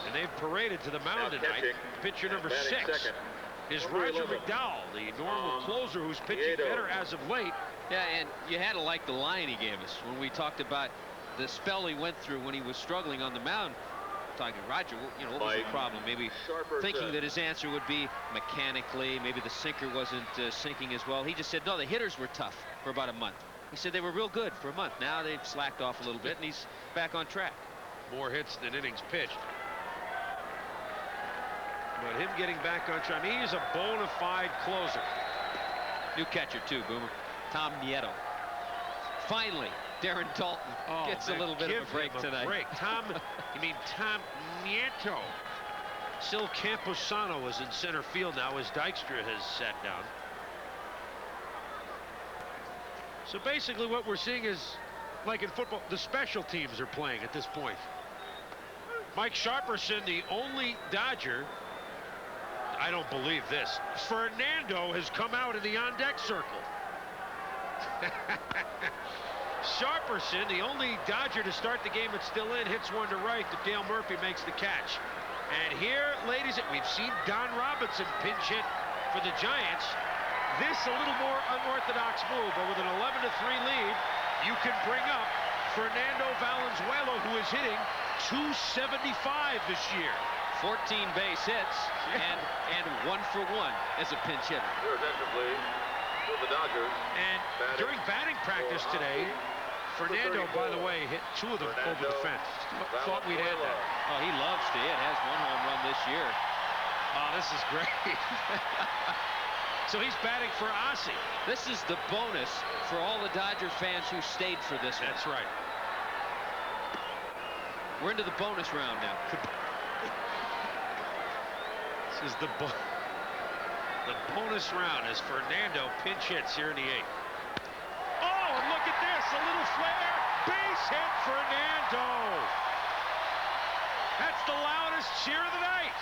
and they've paraded to the mound tonight. Pitcher number 6 is Roger McDowell, the normal closer who's pitching better as of late. Yeah, and you had to like the line he gave us when we talked about the spell he went through when he was struggling on the mound. Talking to Roger, you know, what was the problem? Maybe thinking that his answer would be mechanically, maybe the sinker wasn't sinking as well. He just said, no, the hitters were tough for about a month. He said they were real good for a month. Now they've slacked off a little bit, and he's back on track. More hits than innings pitched. But him getting back on track, I mean, he's a bona fide closer. New catcher, too, Boomer. Tom Nieto. Finally, Darren Dalton gets a little bit of a break tonight. You mean Tom Nieto. Sil Camposano is in center field now as Dykstra has sat down. So basically what we're seeing is, like in football, the special teams are playing at this point. Mike Sharperson, the only Dodger. I don't believe this. Fernando has come out in the on-deck circle. Sharperson, the only Dodger to start the game that's still in, hits one to right, but Dale Murphy makes the catch. And here, ladies, we've seen Don Robinson pinch hit for the Giants. This a little more unorthodox move, but with an 11-3 lead, you can bring up Fernando Valenzuela, who is hitting .275 this year. 14 base hits and 1 for 1 as a pinch hitter. Your attention, please. For the Dodgers. And during batting practice today, Fernando, by the way, hit 2 of them over the fence. Thought we'd add that. Oh, he loves to hit. Has 1 home run this year. Oh, this is great. So he's batting for Ossie. This is the bonus for all the Dodger fans who stayed for this one. That's right. We're into the bonus round now. This is the bonus round as Fernando pinch hits here in the 8th. Oh, and look at this, a little flare, base hit Fernando. That's the loudest cheer of the night.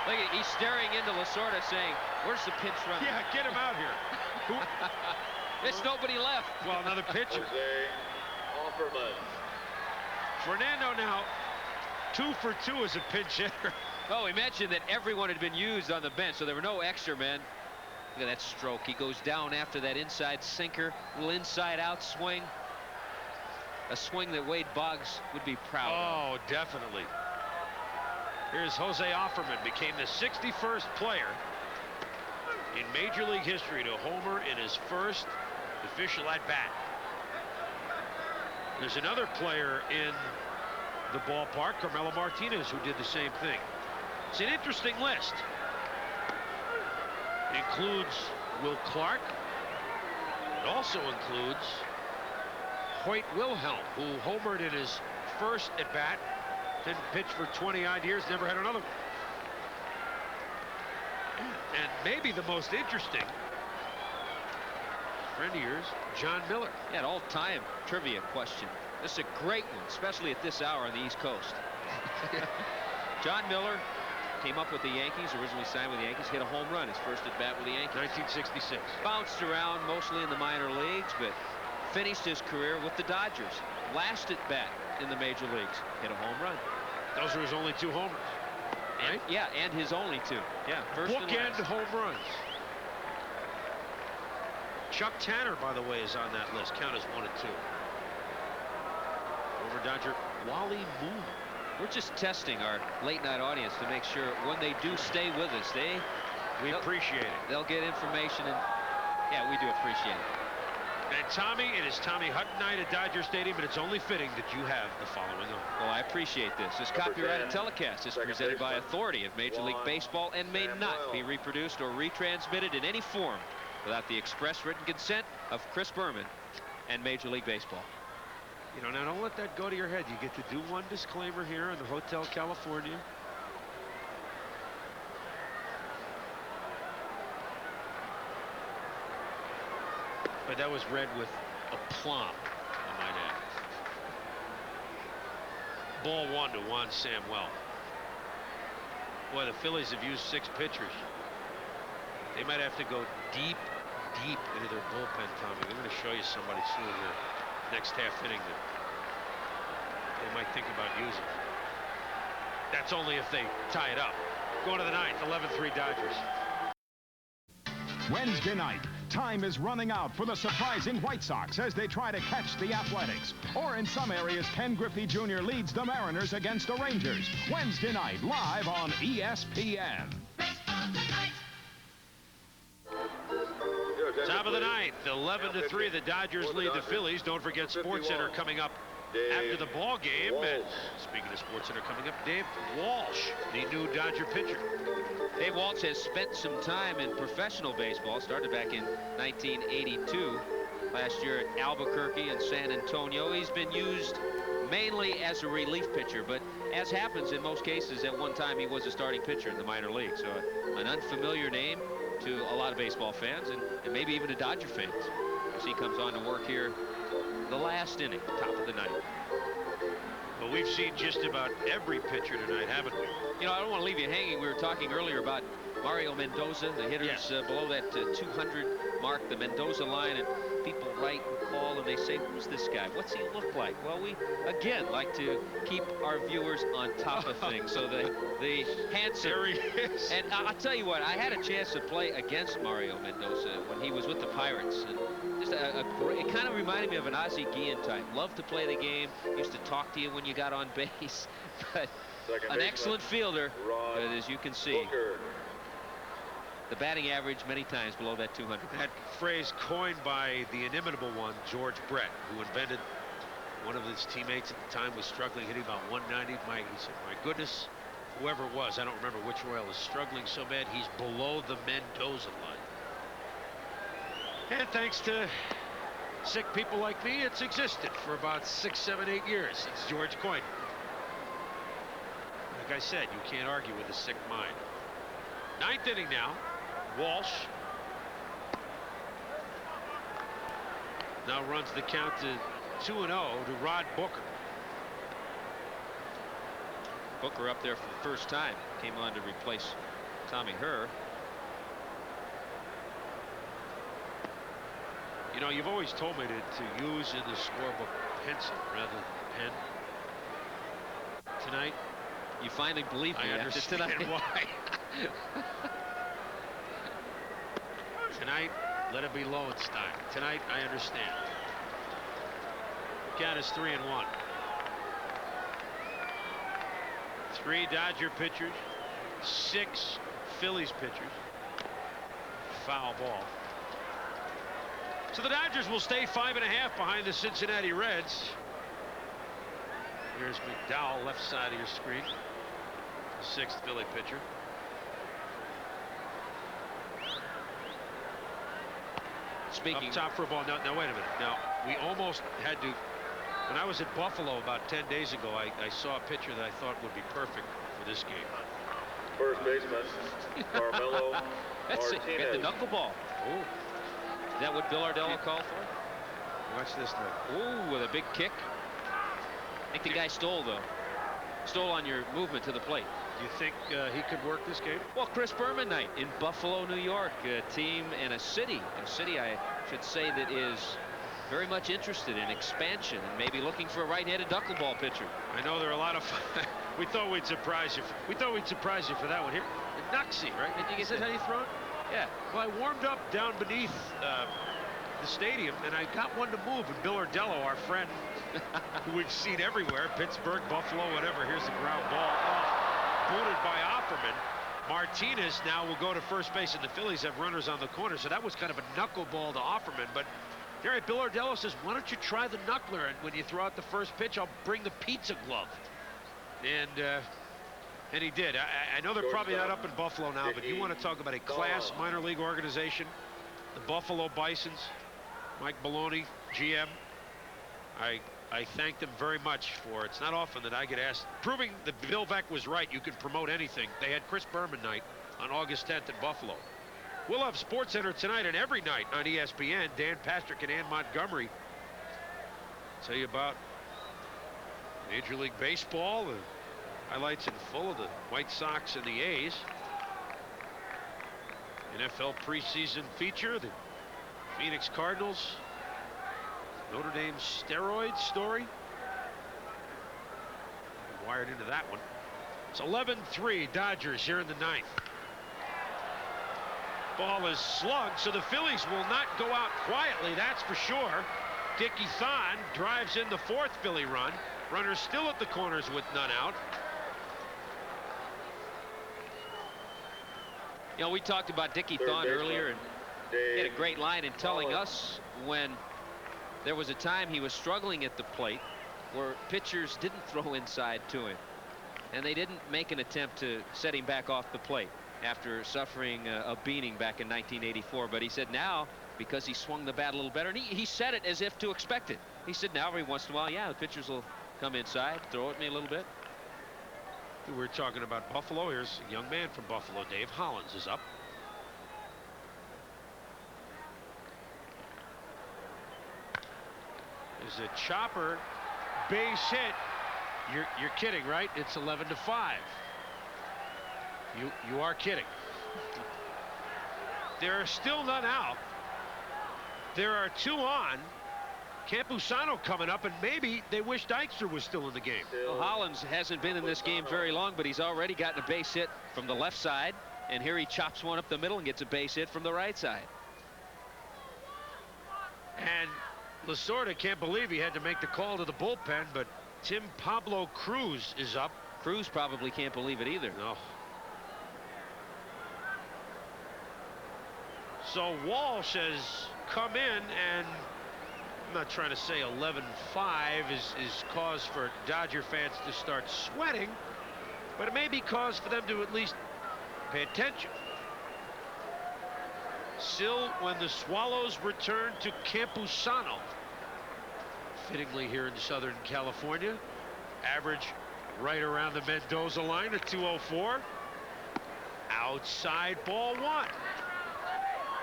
Look, he's staring into Lasorda saying, where's the pinch runner? Yeah, get him out here. There's nobody left. Well, another pitcher. Fernando now 2 for 2 as a pinch hitter. Oh, he mentioned that everyone had been used on the bench, so there were no extra men. Look at that stroke. He goes down after that inside sinker, little inside-out swing. A swing that Wade Boggs would be proud of. Oh, definitely. Here's Jose Offerman, became the 61st player in Major League history to homer in his first official at-bat. There's another player in the ballpark, Carmelo Martinez, who did the same thing. It's an interesting list. It includes Will Clark. It also includes Hoyt Wilhelm, who homered in his first at-bat, didn't pitch for 20-odd years, never had another one. And maybe the most interesting friend of yours, John Miller. Yeah, an all-time trivia question. This is a great one, especially at this hour on the East Coast. John Miller came up with the Yankees, originally signed with the Yankees, hit a home run his first at bat with the Yankees. 1966. Bounced around mostly in the minor leagues, but finished his career with the Dodgers. Last at bat in the major leagues, hit a home run. Those are his only 2 homers. Right? Yeah, and his only 2. Yeah, first and Bookend last. home runs. Chuck Tanner, by the way, is on that list. Count as 1 and 2. Former Dodger Wally Moon. We're just testing our late night audience to make sure when they do stay with us, we appreciate it. They'll get information, and yeah, we do appreciate it. And Tommy, it is Tommy Hutton night at Dodger Stadium, and it's only fitting that you have the following on. Well, I appreciate this. This copyrighted telecast is presented by authority of Major League Baseball and may not be reproduced or retransmitted in any form without the express written consent of Chris Berman and Major League Baseball. You know, now don't let that go to your head. You get to do one disclaimer here in the Hotel California. But that was read with aplomb, I might add. Ball 1 to Juan Samuel. Boy, the Phillies have used 6 pitchers. They might have to go deep into their bullpen, Tommy. They're going to show you somebody soon here, next half inning, that they might think about using. That's only if they tie it up. Going to the 9th, 11-3 Dodgers. Wednesday night, time is running out for the surprising White Sox as they try to catch the Athletics. Or in some areas, Ken Griffey Jr. leads the Mariners against the Rangers. Wednesday night, live on ESPN. Top of the 9th, 11-3, the Dodgers lead the Phillies. Don't forget SportsCenter coming up after the ball game. And speaking of SportsCenter coming up, Dave Walsh, the new Dodger pitcher. Dave Walsh has spent some time in professional baseball. Started back in 1982. Last year at Albuquerque and San Antonio. He's been used mainly as a relief pitcher, but as happens in most cases, at one time he was a starting pitcher in the minor league. So an unfamiliar name to a lot of baseball fans and maybe even to Dodger fans, as he comes on to work here the last inning, top of the ninth. But we've seen just about every pitcher tonight, haven't we? You know, I don't want to leave you hanging. We were talking earlier about Mario Mendoza, the hitters below that 200 mark, the Mendoza line, and people write and call and they say, who's this guy? What's he look like? Well, we again like to keep our viewers on top of things. So the handsome, there he is. And I'll tell you what, I had a chance to play against Mario Mendoza when he was with the Pirates, and just a great, it kind of reminded me of an Ozzie Guillen type. Loved to play the game, used to talk to you when you got on base, but an excellent fielder, but as you can see, the batting average many times below that 200. That phrase coined by the inimitable one, George Brett, who invented, one of his teammates at the time was struggling, hitting about 190. He said, my goodness, whoever it was, I don't remember which Royal, is struggling so bad he's below the Mendoza line. And thanks to sick people like me, it's existed for about 6, 7, 8 years since George coined it. Like I said, you can't argue with a sick mind. Ninth inning now. Walsh now runs the count to 2-0 to Rod Booker. Booker up there for the first time, came on to replace Tommy Herr. You know, you've always told me to use in the scorebook pencil rather than pen. Tonight, you finally believe me. I understand why. Tonight, let it be Lowenstein. Tonight, I understand. Count is 3-1. 3 Dodger pitchers, 6 Phillies pitchers. Foul ball. So the Dodgers will stay 5.5 behind the Cincinnati Reds. Here's McDowell, left side of your screen. The 6th Philly pitcher. Speaking up top for a ball. Now wait a minute. Now we almost had to. When I was at Buffalo about 10 days ago, I saw a pitcher that I thought would be perfect for this game. First baseman, Carmelo Martinez. Get the knuckleball. Oh, is that what Bill Ardello called for? Watch this now. Ooh, with a big kick. I think the guy stole though. Stole on your movement to the plate. Do you think he could work this game? Well, Chris Berman night in Buffalo, New York, a team and a city I should say that is very much interested in expansion and maybe looking for a right-handed knuckleball pitcher. I know there are a lot of. We thought we'd surprise you. We thought we'd surprise you for that one here. Knucksy, right? Did you get Is that how you throw it? Yeah. Well, I warmed up down beneath the stadium, and I got one to move. And Bill Ardello, our friend, who we've seen everywhere, Pittsburgh, Buffalo, whatever. Here's the ground ball. Booted by Offerman. Martinez now will go to first base, and the Phillies have runners on the corner. So that was kind of a knuckleball to Offerman. But all right, Bill Ardello says, why don't you try the knuckler? And when you throw out the first pitch, I'll bring the pizza glove. And he did. I know they're probably not up in Buffalo now, but you want to talk about a class minor league organization, the Buffalo Bisons, Mike Maloney, GM. I thank them very much for it. It's not often that I get asked, proving that Bill Veeck was right, you can promote anything. They had Chris Berman night on August 10th in Buffalo. We'll have SportsCenter tonight and every night on ESPN. Dan Pastrick and Ann Montgomery tell you about Major League Baseball, the highlights in full of the White Sox and the A's. NFL preseason feature, the Phoenix Cardinals, Notre Dame steroid story. Wired into that one. It's 11-3 Dodgers here in the ninth. Ball is slugged, so the Phillies will not go out quietly, that's for sure. Dickie Thon drives in the 4th Philly run. Runners still at the corners with none out. You know, we talked about Dickie Thon earlier, and he had a great line in telling us when there was a time he was struggling at the plate where pitchers didn't throw inside to him, and they didn't make an attempt to set him back off the plate after suffering a beating back in 1984. But he said now, because he swung the bat a little better, and he said it as if to expect it. He said now every once in a while, yeah, the pitchers will come inside, throw at me a little bit. We're talking about Buffalo. Here's a young man from Buffalo. Dave Hollins is up. Is a chopper, base hit. You're kidding, right? It's 11-5. You are kidding. There are still none out. There are 2 on. Campusano coming up, and maybe they wish Dykstra was still in the game. Well, Hollins hasn't been in this game very long, but he's already gotten a base hit from the left side, and here he chops one up the middle and gets a base hit from the right side. And Lasorda can't believe he had to make the call to the bullpen, but Tim Pablo Cruz is up. Cruz probably can't believe it either. No. So Walsh has come in, and I'm not trying to say 11-5 is cause for Dodger fans to start sweating, but it may be cause for them to at least pay attention. Still, when the Swallows return to Campusano, fittingly here in Southern California, average right around the Mendoza line at 204. Outside ball 1.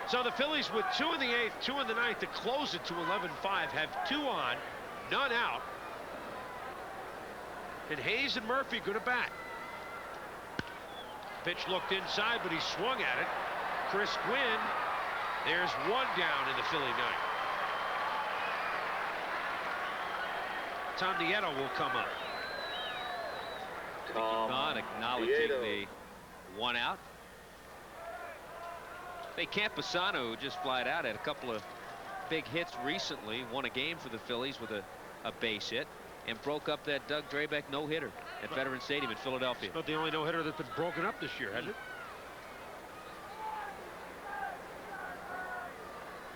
So the Phillies with 2 in the 8th, 2 in the 9th to close it to 11-5 have 2 on, none out. And Hayes and Murphy good at bat. Pitch looked inside, but he swung at it. Chris Gwynn, there's 1 down in the Philly 9th. Tom Nieto will come up. Not acknowledging the 1 out. Hey, Campusano, who just flied out, had a couple of big hits recently, won a game for the Phillies with a base hit, and broke up that Doug Drabek no-hitter at Veterans Stadium in Philadelphia. It's not the only no-hitter that's been broken up this year, has it?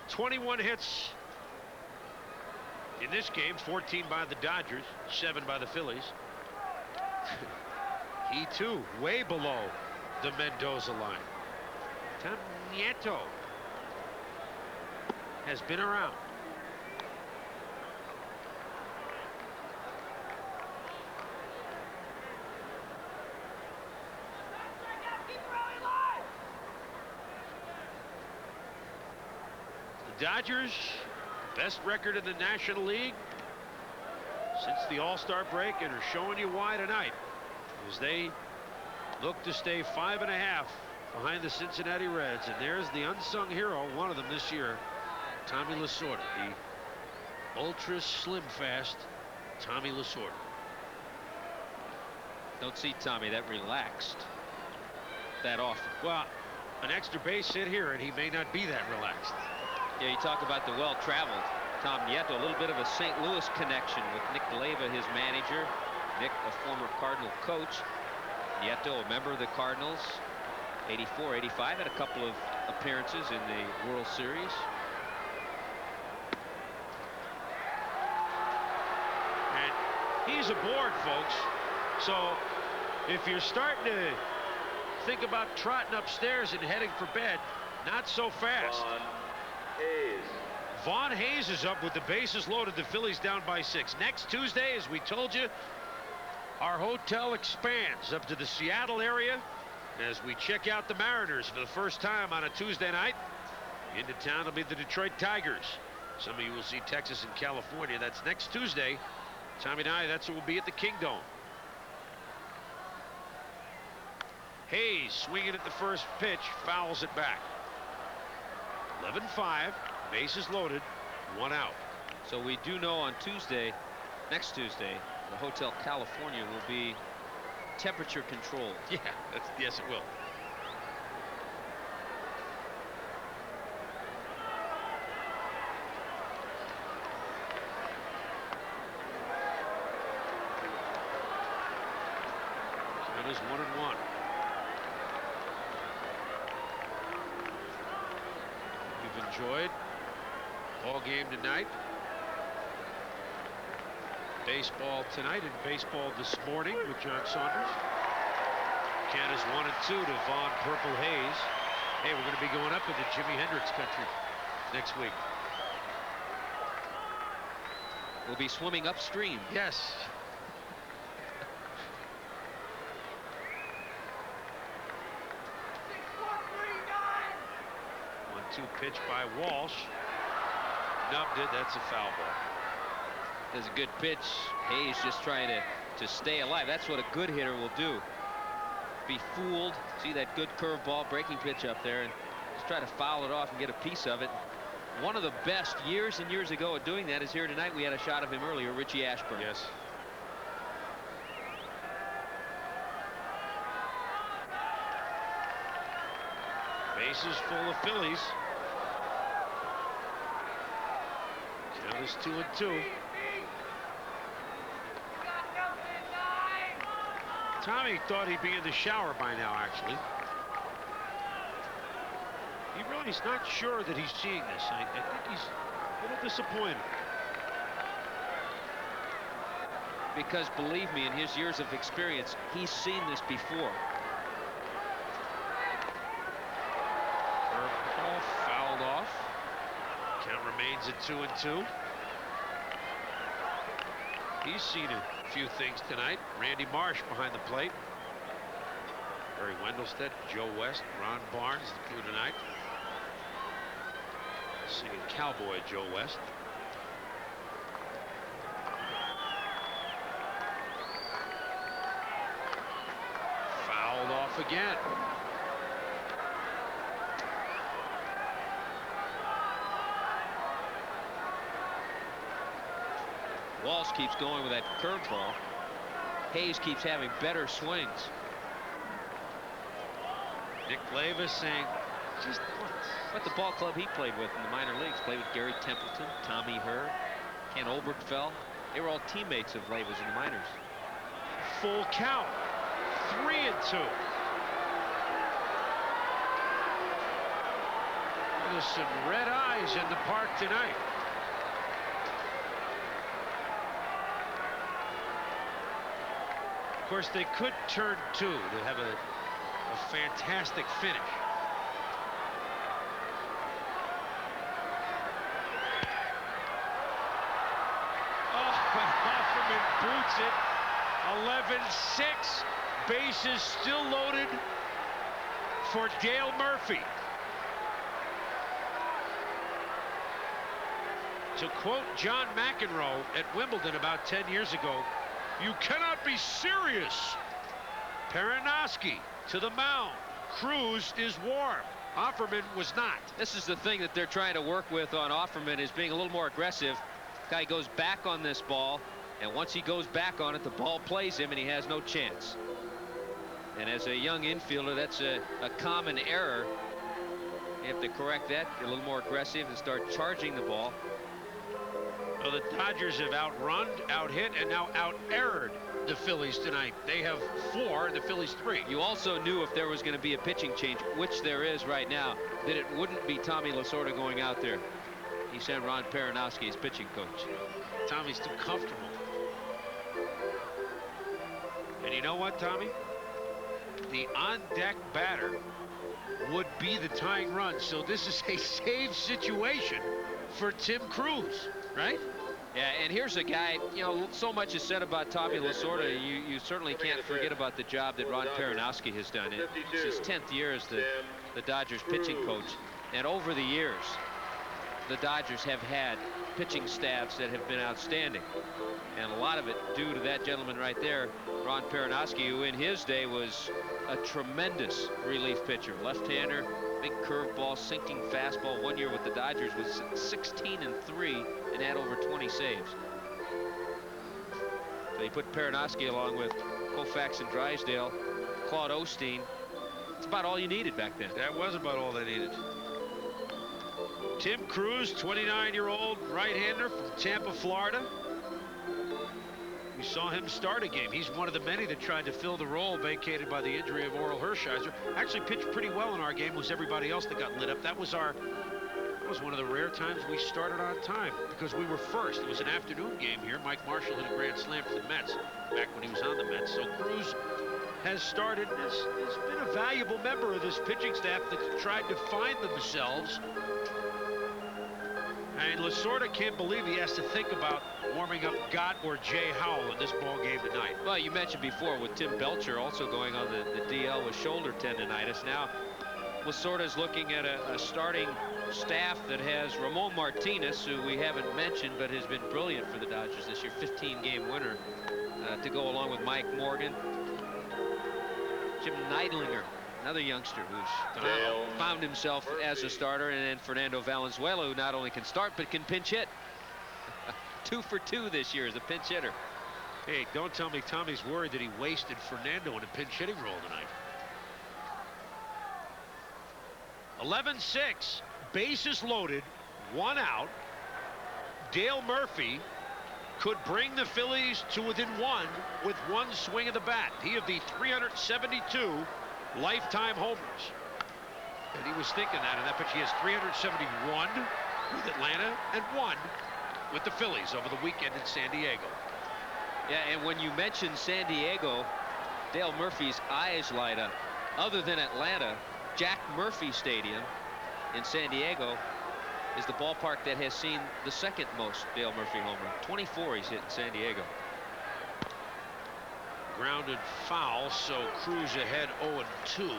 21 hits in this game, 14 by the Dodgers, 7 by the Phillies. He too way below the Mendoza line. Tom Nieto has been around. The Dodgers, best record in the National League since the All-Star break, and are showing you why tonight as they look to stay 5.5 behind the Cincinnati Reds. And there's the unsung hero, one of them this year, Tommy Lasorda, the ultra slim fast Tommy Lasorda. Don't see Tommy that relaxed that often. Well, an extra base hit here, and he may not be that relaxed. Yeah, you talk about the well-traveled Tom Nieto, a little bit of a St. Louis connection with Nick Leyva, his manager. Nick, a former Cardinal coach. Nieto, a member of the Cardinals. 84, 85, had a couple of appearances in the World Series. And he's aboard, folks. So if you're starting to think about trotting upstairs and heading for bed, not so fast. Vaughn Hayes is up with the bases loaded. The Phillies down by 6. Next Tuesday, as we told you, our hotel expands up to the Seattle area as we check out the Mariners for the first time on a Tuesday night. Into town will be the Detroit Tigers. Some of you will see Texas and California. That's next Tuesday. Tommy and I, that's what will be at the Kingdome. Hayes swinging at the first pitch, fouls it back. 11-5, bases loaded, 1 out. So we do know on Tuesday, next Tuesday, the Hotel California will be temperature controlled. Yeah, yes, it will. It is 1-1. You've enjoyed ball game tonight. Baseball tonight and baseball this morning with John Saunders. Count is 1-2 to Von Purple Hayes. Hey, we're going to be going up into Jimi Hendrix country next week. We'll be swimming upstream. Yes. One-two pitch by Walsh. Nubbed it. That's a foul ball. That's a good pitch. Hayes just trying to stay alive. That's what a good hitter will do. Be fooled. See that good curveball breaking pitch up there and just try to foul it off and get a piece of it. One of the best years and years ago at doing that is here tonight. We had a shot of him earlier, Richie Ashburn. Yes. Bases full of Phillies. Count is 2-2. Tommy thought he'd be in the shower by now, actually. He really is not sure that he's seeing this. I think he's a little disappointed. Because believe me, in his years of experience, he's seen this before. Curveball fouled off. Count remains at 2-2. He's seen a few things tonight. Randy Marsh behind the plate. Barry Wendelstedt, Joe West, Ron Barnes, the crew tonight. Singing Cowboy Joe West. Fouled off again. Walsh keeps going with that curveball. Hayes keeps having better swings. Nick Lavis saying, just once. But the ball club he played with in the minor leagues, played with Gary Templeton, Tommy Herr, Ken Oberkfell. They were all teammates of Lavis in the minors. Full count. 3-2. There's some red eyes in the park tonight. Of course, they could turn 2 to have a fantastic finish. Offerman boots it. 11-6. Bases still loaded for Dale Murphy. To quote John McEnroe at Wimbledon about 10 years ago, "You cannot be serious." Perinoski to the mound. Cruz is warm. Offerman was not. This is the thing that they're trying to work with on Offerman, is being a little more aggressive. Guy goes back on this ball, and once he goes back on it, the ball plays him and he has no chance. And as a young infielder, that's a common error. You have to correct that, get a little more aggressive and start charging the ball. Well, the Dodgers have outrun, out-hit, and now out-errored the Phillies tonight. They have 4 and the Phillies 3. You also knew if there was going to be a pitching change, which there is right now, that it wouldn't be Tommy Lasorda going out there. He sent Ron Perinoski, his pitching coach. Tommy's too comfortable. And you know what, Tommy? The on-deck batter would be the tying run. So this is a save situation for Tim Cruz, right? Yeah, and here's a guy, you know, so much is said about Tommy Lasorda. You certainly can't forget about the job that Ron Perinoski has done. It's his 10th year as the Dodgers pitching coach. And over the years, the Dodgers have had pitching staffs that have been outstanding. And a lot of it due to that gentleman right there, Ron Perinoski, who in his day was a tremendous relief pitcher. Left-hander, big curveball, sinking fastball. One year with the Dodgers was 16-3 and had over 20 saves. So you put Perinoski along with Koufax and Drysdale, Claude Osteen. It's about all you needed back then. That was about all they needed. Tim Cruz, 29-year-old right-hander from Tampa, Florida. We saw him start a game. He's one of the many that tried to fill the role vacated by the injury of Oral Hershiser. Actually pitched pretty well in our game. Was everybody else that got lit up. That was our was one of the rare times we started on time because we were first. It was an afternoon game here. Mike Marshall hit a grand slam for the Mets back when he was on the Mets. So Cruz has started, has been a valuable member of this pitching staff that's tried to find themselves. And Lasorda can't believe he has to think about warming up Gott or Jay Howell in this ball game tonight. Well, you mentioned before with Tim Belcher also going on the DL with shoulder tendonitis. Now Lasorda's looking at a starting staff that has Ramon Martinez, who we haven't mentioned but has been brilliant for the Dodgers this year, 15-game winner, to go along with Mike Morgan. Jim Neidlinger, another youngster who's found himself as a starter, and then Fernando Valenzuela, who not only can start but can pinch hit. 2 for 2 this year as a pinch hitter. Hey, don't tell me Tommy's worried that he wasted Fernando in a pinch hitting role tonight. 11-6, bases loaded, 1 out. Dale Murphy could bring the Phillies to within 1 with 1 swing of the bat. He of the 372 lifetime homers. And he was thinking that, and that pitch he has 371 with Atlanta and 1 with the Phillies over the weekend in San Diego. Yeah, and when you mention San Diego, Dale Murphy's eyes light up. Other than Atlanta, Jack Murphy Stadium in San Diego is the ballpark that has seen the second most Dale Murphy home run. 24 he's hit in San Diego. Grounded foul, so Cruz ahead 0-2.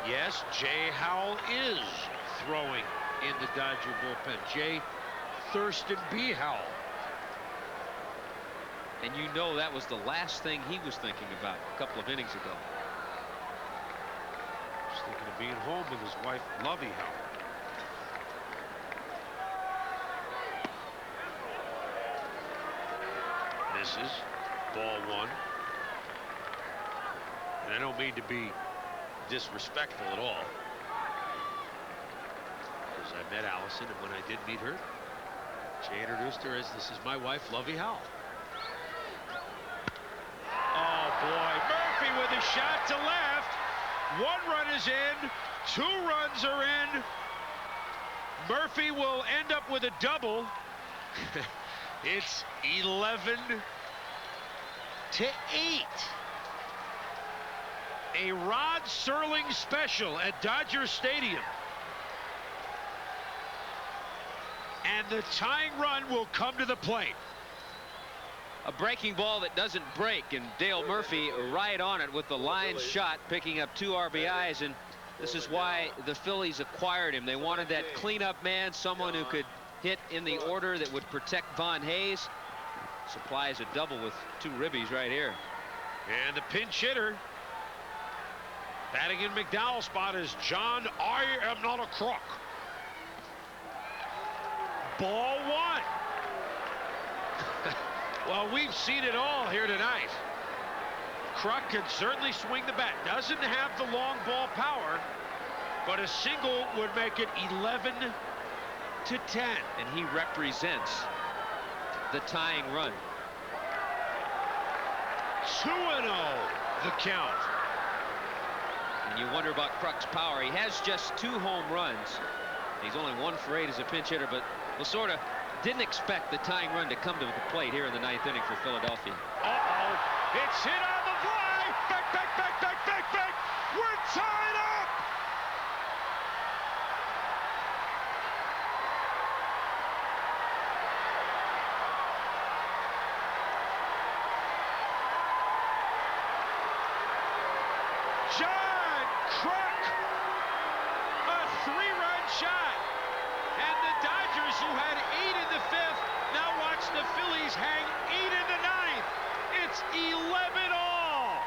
Yes, Jay Howell is throwing in the Dodger bullpen. Jay Thurston B. Howell. And you know that was the last thing he was thinking about a couple of innings ago. Just thinking of being home with his wife, Lovey Howell. Misses. Ball 1. And I don't mean to be disrespectful at all, because I met Allison, and when I did meet her, she introduced her as, "This is my wife, Lovey Howell." Oh boy, Murphy with a shot to left. 1 run is in, 2 runs are in. Murphy will end up with a double. It's 11-8. A Rod Serling special at Dodger Stadium. And the tying run will come to the plate. A breaking ball that doesn't break, and Dale Murphy right on it with the line shot, picking up 2 RBIs, and this is why the Phillies acquired him. They wanted that cleanup man, someone who could hit in the order that would protect Von Hayes. Supplies a double with 2 ribbies right here. And the pinch hitter batting in McDowell's spot is John I am not a crook. Ball 1. Well, we've seen it all here tonight. Kruk can certainly swing the bat. Doesn't have the long ball power, but a single would make it 11-10. And he represents the tying run. 2-0 the count. And you wonder about Kruk's power. He has just 2 home runs. He's only 1 for 8 as a pinch hitter, but Lasorda didn't expect the tying run to come to the plate here in the 9th inning for Philadelphia. Uh-oh. It's hit on the fly. Back, back, back, back, back, back. We're tied up. John Kruk, a 3-run shot. And the Dodgers, who had 8 in the 5th, now watch the Phillies hang 8 in the 9th. It's 11-all.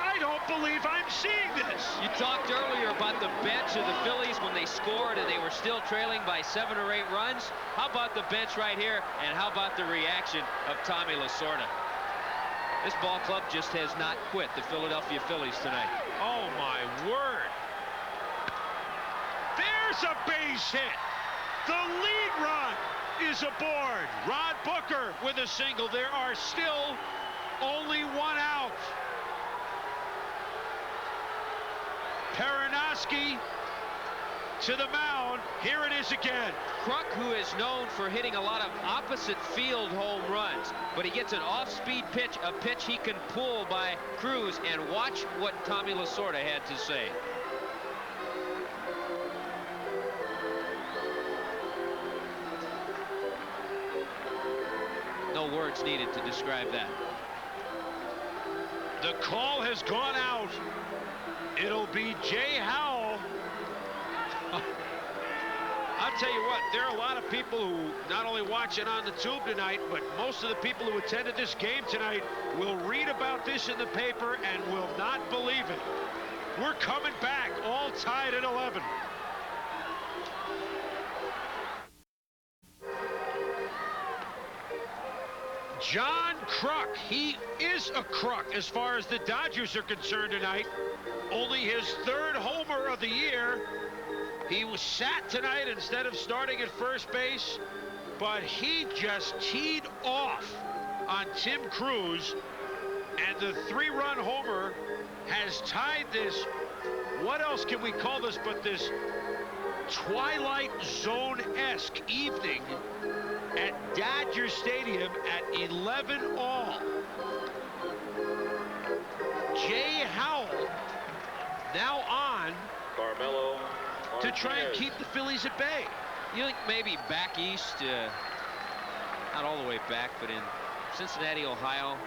I don't believe I'm seeing this. You talked earlier about the bench of the Phillies when they scored and they were still trailing by 7 or 8 runs. How about the bench right here, and how about the reaction of Tommy Lasorda? This ball club just has not quit the Philadelphia Phillies tonight. Oh my word. There's a base hit. The lead run is aboard. Rod Booker with a single. There are still only 1 out. Perinoski to the mound. Here it is again. Kruk, who is known for hitting a lot of opposite field home runs, but he gets an off-speed pitch, a pitch he can pull by Cruz, and watch what Tommy Lasorda had to say. No words needed to describe that. The call has gone out. It'll be Jay Howell. I'll tell you what, there are a lot of people who not only watch it on the tube tonight, but most of the people who attended this game tonight will read about this in the paper and will not believe it. We're coming back, all tied at 11. John Kruk, he is a Kruk as far as the Dodgers are concerned tonight. Only his third homer of the year. He was sat tonight instead of starting at first base, but he just teed off on Tim Cruz, and the 3-run homer has tied this. What else can we call this but this Twilight Zone-esque evening at Dodger Stadium at 11 all. Jay Howell now on Carmelo to try and keep the Phillies at bay. You think maybe back east, not all the way back, but in Cincinnati, Ohio,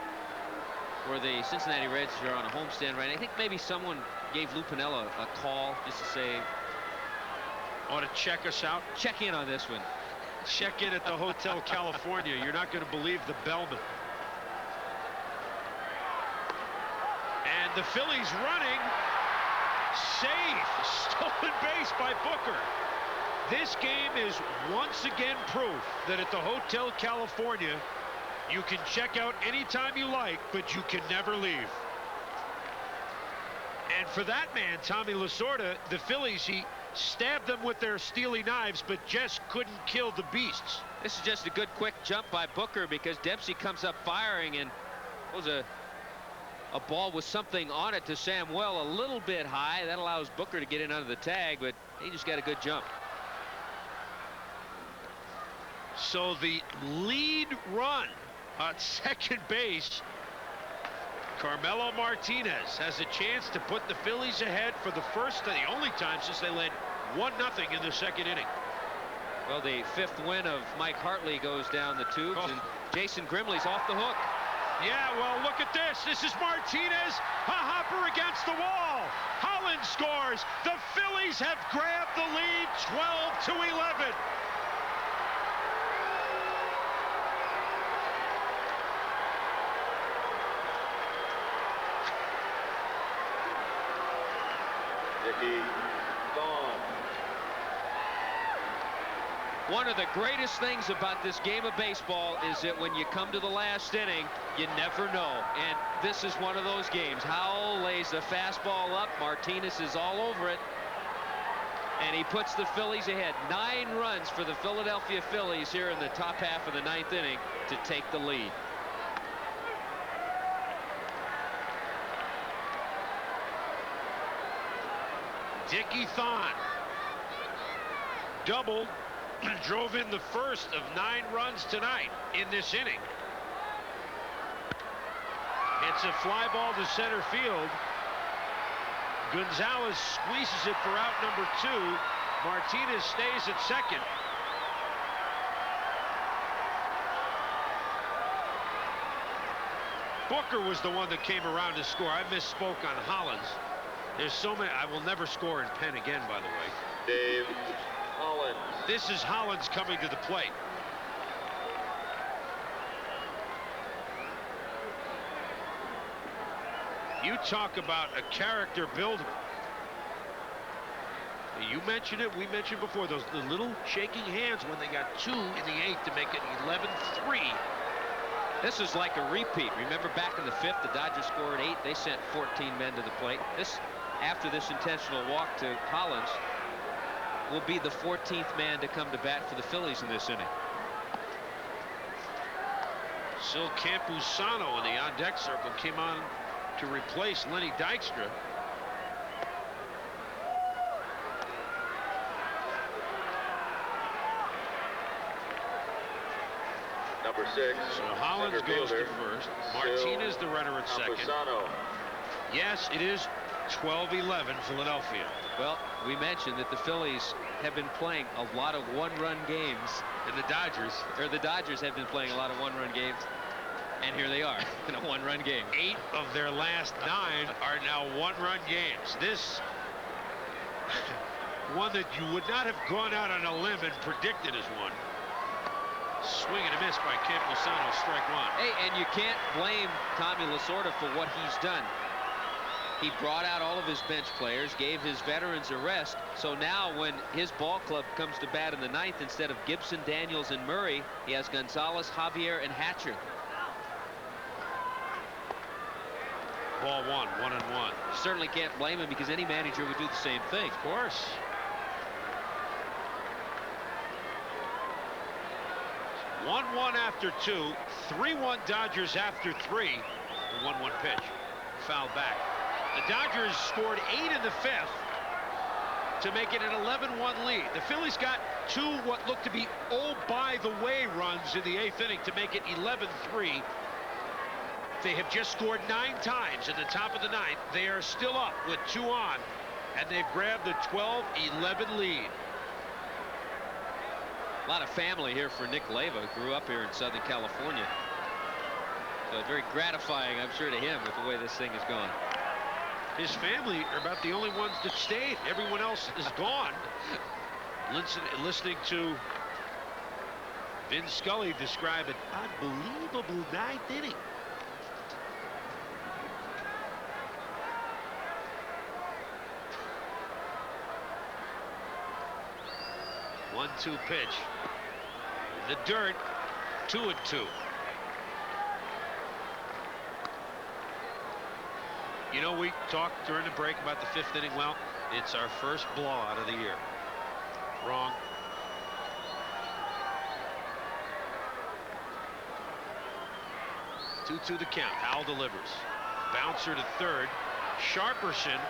where the Cincinnati Reds are on a homestand right now, I think maybe someone gave Lou Piniella a call just to say, Want to check us out? Check in on this one. Check in at the Hotel California. You're not going to believe the bellman. And the Phillies running. Safe. Stolen base by Booker. This game is once again proof that at the Hotel California, you can check out anytime you like, but you can never leave. And for that man, Tommy Lasorda, the Phillies, he stabbed them with their steely knives, but just couldn't kill the beasts. This is just a good quick jump by Booker because Dempsey comes up firing, and it was a ball with something on it to Samuel a little bit high. That allows Booker to get in under the tag, but he just got a good jump. So the lead run at second base, Carmelo Martinez has a chance to put the Phillies ahead for the first and the only time since they led 1-0 in the second inning. Well, the fifth win of Mike Hartley goes down the tubes, and Jason Grimley's off the hook. Yeah, well, look at this. This is Martinez, a hopper against the wall. Holland scores. The Phillies have grabbed the lead 12-11. One of the greatest things about this game of baseball is that when you come to the last inning, you never know. And this is one of those games. Howell lays the fastball up. Martinez is all over it. And he puts the Phillies ahead. 9 runs for the Philadelphia Phillies here in the top half of the 9th inning to take the lead. Dickie Thon doubled, drove in the first of 9 runs tonight in this inning. It's a fly ball to center field. Gonzalez squeezes it for out number 2. Martinez stays at second. Booker was the one that came around to score. I misspoke on Hollins. There's so many. I will never score in pen again, by the way. Dave Hollins. This is Hollins coming to the plate. You talk about a character builder. You mentioned it, we mentioned before, the little shaking hands when they got 2 in the 8th to make it 11-3. This is like a repeat. Remember back in the 5th, the Dodgers scored 8. They sent 14 men to the plate. After this intentional walk to Hollins, will be the 14th man to come to bat for the Phillies in this inning. Sil Campusano in the on-deck circle came on to replace Lenny Dykstra. 6. So Hollins center goes to fielder, first. Martinez the runner at second. Campusano. Yes, it is 12-11 Philadelphia. Well, we mentioned that the Phillies have been playing a lot of one-run games. And the Dodgers have been playing a lot of one-run games. And here they are in a one-run game. 8 of their last 9 are now one-run games. This one that you would not have gone out on a limb and predicted as one. Swing and a miss by Campusano, strike one. Hey, and you can't blame Tommy Lasorda for what he's done. He brought out all of his bench players, gave his veterans a rest. So now when his ball club comes to bat in the 9th, instead of Gibson, Daniels, and Murray, he has Gonzalez, Javier, and Hatcher. Ball 1-1-1. Certainly can't blame him, because any manager would do the same thing. Of course. One after 2, 3-1 Dodgers after 3. The 1-1 pitch, fouled back. The Dodgers scored 8 in the 5th to make it an 11-1 lead. The Phillies got 2 what looked to be oh-by-the-way runs in the 8th inning to make it 11-3. They have just scored 9 times in the top of the 9th. They are still up with 2 on, and they've grabbed the 12-11 lead. A lot of family here for Nick Leyva. Grew up here in Southern California. So very gratifying, I'm sure, to him with the way this thing is going. His family are about the only ones that stayed. Everyone else is gone. Listening to Vin Scully describe an unbelievable 9th inning. One-two pitch. The dirt. 2-2. You know, we talked during the break about the 5th inning. Well, it's our first blowout of the year. Wrong. Two-two the count. Howell delivers. Bouncer to third. Sharperson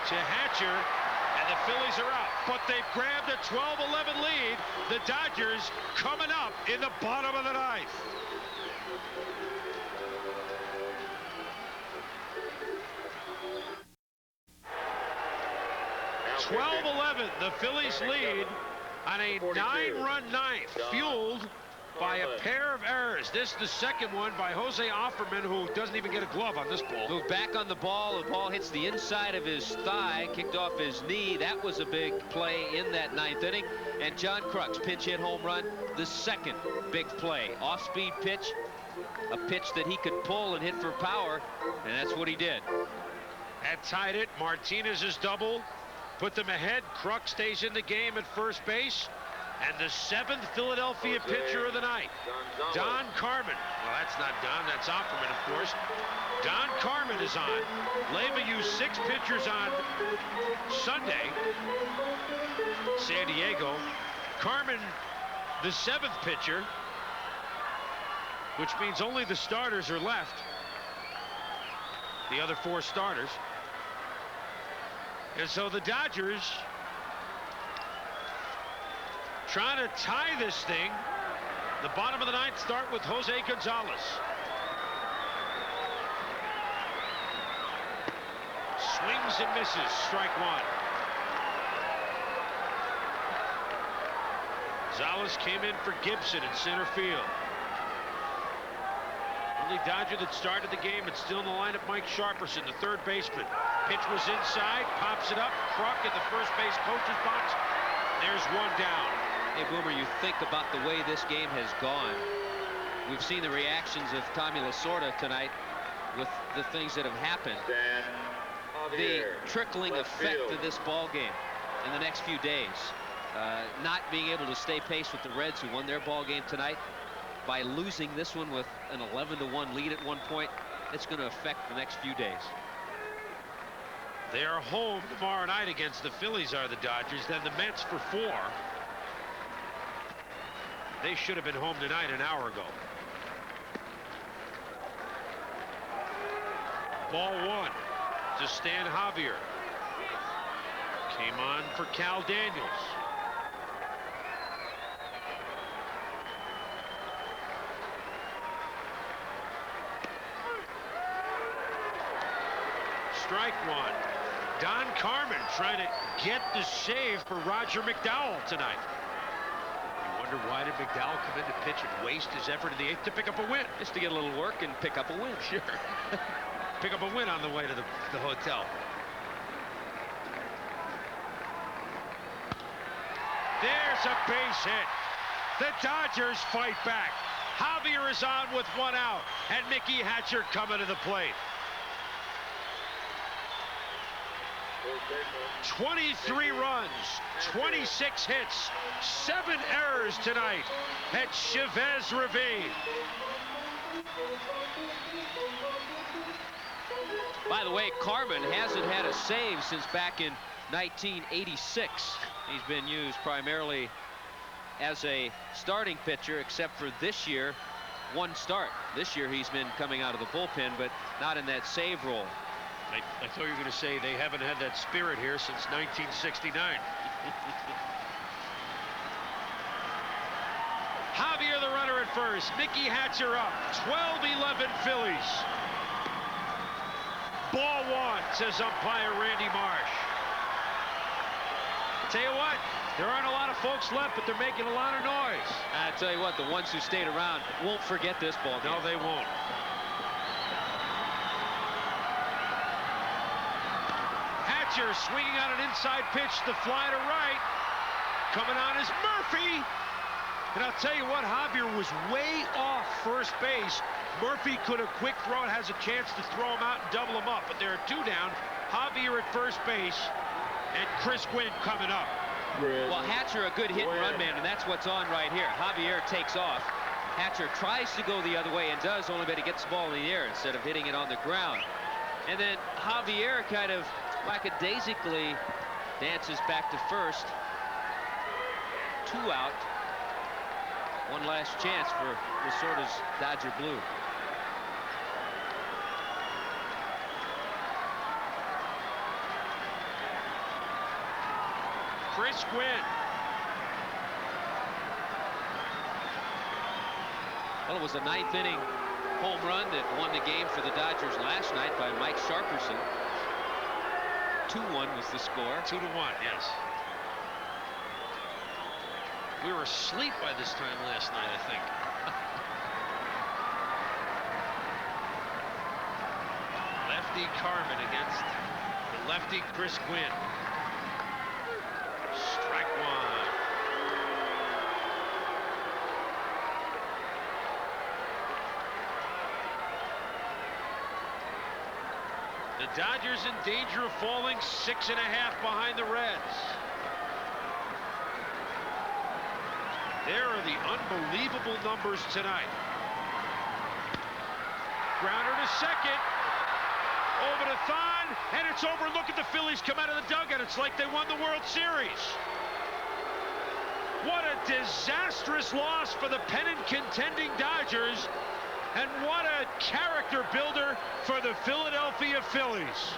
to Hatcher, and the Phillies are out. But they've grabbed a 12-11 lead. The Dodgers coming up in the bottom of the 9th. 12-11, the Phillies lead on a 9-run 9th, fueled by a pair of errors. This the second one by Jose Offerman, who doesn't even get a glove on this ball. Moved back on the ball hits the inside of his thigh, kicked off his knee. That was a big play in that 9th inning. And John Kruk's pinch hit home run, the second big play. Off-speed pitch, a pitch that he could pull and hit for power, and that's what he did. That tied it. Martinez's double put them ahead. Kruk stays in the game at first base. And the 7th Philadelphia pitcher of the night, Don Carmen. Well, that's not Don, that's Offerman, of course. Don Carmen is on. Leyva used 6 pitchers on Sunday. San Diego. Carmen, the 7th pitcher, which means only the starters are left. The other 4 starters. And so the Dodgers trying to tie this thing. The bottom of the 9th start with Jose Gonzalez. Swings and misses, strike one. Gonzalez came in for Gibson in center field. Only Dodger that started the game and still in the lineup, Mike Sharperson, the third baseman. Pitch was inside, pops it up. Kruk in the first base coach's box. There's one down. Hey, Boomer, you think about the way this game has gone. We've seen the reactions of Tommy Lasorda tonight with the things that have happened. The trickling effect of this ball game in the next few days. Not being able to stay pace with the Reds, who won their ball game tonight, by losing this one with an 11-1 lead at one point. It's going to affect the next few days. They are home tomorrow night against the Phillies, are the Dodgers. Then the Mets for 4. They should have been home tonight an hour ago. Ball 1 to Stan Javier. Came on for Cal Daniels. strike one. Don Carmen trying to get the save for Roger McDowell tonight. You wonder why did McDowell come in to pitch and waste his effort in the eighth to pick up a win? Just to get a little work and pick up a win. Sure. Pick up a win on the way to the hotel. There's a base hit. The Dodgers fight back. Javier is on with one out, and Mickey Hatcher coming to the plate. 23 runs, 26 hits, 7 errors tonight at Chavez Ravine. By the way, Carmen hasn't had a save since back in 1986. He's been used primarily as a starting pitcher, except for this year, one start. This year he's been coming out of the bullpen, but not in that save role. I thought you were going to say they haven't had that spirit here since 1969. Javier the runner at first. Mickey Hatcher up. 12-11 Phillies. Ball one, says umpire Randy Marsh. Tell you what, there aren't a lot of folks left, but they're making a lot of noise. I tell you what, the ones who stayed around won't forget this ball game. No, they won't. Hatcher swinging on an inside pitch to fly to right. Coming on is Murphy. And I'll tell you what, Javier was way off first base. Murphy could have quick throw and has a chance to throw him out and double him up. But there are two down. Javier at first base and Chris Gwynn coming up. Well, Hatcher a good hit and run man, and that's what's on right here. Javier takes off. Hatcher tries to go the other way and does, only but he gets the ball in the air instead of hitting it on the ground. And then Javier kind of lackadaisically dances back to first. 2 out. One last chance for Lasorda's Dodger Blue. Chris Gwynn. Well, it was a 9th inning home run that won the game for the Dodgers last night by Mike Sharperson. 2-1 was the score. 2-1, yes. We were asleep by this time last night, I think. Lefty Carmen against the lefty Chris Gwynn. Strike one. The Dodgers in danger of falling 6.5 behind the Reds. There are the unbelievable numbers tonight. Grounder to second. Over to Thon, and it's over. Look at the Phillies come out of the dugout. It's like they won the World Series. What a disastrous loss for the pennant contending Dodgers, and what a character builder for the Philadelphia Phillies.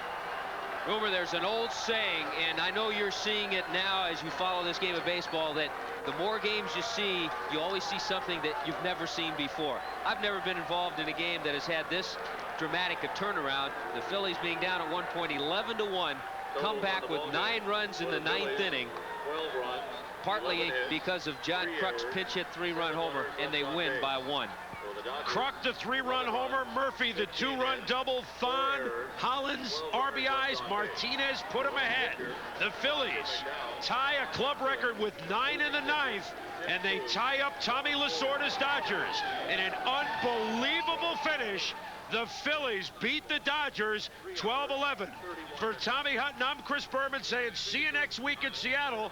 Wilbur, there's an old saying, and I know you're seeing it now as you follow this game of baseball, that the more games you see, you always see something that you've never seen before. I've never been involved in a game that has had this dramatic a turnaround. The Phillies being down at one point 11-1, come back with 9 runs in the 9th inning, partly because of John Kruk's pinch hit 3-run homer, and they win by 1. Kruk the 3-run homer, Murphy the 2-run double, Thon, Hollins, RBIs, Martinez put him ahead. The Phillies tie a club record with 9 in the 9th, and they tie up Tommy Lasorda's Dodgers. In an unbelievable finish, the Phillies beat the Dodgers 12-11. For Tommy Hutton, I'm Chris Berman saying see you next week in Seattle.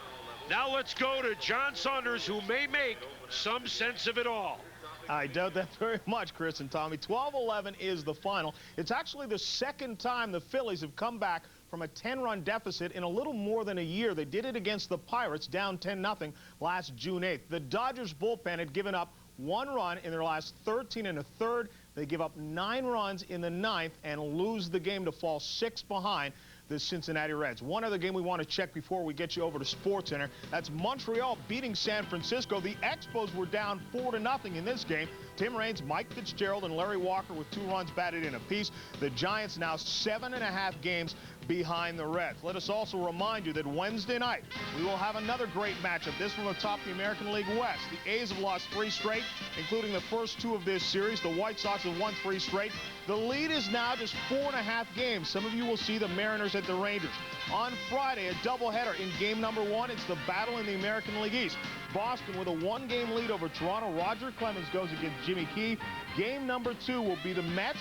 Now let's go to John Saunders, who may make some sense of it all. I doubt that very much, Chris and Tommy. 12-11 is the final. It's actually the second time the Phillies have come back from a 10-run deficit in a little more than a year. They did it against the Pirates, down 10-0 last June 8th. The Dodgers bullpen had given up 1 run in their last 13 1/3. They give up 9 runs in the 9th and lose the game to fall 6 behind. the Cincinnati Reds. One other game we want to check before we get you over to SportsCenter. That's Montreal beating San Francisco. The Expos were down 4-0 in this game. Tim Raines, Mike Fitzgerald, and Larry Walker with 2 runs batted in apiece. The Giants now 7.5 games behind the Reds. Let us also remind you that Wednesday night we will have another great matchup. This one atop the American League West. The A's have lost 3 straight, including the first 2 of this series. The White Sox have won 3 straight. The lead is now just 4.5 games. Some of you will see the Mariners at the Rangers. On Friday, a doubleheader in game number 1. It's the battle in the American League East. Boston with a 1-game lead over Toronto. Roger Clemens goes against Jimmy Key. Game number 2 will be the Mets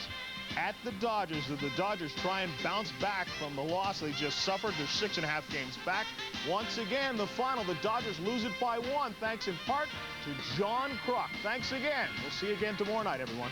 at the Dodgers, as the Dodgers try and bounce back from the loss they just suffered. They're 6.5 games back. Once again, the final, the Dodgers lose it by 1, thanks in part to John Kruk. Thanks again. We'll see you again tomorrow night, everyone.